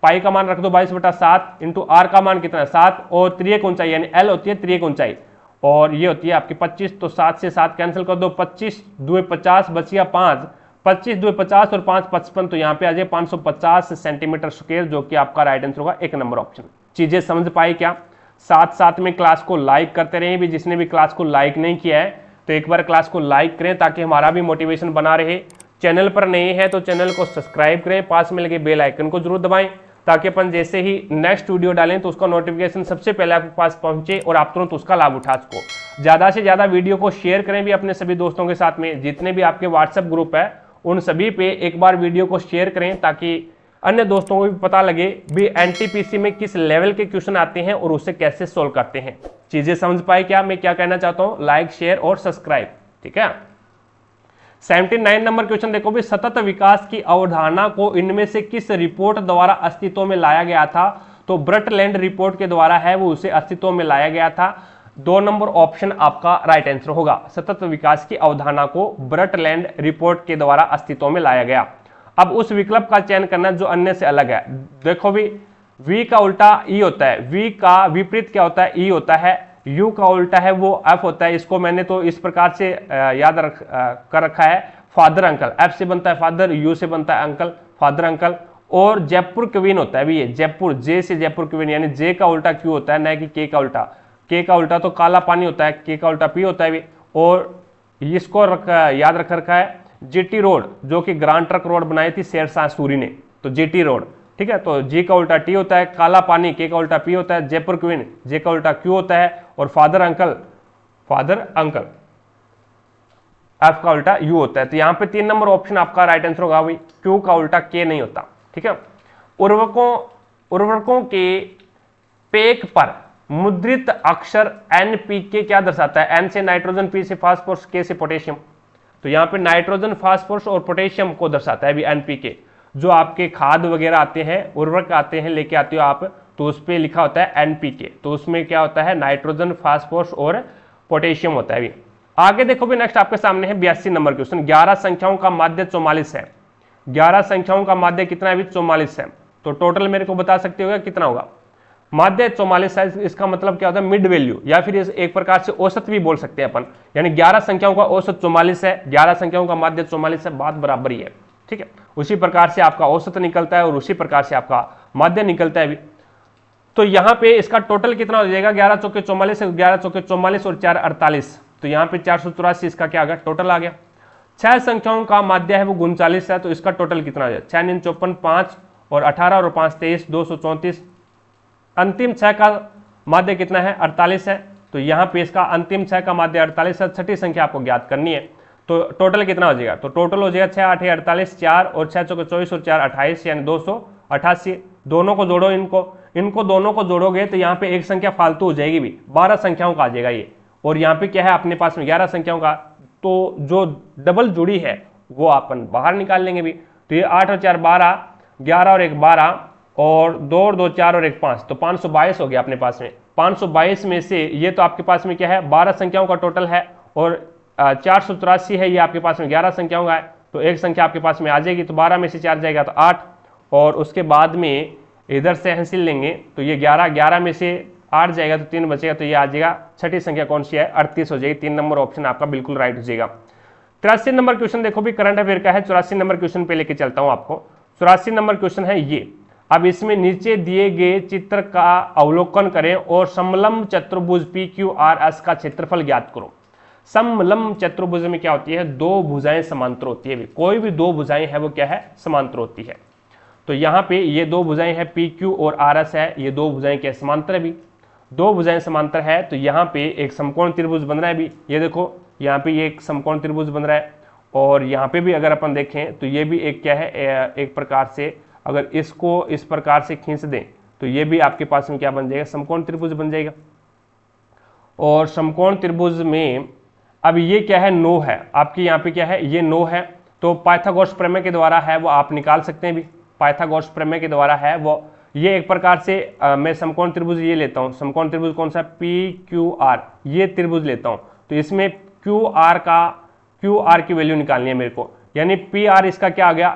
पाई का मान रख दो 22/7 इंटू r का मान कितना है 7 और त्रिज्यक ऊंचाई यानी l होती है त्रिज्यक ऊंचाई और ये होती है आपकी 25 तो 7 से 7 कैंसिल कर दो 25 2 50 बचिया 5 25 2 50 और 5 55 तो यहाँ पे आ जाए 550 सेंटीमीटर स्क्वायर जो कि आपका राइट आंसर होगा 1 नंबर ऑप्शन। चीजें समझ पाई क्या, साथ साथ में क्लास को लाइक करते रहे भी, जिसने भी क्लास को लाइक नहीं किया है तो एक बार क्लास को लाइक करें ताकि हमारा भी मोटिवेशन बना रहे। चैनल पर नए हैं तो चैनल को सब्सक्राइब करें, पास में लगे बेल आइकन को जरूर दबाएं ताकि अपन जैसे ही नेक्स्ट वीडियो डालें तो उसका नोटिफिकेशन सबसे पहले आपके पास पहुंचे और आप तुरंत उसका लाभ उठा सको। ज्यादा से ज्यादा वीडियो को शेयर करें भी अपने सभी दोस्तों के साथ में, जितने भी आपके व्हाट्सएप ग्रुप है उन सभी पे एक बार वीडियो को शेयर करें ताकि अन्य दोस्तों को भी पता लगे भी NTPC में किस लेवल के क्वेश्चन आते हैं और उसे कैसे सोल्व करते हैं। चीजें समझ पाए क्या मैं क्या कहना चाहता हूं, लाइक शेयर और सब्सक्राइब, ठीक है। 79 नंबर क्वेश्चन देखो भी सतत विकास की अवधारणा को इनमें से किस रिपोर्ट द्वारा अस्तित्व में लाया गया था, तो ब्रटलैंड रिपोर्ट के द्वारा है वो उसे अस्तित्व में लाया गया था। 2 नंबर ऑप्शन आपका राइट आंसर होगा, सतत विकास की अवधारणा को ब्रटलैंड रिपोर्ट के द्वारा अस्तित्व में लाया गया। अब उस विकल्प का चयन करना जो अन्य से अलग है। देखो भी V का उल्टा E होता है, V का विपरीत क्या होता है, E होता है, U का उल्टा है वो F होता है। इसको मैंने तो इस प्रकार से याद कर रखा है, फादर अंकल, F से बनता है फादर, U से बनता है अंकल, फादर अंकल। और जयपुर क्वीन होता है भी ये जयपुर, J से जयपुर क्वीन, यानी J का उल्टा Q होता है, न कि K का उल्टा। K का उल्टा तो काला पानी होता है, K का उल्टा P होता है भी। और इसको याद रख रखा है GT रोड, जो कि ग्रांड ट्रक रोड बनाई थी शेरशाह सूरी ने, तो GT रोड, ठीक है। तो G का उल्टा T होता है, काला पानी K का उल्टा P होता है, जयपुर क्वीन J का उल्टा Q होता है, और फादर अंकल F का उल्टा U होता है। तो यहाँ पे 3 नंबर ऑप्शन आपका राइट आंसर होगा भाई, Q का उल्टा K नहीं होता, ठीक है। उर्वरकों के पेक पर मुद्रित अक्षर NPK क्या दर्शाता है? N से नाइट्रोजन, P से फास्फोरस, K से पोटेशियम। तो यहाँ पे नाइट्रोजन, फास्फोरस और पोटेशियम को दर्शाता है अभी NPK। जो आपके खाद वगैरह आते हैं, उर्वरक आते हैं, लेके आते हो आप, तो उस पर लिखा होता है NPK, तो उसमें क्या होता है, नाइट्रोजन, फास्फोरस और पोटेशियम होता है। आगे देखो भी, नेक्स्ट आपके सामने है 82 नंबर क्वेश्चन। 11 संख्याओं का माध्य 44 है। 11 संख्याओं का माध्य कितना है? 44 है। तो टोटल मेरे को बता सकते हो कितना होगा? माध्य 44 है, इसका मतलब क्या होता है? मिड वैल्यू, या फिर एक प्रकार से औसत भी बोल सकते हैं अपन। यानी 11 संख्याओं का औसत 44 है, 11 संख्याओं का माध्य 44 है, बात बराबर ही है, ठीक है। उसी प्रकार से आपका औसत निकलता है और उसी प्रकार से आपका माध्य निकलता है भी। तो यहाँ पे इसका टोटल कितना हो जाएगा? 11 चौके 44, 11 चौके 44 और 4 48, तो यहाँ पे 484 इसका क्या आ गया? टोटल आ गया। 6 संख्याओं का माध्य है वो 39 है, तो इसका टोटल कितना हो जाएगा? 6 9 54, 5 और 18 और 5 23, 234। अंतिम 6 का माध्य कितना है? 48 है, तो यहाँ पे इसका अंतिम 6 का माध्य 48 है। छठी संख्या आपको ज्ञात करनी है, तो टोटल कितना हो जाएगा? तो टोटल हो जाएगा 6 8 48, 4 और 6 चौके 24 और 4 28, यानी 288। दोनों को जोड़ो, इनको दोनों को जोड़ोगे तो यहाँ पे एक संख्या फालतू हो जाएगी भी, 12 संख्याओं का आ जाएगा ये। और यहाँ पे क्या है अपने पास में? 11 संख्याओं का, तो जो डबल जुड़ी है वो अपन बाहर निकाल लेंगे भी। तो ये 8 और 4 12, 11 और 1 12, और 2 और 2 4 और 1 5, तो 522 हो गया अपने पास में। 522 में से ये तो आपके पास में क्या है? 12 संख्याओं का टोटल है, और 484 है, ये आपके पास में 11 संख्याओं का है, तो एक संख्या आपके पास में आ जाएगी। तो 12 में से 4 जाएगा तो 8, और उसके बाद में इधर से हैंसिल लेंगे तो ये 11 में से 8 जाएगा तो 3 बचेगा, तो ये आ जाएगा। छठी संख्या कौन सी है? 38 हो जाएगी। 3 नंबर ऑप्शन आपका बिल्कुल राइट हो जाएगा। 83 नंबर क्वेश्चन देखो भी, करंट अफेयर का है। 84 नंबर क्वेश्चन पे लेके चलता हूं आपको। 84 नंबर क्वेश्चन है ये। अब इसमें नीचे दिए गए चित्र का अवलोकन करें और समलंब चतुर्भुज PQRS का क्षेत्रफल ज्ञात करो। समलंब चतुर्भुज में क्या होती है? 2 भुजाएं समांतर होती है। कोई भी 2 भुजाएं है वो क्या है? समांतर होती है। तो यहाँ पे ये 2 भुजाएं हैं, PQ और RS है, ये 2 भुजाएं क्या समांतर है भी? 2 भुजाएं समांतर है, तो यहाँ पे एक समकोण त्रिभुज बन रहा है भी। ये देखो यहाँ पे ये एक समकोण त्रिभुज बन रहा है, और यहाँ पे भी अगर अपन देखें तो ये भी एक क्या है? एक प्रकार से अगर इसको इस प्रकार से खींच दें तो ये भी आपके पास में क्या बन जाएगा? समकोण त्रिभुज बन जाएगा। और समकोण त्रिभुज में अब ये क्या है? 9 है आपकी, यहाँ पे क्या है? ये 9 है। तो पाइथागोरस प्रमेय के द्वारा है वो आप निकाल सकते हैं भी। पाइथागोरस प्रमेय के द्वारा है वो, ये एक प्रकार से मैं समकोण त्रिभुज ये लेता हूँ। समकोण त्रिभुज कौन सा? PQR, ये त्रिभुज लेता हूँ। तो इसमें QR की वैल्यू निकालनी है मेरे को, यानी PR इसका क्या आ गया?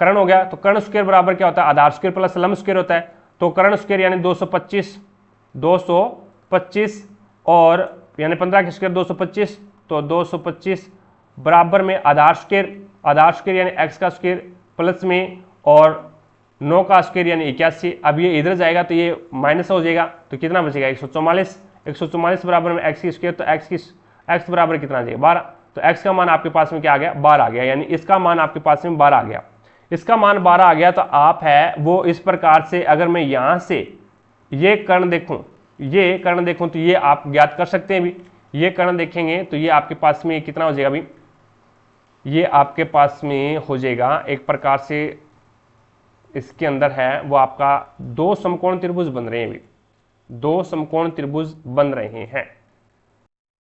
कर्ण हो गया। तो कर्ण स्क्वायर बराबर क्या होता है? आधार स्क्वायर प्लस लंब स्क्वायर होता है। तो कर्ण स्क्वायर यानी 225 और यानी 15 के स्क्वायर 225, तो 225 बराबर में आधार स्क्वायर यानी x का स्क्वायर प्लस में और 9 का स्क्वायर यानी 81। अब ये इधर जाएगा तो ये माइनस हो जाएगा, तो कितना बचेगा? 144 बराबर में x की स्क्वायर, तो x बराबर कितना आ जाएगा? 12। तो x का मान आपके पास में क्या आ गया? 12 आ गया, यानी इसका मान आपके पास में 12 आ गया। इसका मान 12 आ गया, तो आप है वो इस प्रकार से, अगर मैं यहां से ये कर्ण देखूं तो ये आप ज्ञात कर सकते हैं भी। ये कर्ण देखेंगे तो ये आपके पास में कितना हो जाएगा भी? ये आपके पास में हो जाएगा एक प्रकार से, इसके अंदर है वो आपका 2 समकोण त्रिभुज बन रहे हैं भी, 2 समकोण त्रिभुज बन रहे हैं।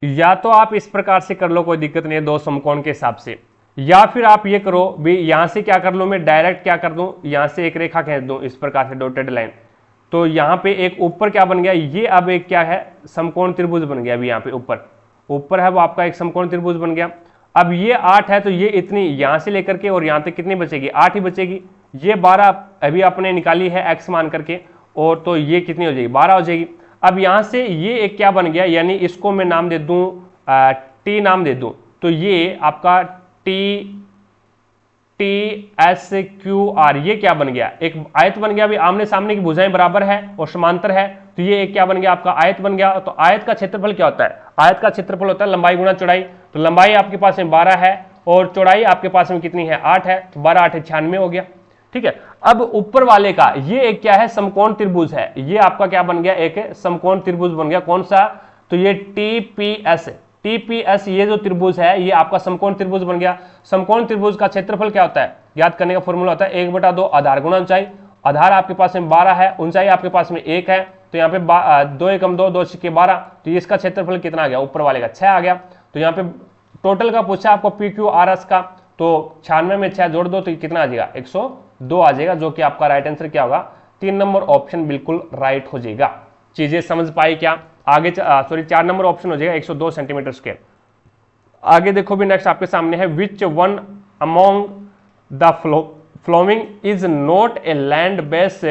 या तो आप इस प्रकार से कर लो, कोई दिक्कत नहीं है 2 समकोण के हिसाब से, या फिर आप ये करो भी, यहां से क्या कर लो, मैं डायरेक्ट क्या कर दूं, यहां से एक रेखा खींच दूं इस प्रकार से डॉटेड लाइन। तो यहां पे एक ऊपर क्या बन गया? ये अब एक क्या है? समकोण त्रिभुज बन गया। अभी यहाँ पे ऊपर है वो आपका एक समकोण त्रिभुज बन गया। अब ये 8 है, तो ये इतनी यहां से लेकर के और यहां तक कितनी बचेगी? 8 ही बचेगी। ये 12 अभी आपने निकाली है x मान करके, और तो ये कितनी हो जाएगी 12 हो जाएगी। अब यहाँ से ये एक क्या बन गया, यानी इसको मैं नाम दे दूं t नाम दे दूं, तो ये आपका TSQR ये क्या बन गया, एक आयत बन गया। अभी आमने सामने की भुजाएं बराबर है और समांतर है, तो ये एक क्या बन गया आपका आयत बन गया। तो आयत का क्षेत्रफल क्या होता है, आयत का क्षेत्रफल होता है लंबाई गुणा चौड़ाई। तो लंबाई आपके पास में 12 है और चौड़ाई आपके पास में कितनी है 8 है, तो 12 8 96 हो गया। ठीक है, अब ऊपर वाले का ये एक क्या है समकोण त्रिभुज है, ये आपका क्या बन गया एक समकोण त्रिभुज बन गया। कौन सा, तो ये TPS ये जो त्रिभुज है ये आपका समकोण त्रिभुज बन गया। समकोण त्रिभुज का क्षेत्रफल क्या होता है, याद करने का फॉर्मूला होता है 1/2 आधार गुणा ऊंचाई। आधार आपके पास में 12 है, ऊंचाई आपके पास में 1 है, तो यहाँ पे 2 एकम 2 2 छिके 12, तो ये इसका क्षेत्रफल कितना आ गया, ऊपर वाले का 6 आ गया। तो यहाँ पे टोटल का पूछा आपको PQRS का, तो 96 में 6 जोड़ दो तो कितना आ जाएगा 102 आ जाएगा, जो कि आपका राइट आंसर क्या होगा 3 नंबर ऑप्शन बिल्कुल राइट हो जाएगा। चीजें समझ पाई क्या, आगे 4 नंबर ऑप्शन हो जाएगा 102 सेंटीमीटर स्क्वायर। आगे देखो भी नेक्स्ट आपके सामने है, which one among the following is not a land based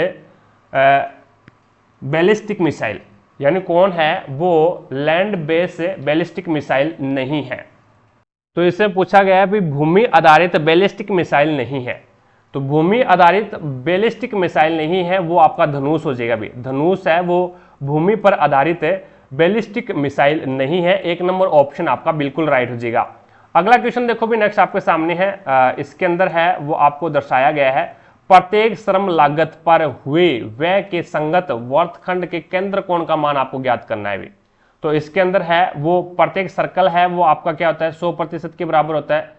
ballistic missile, यानी कौन है वो लैंड बेस्ड बैलिस्टिक मिसाइल नहीं है। तो इससे पूछा गया है भी भूमि आधारित बैलिस्टिक मिसाइल नहीं है, तो भूमि आधारित बैलिस्टिक मिसाइल नहीं है वो आपका धनुष हो जाएगा। भी धनुष है वो भूमि पर आधारित बैलिस्टिक मिसाइल नहीं है, 1 नंबर ऑप्शन आपका बिल्कुल राइट हो जाएगा। अगला क्वेश्चन देखो भी नेक्स्ट आपके सामने है, इसके अंदर है वो आपको दर्शाया गया है, प्रत्येक श्रम लागत पर हुए व्यय के संगत वर्तखंड के केंद्र कोण का मान आपको ज्ञात करना है भी। तो इसके अंदर है वो प्रत्येक सर्कल है वो आपका क्या होता है 100% के बराबर होता है,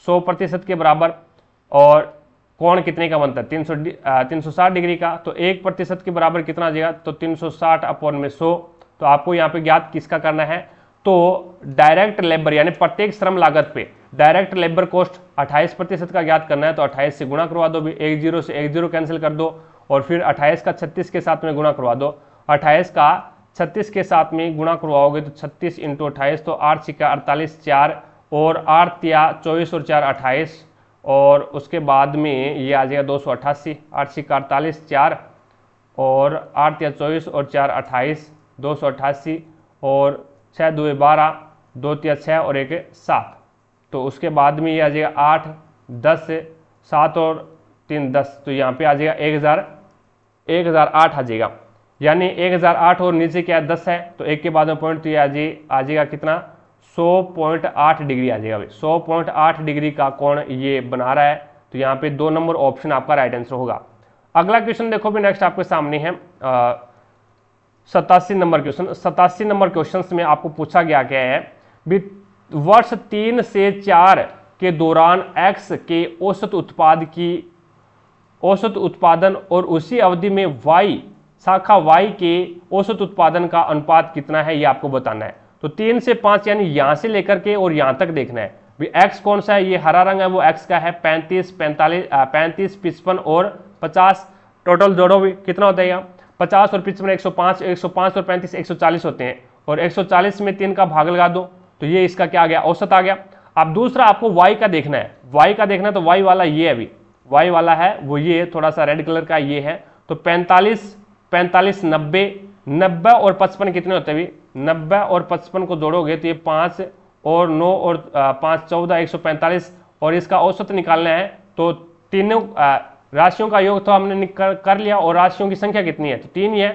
100% के बराबर, और कोण कितने का बनता है 360 डिग्री का, तो 1% के बराबर कितना आ जाएगा, तो 360/100। तो आपको यहाँ पे ज्ञात किसका करना है, तो डायरेक्ट लेबर यानी प्रत्येक श्रम लागत पे डायरेक्ट लेबर कॉस्ट 28% का ज्ञात करना है, तो 28 से गुणा करवा दो भी, 1 0 से 1 0 कैंसिल कर दो, और फिर 28 का 36 के साथ में गुणा करवा दो, 28 का 36 के साथ में गुणा करवाओगे तो 36 × 28, तो 8 छिका 48 4, और 8 तिया 24 और 4 28, और उसके बाद में ये आ जाएगा 288, 8 छिका 48 4, और 8 तिया 24 और 4 28 288, और 6 2 12, 2 तिया 6 और 1 7, तो उसके बाद में ये आ जाएगा 8 10 7 और 3 10, तो यहाँ पे आ जाएगा 1008 आ जाएगा, यानी 1008 और नीचे क्या 10 है, तो 1 के बाद में पॉइंट, तो ये आ जाएगा कितना 100.8 डिग्री आ जाएगा। 100.8 डिग्री का कोण ये बना रहा है, तो यहाँ पे 2 नंबर ऑप्शन आपका राइट आंसर होगा। अगला क्वेश्चन देखो भी नेक्स्ट आपके सामने है 87 नंबर क्वेश्चन। 87 नंबर क्वेश्चन में आपको पूछा गया है भी वर्ष 3 से 4 के दौरान x के औसत उत्पादन और उसी अवधि में y शाखा y के औसत उत्पादन का अनुपात कितना है, ये आपको बताना है। तो 3 से 5 यानी यहां से लेकर के और यहां तक देखना है भी x कौन सा है, ये हरा रंग है वो x का है 35 55 और 50, टोटल जोड़ो भी कितना होता है यहाँ 50 और 55 105, 105 और 35 140 होते हैं, और 140 में 3 का भाग लगा दो, तो ये इसका क्या आ गया औसत आ गया। अब दूसरा आपको y का देखना है, y का देखना है, तो y वाला ये अभी y वाला है वो ये थोड़ा सा रेड कलर का ये है, तो 45 45 90 90 और 55 कितने होते हैं अभी 90 और 55 को जोड़ोगे तो ये 5 और 9 और 5 14 145, और इसका औसत निकालना है, तो तीनों राशियों का योग तो हमने कर लिया, और राशियों की संख्या कितनी है, तो 3 ही है,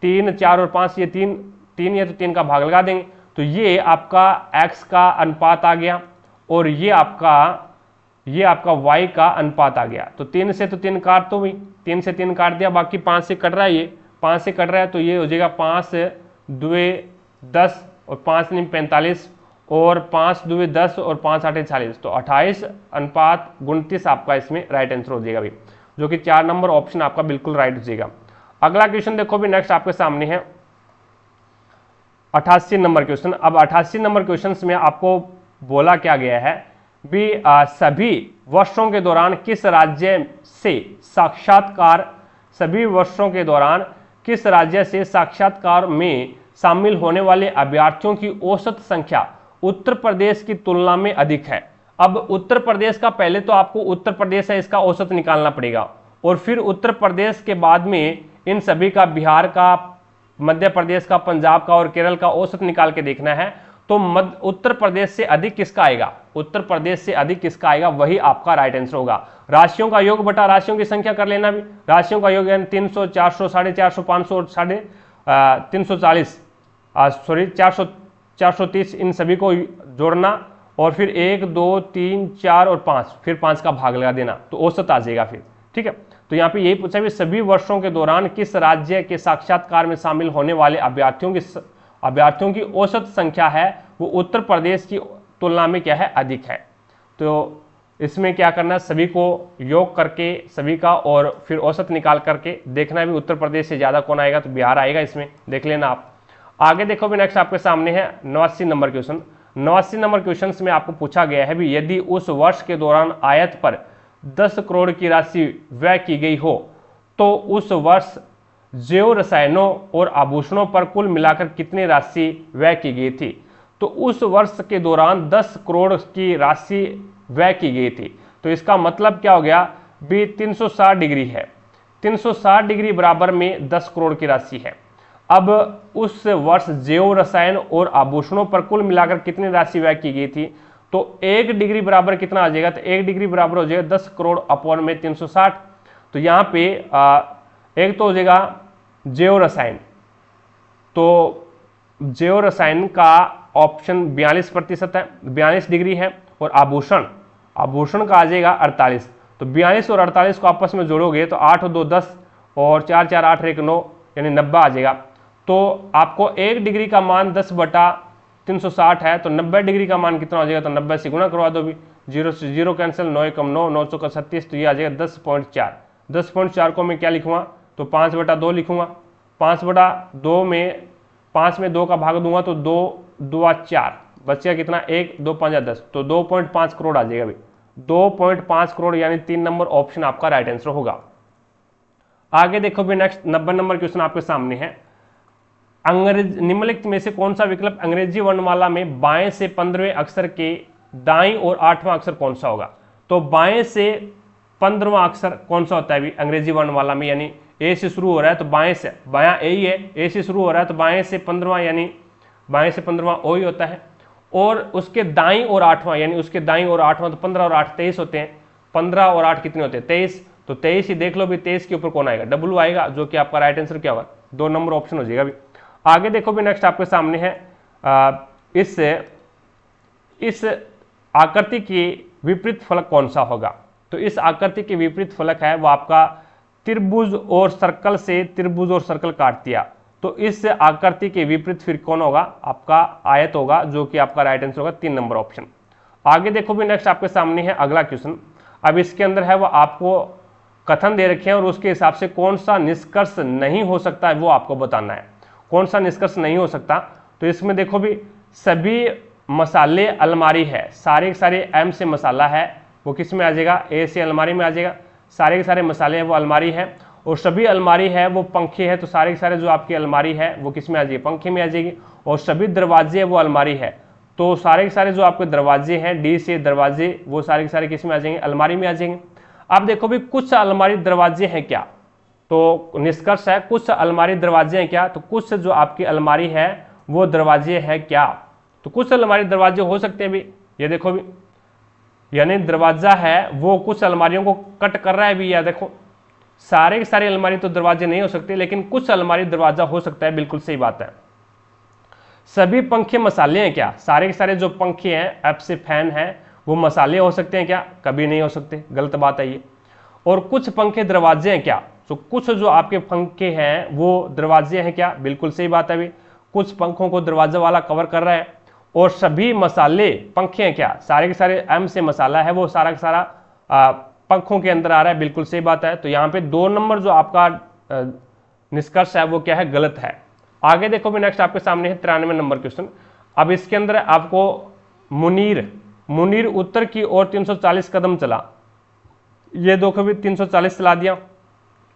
3 4 और 5 ये 3 है, तो 3 का भाग लगा देंगे, तो ये आपका x का अनुपात आ गया, और ये आपका y का अनुपात आ गया। तो 3 से तो 3 काट दो भी, 3 से 3 काट दिया, बाकी 5 से कट रहा है, ये 5 से कट रहा है, तो ये हो जाएगा 5 2 10 और 5 9 45, और 5 2 10 और 5 8 40, तो 28:29 आपका इसमें राइट आंसर हो जाएगा भी, जो कि 4 नंबर ऑप्शन आपका बिल्कुल राइट हो जाएगा। अगला क्वेश्चन देखो भी नेक्स्ट आपके सामने है 88 नंबर क्वेश्चन। अब 88 नंबर क्वेश्चन में आपको बोला क्या गया है भी सभी वर्षों के दौरान किस राज्य से साक्षात्कार में शामिल होने वाले अभ्यर्थियों की औसत संख्या उत्तर प्रदेश की तुलना में अधिक है। अब उत्तर प्रदेश का पहले तो आपको उत्तर प्रदेश है इसका औसत निकालना पड़ेगा, और फिर उत्तर प्रदेश के बाद में इन सभी का बिहार का, मध्य प्रदेश का, पंजाब का और केरल का औसत निकाल के देखना है। तो उत्तर प्रदेश से अधिक किसका आएगा, उत्तर प्रदेश से अधिक किसका आएगा, वही आपका राइट आंसर होगा। राशियों का योग बटा राशियों की संख्या कर लेना भी, राशियों का योग यानी 300, 400, 450, 500 और 340, सॉरी 400, 430, इन सभी को जोड़ना और फिर 1, 2, 3, 4 और 5, फिर 5 का भाग लगा देना तो औसत आ जाएगा फिर। ठीक है, तो यहाँ पे यही पूछा भी सभी वर्षों के दौरान किस राज्य के साक्षात्कार में शामिल होने वाले अभ्यर्थियों की औसत संख्या है वो उत्तर प्रदेश की तुलना में क्या है, अधिक है। तो इसमें क्या करना है, सभी को योग करके सभी का और फिर औसत निकाल करके देखना भी उत्तर प्रदेश से ज़्यादा कौन आएगा, तो बिहार आएगा, इसमें देख लेना आप। आगे देखो भी नेक्स्ट आपके सामने है 89 नंबर क्वेश्चन। 89 नंबर क्वेश्चन में आपको पूछा गया है भी यदि उस वर्ष के दौरान आयत पर 10 करोड़ की राशि व्यय की गई हो तो उस वर्ष जैव रसायनों और आभूषणों पर कुल मिलाकर कितनी राशि व्यय की गई थी। तो उस वर्ष के दौरान 10 करोड़ की राशि व्यय की गई थी, तो इसका मतलब क्या हो गया भी 360 डिग्री है, 360 डिग्री बराबर में 10 करोड़ की राशि है। अब उस वर्ष जैव रसायन और आभूषणों पर कुल मिलाकर कितनी राशि व्यय की गई थी, तो 1 डिग्री बराबर कितना आ जाएगा, तो 1 डिग्री बराबर हो जाएगा 10 करोड़ अपॉन में 360। तो यहाँ पे एक तो हो जाएगा जैव रसायन, तो जैव रसायन का ऑप्शन 42% है, 42 डिग्री है, और आभूषण का आ जाएगा 48। तो 42 और 48 को आपस में जोड़ोगे तो 8 और 2 10 और 4 4 8 1 9 यानी 90 आ जाएगा। तो आपको 1 डिग्री का मान 10 बटा 360 है, तो 90 डिग्री का मान कितना हो जाएगा, तो 90 से गुणा करवा दो भी, 0 से 0 कैंसिल, 9 एकम 9, 9 चौका 36, तो ये आ जाएगा 10.4। 10.4 को मैं क्या लिखूंगा, तो 5 बटा 2 लिखूंगा, 5 बटा 2 में 5 में 2 का भाग दूंगा तो 2 2 4 बचेगा कितना, 1 2 5 10, तो 2.5 करोड़ आ जाएगा भाई, 2.5 करोड़ यानी 3 नंबर ऑप्शन आपका राइट आंसर होगा। आगे देखो भी नेक्स्ट 90 नंबर क्वेश्चन आपके सामने है। निम्नलिखित में से कौन सा विकल्प अंग्रेजी वर्णमाला में बाएं से 15वें अक्षर के दाईं और 8वां अक्षर कौन सा होगा। तो बाएं से 15वां अक्षर कौन सा होता है भी अंग्रेजी वर्णमाला में, यानी ए से शुरू हो रहा है तो बाएं से, बायां ए ही है, ए से शुरू हो रहा है तो बाएं से 15वां यानी बाएं से 15वां ओ ही होता है, और उसके दाईं और 8वां यानी उसके दाईं और 8वां, तो 15 और 8 23 होते हैं, 15 और 8 कितने होते हैं 23, तो 23 ही देख लो भी, 23 के ऊपर कौन आएगा, डब्लू आएगा, जो कि आपका राइट आंसर क्या होगा, 2 नंबर ऑप्शन हो जाएगा भी। आगे देखो भी नेक्स्ट आपके सामने है इस आकृति की विपरीत फलक कौन सा होगा। तो इस आकृति के विपरीत फलक है वो आपका त्रिभुज और सर्कल से त्रिभुज और सर्कल काट दिया, तो इस आकृति के विपरीत फिर कौन होगा, आपका आयत होगा, जो कि आपका राइट आंसर होगा 3 नंबर ऑप्शन। आगे देखो भी नेक्स्ट आपके सामने है अगला क्वेश्चन। अब इसके अंदर है वो आपको कथन दे रखे हैं और उसके हिसाब से कौन सा निष्कर्ष नहीं हो सकता है वो आपको बताना है, कौन सा निष्कर्ष नहीं हो सकता। तो इसमें देखो भी सभी मसाले अलमारी है, सारे के सारे एम से मसाला है वो किस में आ जाएगा, ए से अलमारी में आ जाएगा, सारे के सारे मसाले हैं वो अलमारी है, और सभी अलमारी है वो पंखे है, तो सारे के सारे जो आपकी अलमारी है वो किस में आ जाएगी, पंखे में आ जाएगी, और सभी दरवाजे है वो अलमारी है, तो सारे के सारे जो आपके दरवाजे हैं डी से दरवाजे वो सारे के सारे किस में आ जाएंगे, अलमारी में आ जाएंगे। अब देखो भी कुछ अलमारी दरवाजे हैं क्या, तो निष्कर्ष है कुछ अलमारी दरवाजे हैं क्या, तो कुछ जो आपकी अलमारी है वो दरवाजे है क्या, तो कुछ अलमारी दरवाजे हो सकते हैं भी, ये देखो भी, यानी दरवाजा है वो कुछ अलमारियों को कट कर रहा है भी, या देखो सारे के सारे अलमारी तो दरवाजे नहीं हो सकते, लेकिन कुछ अलमारी दरवाजा हो सकता है, बिल्कुल सही बात है। सभी पंखे मसाले हैं क्या, सारे के सारे जो पंखे हैं एफ से फैन है वो मसाले हो सकते हैं क्या, कभी नहीं हो सकते, गलत बात है ये। और कुछ पंखे दरवाजे हैं क्या, तो कुछ जो आपके पंखे हैं वो दरवाजे हैं क्या, बिल्कुल सही बात है भी, कुछ पंखों को दरवाजा वाला कवर कर रहा है। और सभी मसाले पंखे हैं क्या, सारे के सारे एम से मसाला है वो सारा का सारा पंखों के अंदर आ रहा है, बिल्कुल सही बात है। तो यहाँ पे 2 नंबर जो आपका निष्कर्ष है वो क्या है, गलत है। आगे देखो भी नेक्स्ट आपके सामने है 93 नंबर क्वेश्चन। अब इसके अंदर आपको मुनीर उत्तर की ओर 340 कदम चला, ये देखो भी 340 चला दिया,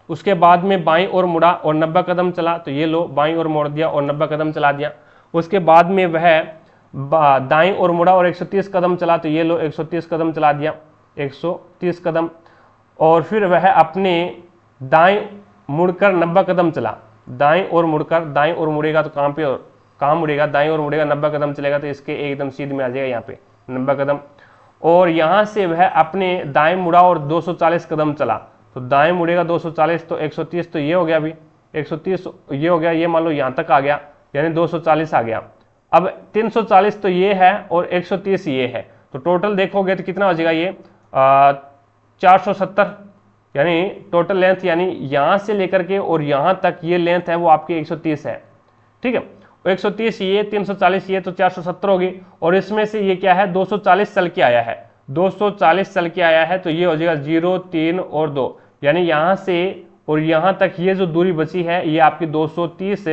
उसके बाद में बाईं ओर मुड़ा और 90 कदम चला, तो ये लो बाईं ओर मोड़ दिया और 90 कदम चला दिया। उसके बाद में वह दाईं ओर मुड़ा और 130 कदम चला, तो ये लो 130 कदम चला दिया, 130 कदम। और फिर वह अपने दाएं मुड़कर 90 कदम चला। दाएं ओर मुड़कर, दाएं ओर मुड़ेगा तो कहाँ पे और कहाँ मुड़ेगा, दाएं ओर मुड़ेगा 90 कदम चलेगा तो इसके एकदम सीध में आ जाएगा यहाँ पे 90 कदम। और यहाँ से वह अपने दाएं मुड़ा और 240 कदम चला, तो दाएं मुड़ेगा 240 तो 130 तो ये हो गया, अभी 130 ये हो गया, ये मान लो यहाँ तक आ गया, यानी 240 आ गया। अब 340 तो ये है और 130 ये है, तो टोटल देखोगे तो कितना हो जाएगा ये 470, यानी टोटल लेंथ, यानी यहाँ से लेकर के और यहाँ तक ये लेंथ है वो आपकी 130 है। ठीक है, 130 ये 340 ये तो 470 होगी, और इसमें से ये क्या है 240 चल के आया है, 240 चल के आया है, तो ये हो जाएगा 0 3 और 2, यानी यहाँ से और यहाँ तक ये जो दूरी बची है ये आपकी 230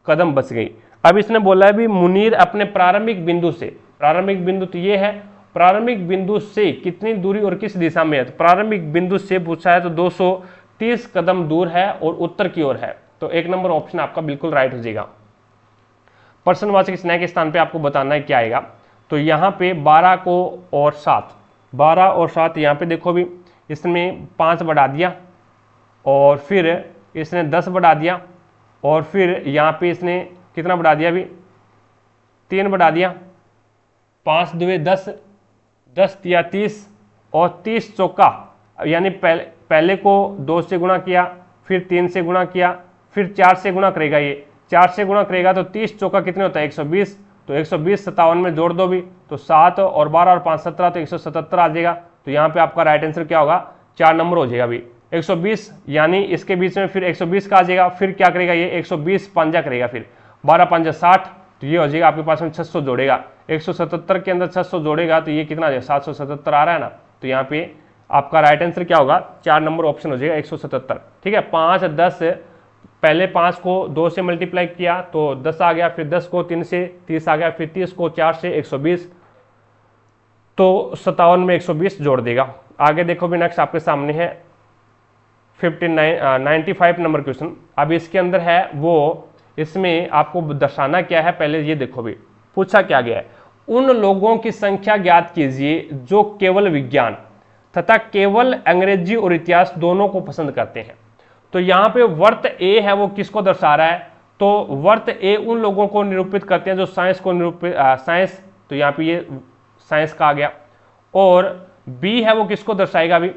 कदम बच गई। अब इसने बोला है भी मुनीर अपने प्रारंभिक बिंदु से, प्रारंभिक बिंदु तो ये है, प्रारंभिक बिंदु से कितनी दूरी और किस दिशा में है, तो प्रारंभिक बिंदु से पूछा है तो 230 कदम दूर है और उत्तर की ओर है, तो 1 नंबर ऑप्शन आपका बिल्कुल राइट हो जाएगा। प्रश्नवाचक स्नेह के स्थान पे आपको बताना है क्या आएगा, तो यहाँ पे 12 को और 7, 12 और 7 यहाँ पे देखो भी, इसमें 5 बढ़ा दिया और फिर इसने 10 बढ़ा दिया, और फिर यहाँ पे इसने कितना बढ़ा दिया, अभी 3 बढ़ा दिया, 5 दुए 10, 10 या 30 और 30 चौका, यानी पहले को 2 से गुणा किया, फिर 3 से गुणा किया, फिर 4 से गुणा करेगा, ये 4 से गुणा करेगा तो 30 चौका कितने होता है 120, तो 120 57 में जोड़ दो भी, तो 7 और 12 और 5 17 तो 177 आ जाएगा, तो यहाँ पे आपका राइट आंसर क्या होगा 4 नंबर हो जाएगा अभी 120, यानी इसके बीच में फिर 120 का आ जाएगा, फिर क्या करेगा ये 120 पंजा करेगा, फिर 12 पंजा 60, तो ये हो जाएगा आपके पास में 600 जोड़ेगा, 177 के अंदर 600 जोड़ेगा तो ये कितना आ जाएगा 777 आ रहा है ना, तो यहाँ पे आपका राइट आंसर क्या होगा 4 नंबर ऑप्शन हो जाएगा 177। ठीक है, 5 10, पहले 5 को 2 से मल्टीप्लाई किया तो 10 आ गया, फिर 10 को 3 से 30 आ गया, फिर 30 को 4 से 120, तो 57 में 120 जोड़ देगा। आगे देखो भी नेक्स्ट आपके सामने है 95 नंबर क्वेश्चन। अब इसके अंदर है वो, इसमें आपको दर्शाना क्या है, पहले ये देखो भी पूछा क्या गया है, उन लोगों की संख्या ज्ञात कीजिए जो केवल विज्ञान तथा केवल अंग्रेजी और इतिहास दोनों को पसंद करते हैं। तो यहाँ पे वर्त ए है वो किसको दर्शा रहा है, तो वर्त ए उन लोगों को निरूपित करते हैं जो साइंस को निरूपित, साइंस, तो यहाँ पे ये साइंस का आ गया, और बी है वो किसको दर्शाएगा अभी,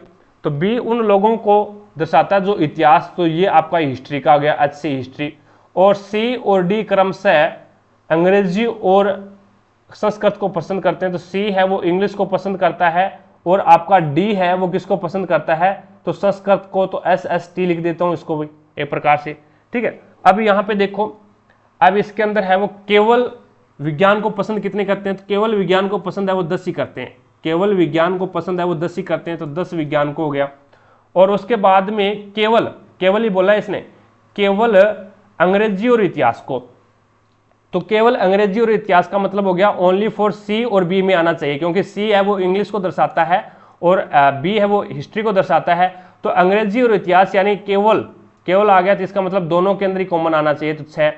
तो बी उन लोगों को दर्शाता है जो इतिहास, तो ये आपका हिस्ट्री का आ गया, एच से हिस्ट्री, और सी और डी क्रमशः अंग्रेजी और संस्कृत को पसंद करते हैं, तो सी है वो इंग्लिश को पसंद करता है, और आपका डी है वो किसको पसंद करता है, तो संस्कृत को, तो एस एस टी लिख देता हूं इसको भी एक प्रकार से। ठीक है, अब यहाँ पे देखो, अब इसके अंदर है वो केवल विज्ञान को पसंद कितने करते हैं, तो केवल विज्ञान को पसंद है वो 10 ही करते हैं, केवल विज्ञान को पसंद है वो 10 ही करते हैं, तो 10 विज्ञान को हो गया। और उसके बाद में केवल, केवल ही बोला है इसने, केवल अंग्रेजी और इतिहास को, तो केवल अंग्रेजी और इतिहास का मतलब हो गया ओनली फॉर सी और बी में आना चाहिए, क्योंकि सी है वो इंग्लिश को दर्शाता है और बी है वो हिस्ट्री को दर्शाता है, तो अंग्रेजी और इतिहास यानी केवल, केवल आ गया, तो इसका मतलब दोनों के अंदर ही कॉमन आना चाहिए, तो 6,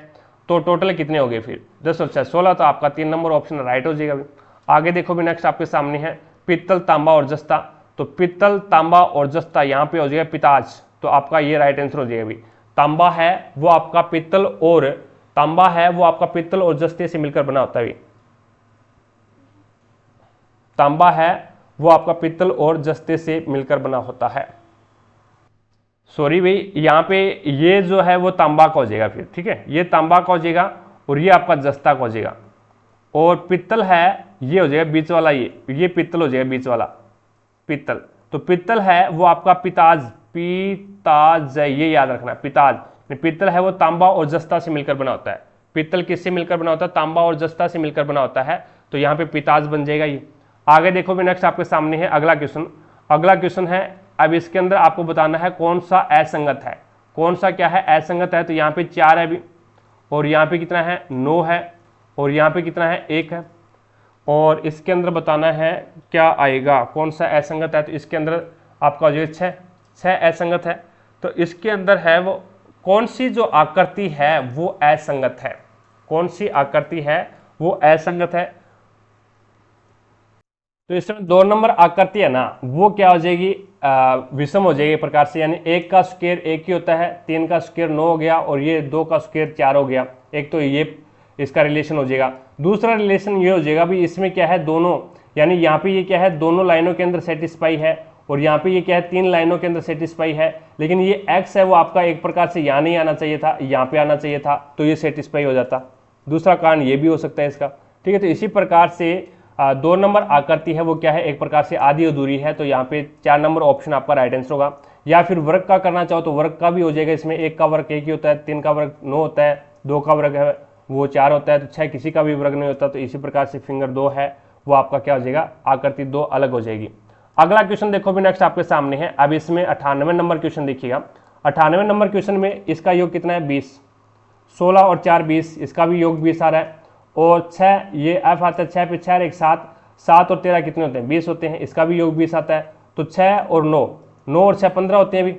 तो टोटल कितने हो गए फिर 10 और 6 16, तो आपका 3 नंबर ऑप्शन राइट हो जाएगा। आगे देखो भी नेक्स्ट आपके सामने है पित्तल तांबा और जस्ता, तो पित्तल तांबा और जस्ता यहाँ पे हो जाएगा पिताज, तो आपका ये राइट आंसर हो जाएगा। तांबा है वो आपका पित्तल, और तांबा है वो आपका पित्तल और जस्ते से मिलकर बना होता है, तांबा है वो आपका पित्तल और जस्ते से मिलकर बना होता है। सॉरी भाई, यहाँ पे ये जो है वो तांबा का हो जाएगा फिर, ठीक है, ये तांबा का हो जाएगा और ये आपका जस्ता का हो जाएगा, और पित्तल है ये हो जाएगा बीच वाला, ये पित्तल हो जाएगा बीच वाला पित्तल, तो पित्तल है वो आपका पिताज, पिताज ये याद रखना, पिताज। पित्तल है वो तांबा और जस्ता से मिलकर बना होता है, पित्तल किससे मिलकर बना होता है, तांबा और जस्ता से मिलकर बना होता है, तो यहाँ पे पिताज बन जाएगा ये। आगे देखो भी नेक्स्ट आपके सामने है अगला क्वेश्चन, अगला क्वेश्चन है, अब इसके अंदर आपको बताना है कौन सा असंगत है, कौन सा क्या है असंगत है, तो यहाँ पे 4 है अभी, और यहाँ पे कितना है 9 है, और यहाँ पे कितना है 1 है, और इसके अंदर बताना है क्या आएगा, कौन सा असंगत है, तो इसके अंदर आपका जो 6 असंगत है, तो इसके अंदर है वो कौन सी जो आकृति है वो असंगत है, कौन सी आकृति है वो असंगत है, तो इसमें 2 नंबर आकृति है ना वो क्या हो जाएगी विषम हो जाएगी एक प्रकार से, यानी 1 का स्क्वायर 1 ही होता है, 3 का स्क्वायर 9 हो गया और ये 2 का स्क्वायर 4 हो गया। एक तो ये इसका रिलेशन हो जाएगा। दूसरा रिलेशन ये हो जाएगा भी इसमें क्या है, दोनों, यानी यहाँ पे ये क्या है, दोनों लाइनों के अंदर सेटिस्फाई है, और यहाँ पे ये क्या है, 3 लाइनों के अंदर सेटिस्फाई है। लेकिन ये x है वो आपका एक प्रकार से यहाँ नहीं आना चाहिए था, यहाँ पे आना चाहिए था, तो ये सेटिस्फाई हो जाता। दूसरा कारण ये भी हो सकता है इसका। ठीक है, तो इसी प्रकार से 2 नंबर आकृति है वो क्या है, एक प्रकार से आधी अधूरी है, तो यहाँ पे 4 नंबर ऑप्शन आपका राइट आंसर होगा। या फिर वर्ग का करना चाहो तो वर्ग का भी हो जाएगा, इसमें 1 का वर्ग 1 ही होता है, 3 का वर्ग 9 होता है, 2 का वर्ग है वो 4 होता है, तो 6 किसी का भी वर्ग नहीं होता। तो इसी प्रकार से फिंगर 2 है वो आपका क्या हो जाएगा, आकृति 2 अलग हो जाएगी। अगला क्वेश्चन देखो भी नेक्स्ट आपके सामने है। अब इसमें 98 नंबर क्वेश्चन देखिएगा। 98 नंबर क्वेश्चन में इसका योग कितना है, 20, 16 और 4 20, इसका भी योग 20 आ रहा है, और 6 ये एफ आता है, 6 पे 6 एक 7, 7 और 13 कितने होते हैं, 20 होते हैं, इसका भी योग 20 आता है। तो 6 और 9, 9 और 6 15 होते हैं, अभी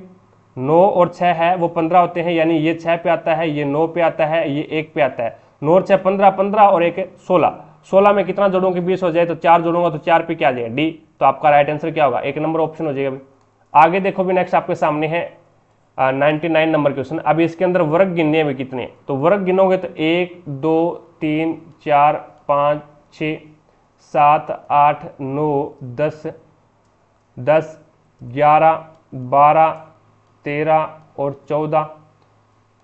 9 और 6 है वो 15 होते हैं, यानी ये 6 पे आता है, ये 9 पे आता है, ये 1 पे आता है, 9 और 6 15, 15 और 1 16, 16 में कितना जोड़ूंगा कि 20 हो जाए, तो 4 जोड़ूंगा तो 4 पे क्या आ जाएगा, डी। तो आपका राइट आंसर क्या होगा, 1 नंबर ऑप्शन हो जाएगा। अभी आगे देखो भी नेक्स्ट आपके सामने है 99 नंबर क्वेश्चन। अब इसके अंदर वर्ग गिनने हैं कितने, तो वर्ग गिनोगे तो 1 2 3 4 5 6 7 8 9 10 10 11 12 13 और 14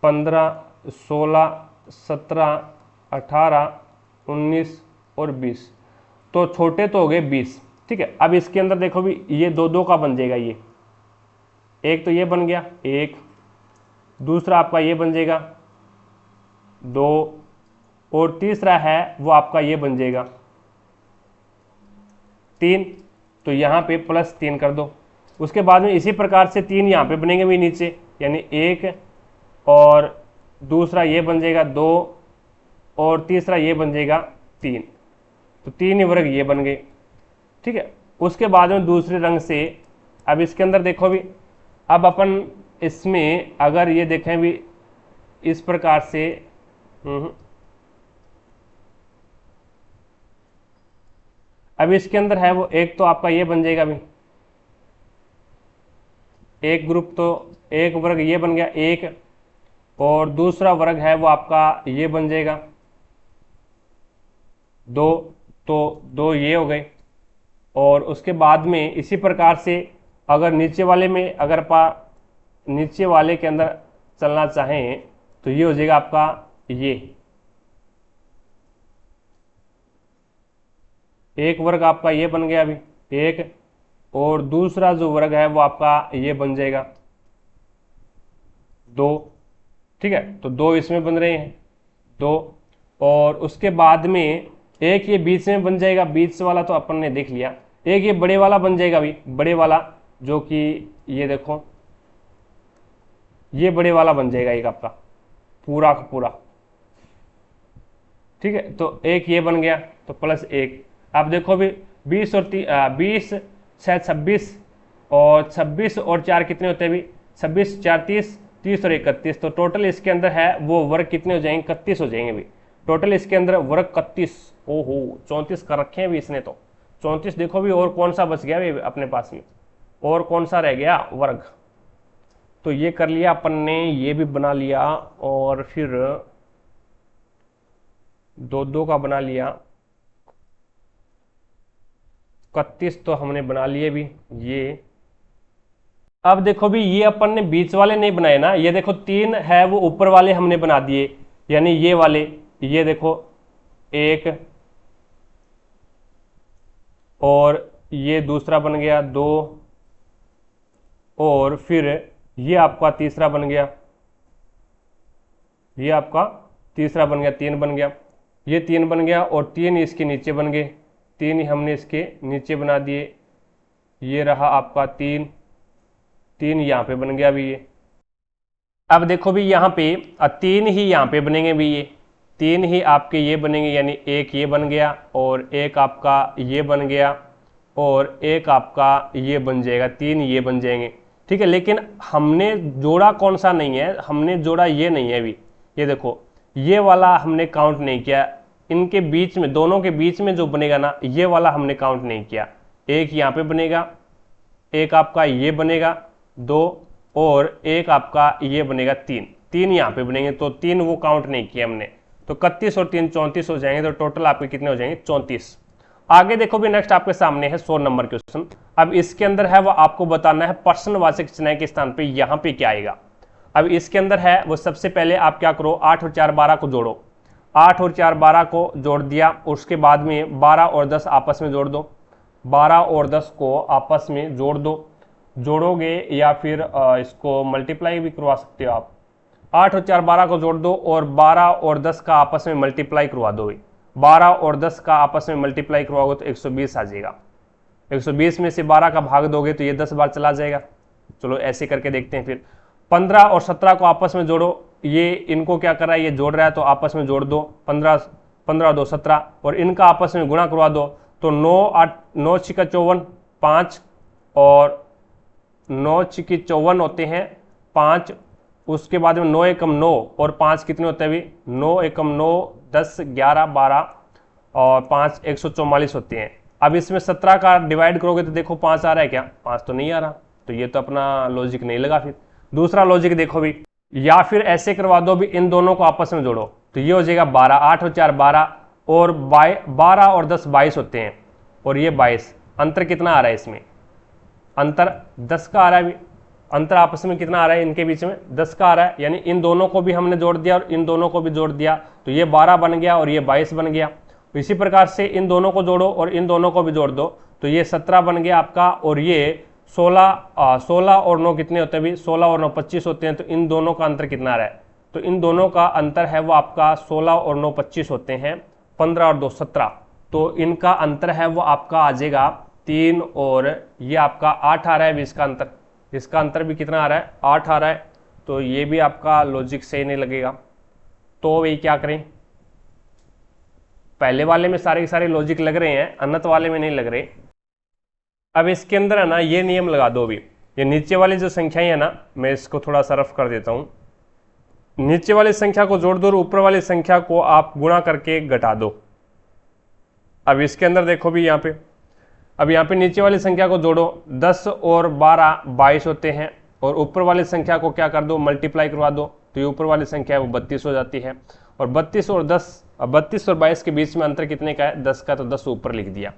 15 16 17 18 19 और 20, तो छोटे तो हो गए 20। ठीक है, अब इसके अंदर देखो भी ये 2 2 का बन जाएगा, ये एक तो ये बन गया 1, दूसरा आपका ये बन जाएगा 2, और तीसरा है वो आपका ये बन जाएगा 3, तो यहाँ पे +3 कर दो। उसके बाद में इसी प्रकार से 3 यहाँ पे बनेंगे भी नीचे, यानी 1, और दूसरा ये बन जाएगा 2, और तीसरा ये बन जाएगा 3, तो 3 ही वर्ग ये बन गए। ठीक है, उसके बाद में दूसरे रंग से अब इसके अंदर देखो भी, अब अपन इसमें अगर ये देखें भी इस प्रकार से, अब इसके अंदर है वो एक तो आपका ये बन जाएगा, अभी एक ग्रुप, तो एक वर्ग ये बन गया 1, और दूसरा वर्ग है वो आपका ये बन जाएगा 2, तो 2 ये हो गए। और उसके बाद में इसी प्रकार से अगर नीचे वाले में अगर नीचे वाले के अंदर चलना चाहें तो ये हो जाएगा आपका ये एक वर्ग आपका ये बन गया अभी 1, और दूसरा जो वर्ग है वो आपका ये बन जाएगा 2। ठीक है, तो 2 इसमें बन रहे हैं 2, और उसके बाद में एक ये बीच में बन जाएगा, बीच वाला तो अपन ने देख लिया, एक ये बड़े वाला बन जाएगा अभी, बड़े वाला जो कि ये देखो ये बड़े वाला बन जाएगा एक आपका पूरा का पूरा। ठीक है, तो एक ये बन गया तो +1। अब देखो भी 20 और 20 शायद 26, और 26 और 4 कितने होते हैं अभी, 26 4 30, 30 और 31, तो टोटल इसके अंदर है वो वर्ग कितने हो जाएंगे, 31 हो जाएंगे अभी। टोटल इसके अंदर वर्ग 31, ओहो 34 कर रखे हैं अभी इसने, तो 34 देखो भी, और कौन सा बच गया अभी अपने पास में, और कौन सा रह गया वर्ग। तो ये कर लिया अपन ने, ये भी बना लिया, और फिर 2 2 का बना लिया, 31 तो हमने बना लिए भी ये। अब देखो भी ये अपन ने बीच वाले नहीं बनाए ना, ये देखो 3 है वो ऊपर वाले हमने बना दिए, यानी ये वाले, ये देखो 1, और ये दूसरा बन गया 2, और फिर ये आपका तीसरा बन गया, ये आपका तीसरा बन गया 3 बन गया, ये 3 बन गया, और 3 इसके नीचे बन गए, 3 ही हमने इसके नीचे बना दिए, ये रहा आपका 3 यहाँ पे बन गया अभी ये। अब देखो भी यहाँ पे 3 ही यहाँ पे बनेंगे भी, ये 3 ही आपके ये बनेंगे, यानी एक ये बन गया, और एक आपका ये बन गया, और एक आपका ये बन जाएगा, 3 ये बन जाएंगे। ठीक है, लेकिन हमने जोड़ा कौन सा नहीं है, हमने जोड़ा ये नहीं है अभी, ये देखो ये वाला हमने काउंट नहीं किया, इनके बीच में दोनों के बीच में जो बनेगा ना ये वाला हमने काउंट नहीं किया। एक यहाँ पे बनेगा एक आपका ये बनेगा 2 और एक आपका ये बनेगा 3, 3 यहाँ पे बनेंगे, तो 3 वो काउंट नहीं किया हमने, तो 31 और 3 34 हो जाएंगे, तो टोटल आपके कितने हो जाएंगे 34। आगे देखो भी नेक्स्ट आपके सामने है 100 नंबर क्वेश्चन। अब इसके अंदर है वो आपको बताना है प्रश्नवाचक चिन्ह के स्थान पे यहाँ पे क्या आएगा। अब इसके अंदर है वो सबसे पहले आप क्या करो, 8 और 4 12 को जोड़ो, 8 और 4 12 को जोड़ दिया, उसके बाद में 12 और 10 आपस में जोड़ दो, 12 और 10 को आपस में जोड़ दो, जोड़ोगे या फिर इसको मल्टीप्लाई भी करवा सकते हो आप। 8 और 4 12 को जोड़ दो और 12 और 10 का आपस में मल्टीप्लाई करवा दो, 12 और 10 का आपस में मल्टीप्लाई करवाओगे तो 120 आ जाएगा। 120 में से 12 का भाग दोगे तो ये 10 बार चला जाएगा। चलो ऐसे करके देखते हैं। फिर 15 और 17 को आपस में जोड़ो, ये इनको क्या कर रहा है, ये जोड़ रहा है तो आपस में जोड़ दो, 15 2 17 और इनका आपस में गुणा करवा दो, तो 9 छिका 54 5 और 9 छिकी 54 होते हैं 5, उसके बाद में 9 एकम 9 और 5 कितने होते हैं अभी, 9 एकम 9 10 11 12 और 5 144 होते हैं। अब इसमें 17 का डिवाइड करोगे तो देखो 5 आ रहा है क्या, 5 तो नहीं आ रहा, तो ये तो अपना लॉजिक नहीं लगा। फिर दूसरा लॉजिक देखो भी, या फिर ऐसे करवा दो भी, इन दोनों को आपस में जोड़ो तो ये हो जाएगा 12, 8 और 4 12 और 12 और 10 22 होते हैं और ये 22, अंतर कितना आ रहा है इसमें, अंतर 10 का आ रहा है, अंतर आपस में कितना आ रहा है इनके बीच में 10 का आ रहा है, यानी इन दोनों को भी हमने जोड़ दिया और इन दोनों को भी जोड़ दिया तो ये 12 बन गया और ये 22 बन गया। इसी प्रकार से इन दोनों को जोड़ो और इन दोनों को भी जोड़ दो तो ये 17 बन गया आपका और ये 16 और 9 कितने होते हैं भी, 16 और 9 25 होते हैं, तो इन दोनों का अंतर कितना आ रहा है, तो इन दोनों का अंतर है वो आपका 16 और 9 25 होते हैं, 15 और 2 17, तो इनका अंतर है वो आपका आ जाएगा 3 और ये आपका 8 आ रहा है। इसका अंतर भी कितना आ रहा है, 8 आ रहा है, तो ये भी आपका लॉजिक सही नहीं लगेगा। तो वही क्या करें, पहले वाले में सारे के सारे लॉजिक लग रहे हैं, अनंत वाले में नहीं लग रहे। अब इसके अंदर है ना ये नियम लगा दो भी, ये नीचे वाली जो संख्याएं है ना, मैं इसको थोड़ा सा रफ कर देता हूं, नीचे वाली संख्या को जोड़ दो और ऊपर वाली संख्या को आप गुणा करके घटा दो। अब इसके अंदर देखो भी यहाँ पे, अब यहाँ पे नीचे वाली संख्या को जोड़ो, 10 और 12 22 होते हैं और ऊपर वाली संख्या को क्या कर दो, मल्टीप्लाई करवा दो, तो ये ऊपर वाली संख्या है वो 32 हो जाती है। और 32 और 22 के बीच में अंतर कितने का है, 10 का, तो 10 ऊपर लिख दिया।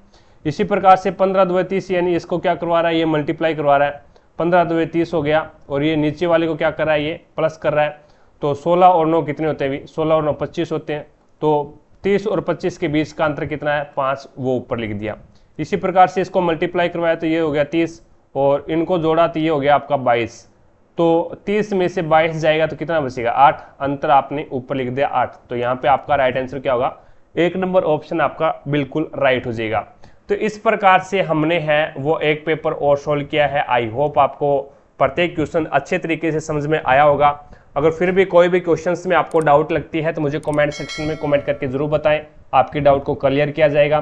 इसी प्रकार से 15 2 30, यानी इसको क्या करवा रहा है, ये मल्टीप्लाई करवा रहा है, 15 2 30 हो गया और ये नीचे वाले को क्या कर रहा है, ये प्लस कर रहा है, तो 16 और 9 कितने होते हैं, 16 और 9 25 होते हैं, तो 30 और 25 के बीच का अंतर कितना है, 5, वो ऊपर लिख दिया। इसी प्रकार से इसको मल्टीप्लाई करवाया तो ये हो गया 30 और इनको जोड़ा तो ये हो गया आपका 22, तो 30 में से 22 जाएगा तो कितना बचेगा, 8, अंतर आपने ऊपर लिख दिया 8, तो यहाँ पे आपका राइट आंसर क्या होगा, 1 नंबर ऑप्शन आपका बिल्कुल राइट हो जाएगा। तो इस प्रकार से हमने है वो एक पेपर और सोल्व किया है। आई होप आपको प्रत्येक क्वेश्चन अच्छे तरीके से समझ में आया होगा। अगर फिर भी कोई भी क्वेश्चंस में आपको डाउट लगती है तो मुझे कमेंट सेक्शन में कमेंट करके जरूर बताएं, आपकी डाउट को क्लियर किया जाएगा।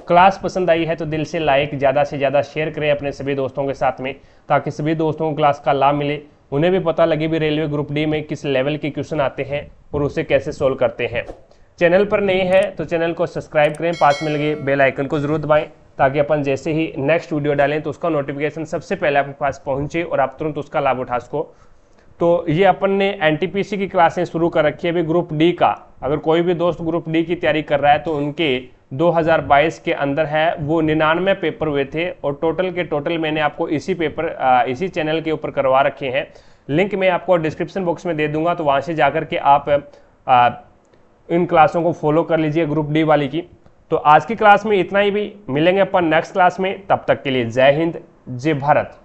क्लास पसंद आई है तो दिल से लाइक, ज़्यादा से ज़्यादा शेयर करें अपने सभी दोस्तों के साथ में, ताकि सभी दोस्तों को क्लास का लाभ मिले, उन्हें भी पता लगे भी रेलवे ग्रुप डी में किस लेवल के क्वेश्चन आते हैं और उसे कैसे सोल्व करते हैं। चैनल पर नहीं है तो चैनल को सब्सक्राइब करें, पास में लगे बेल आइकन को जरूर दबाएं, ताकि अपन जैसे ही नेक्स्ट वीडियो डालें तो उसका नोटिफिकेशन सबसे पहले आपके पास पहुंचे और आप तुरंत उसका लाभ उठा सको। तो ये अपन ने एनटीपीसी की क्लासें शुरू कर रखी है अभी ग्रुप डी का। अगर कोई भी दोस्त ग्रुप डी की तैयारी कर रहा है तो उनके 2022 के अंदर है वो 99 पेपर हुए थे और टोटल के टोटल मैंने आपको इसी चैनल के ऊपर करवा रखे हैं। लिंक मैं आपको डिस्क्रिप्शन बॉक्स में दे दूंगा, तो वहाँ से जाकर के आप इन क्लासों को फॉलो कर लीजिए ग्रुप डी वाली की। तो आज की क्लास में इतना ही, भी मिलेंगे अपन नेक्स्ट क्लास में, तब तक के लिए जय हिंद, जय भारत।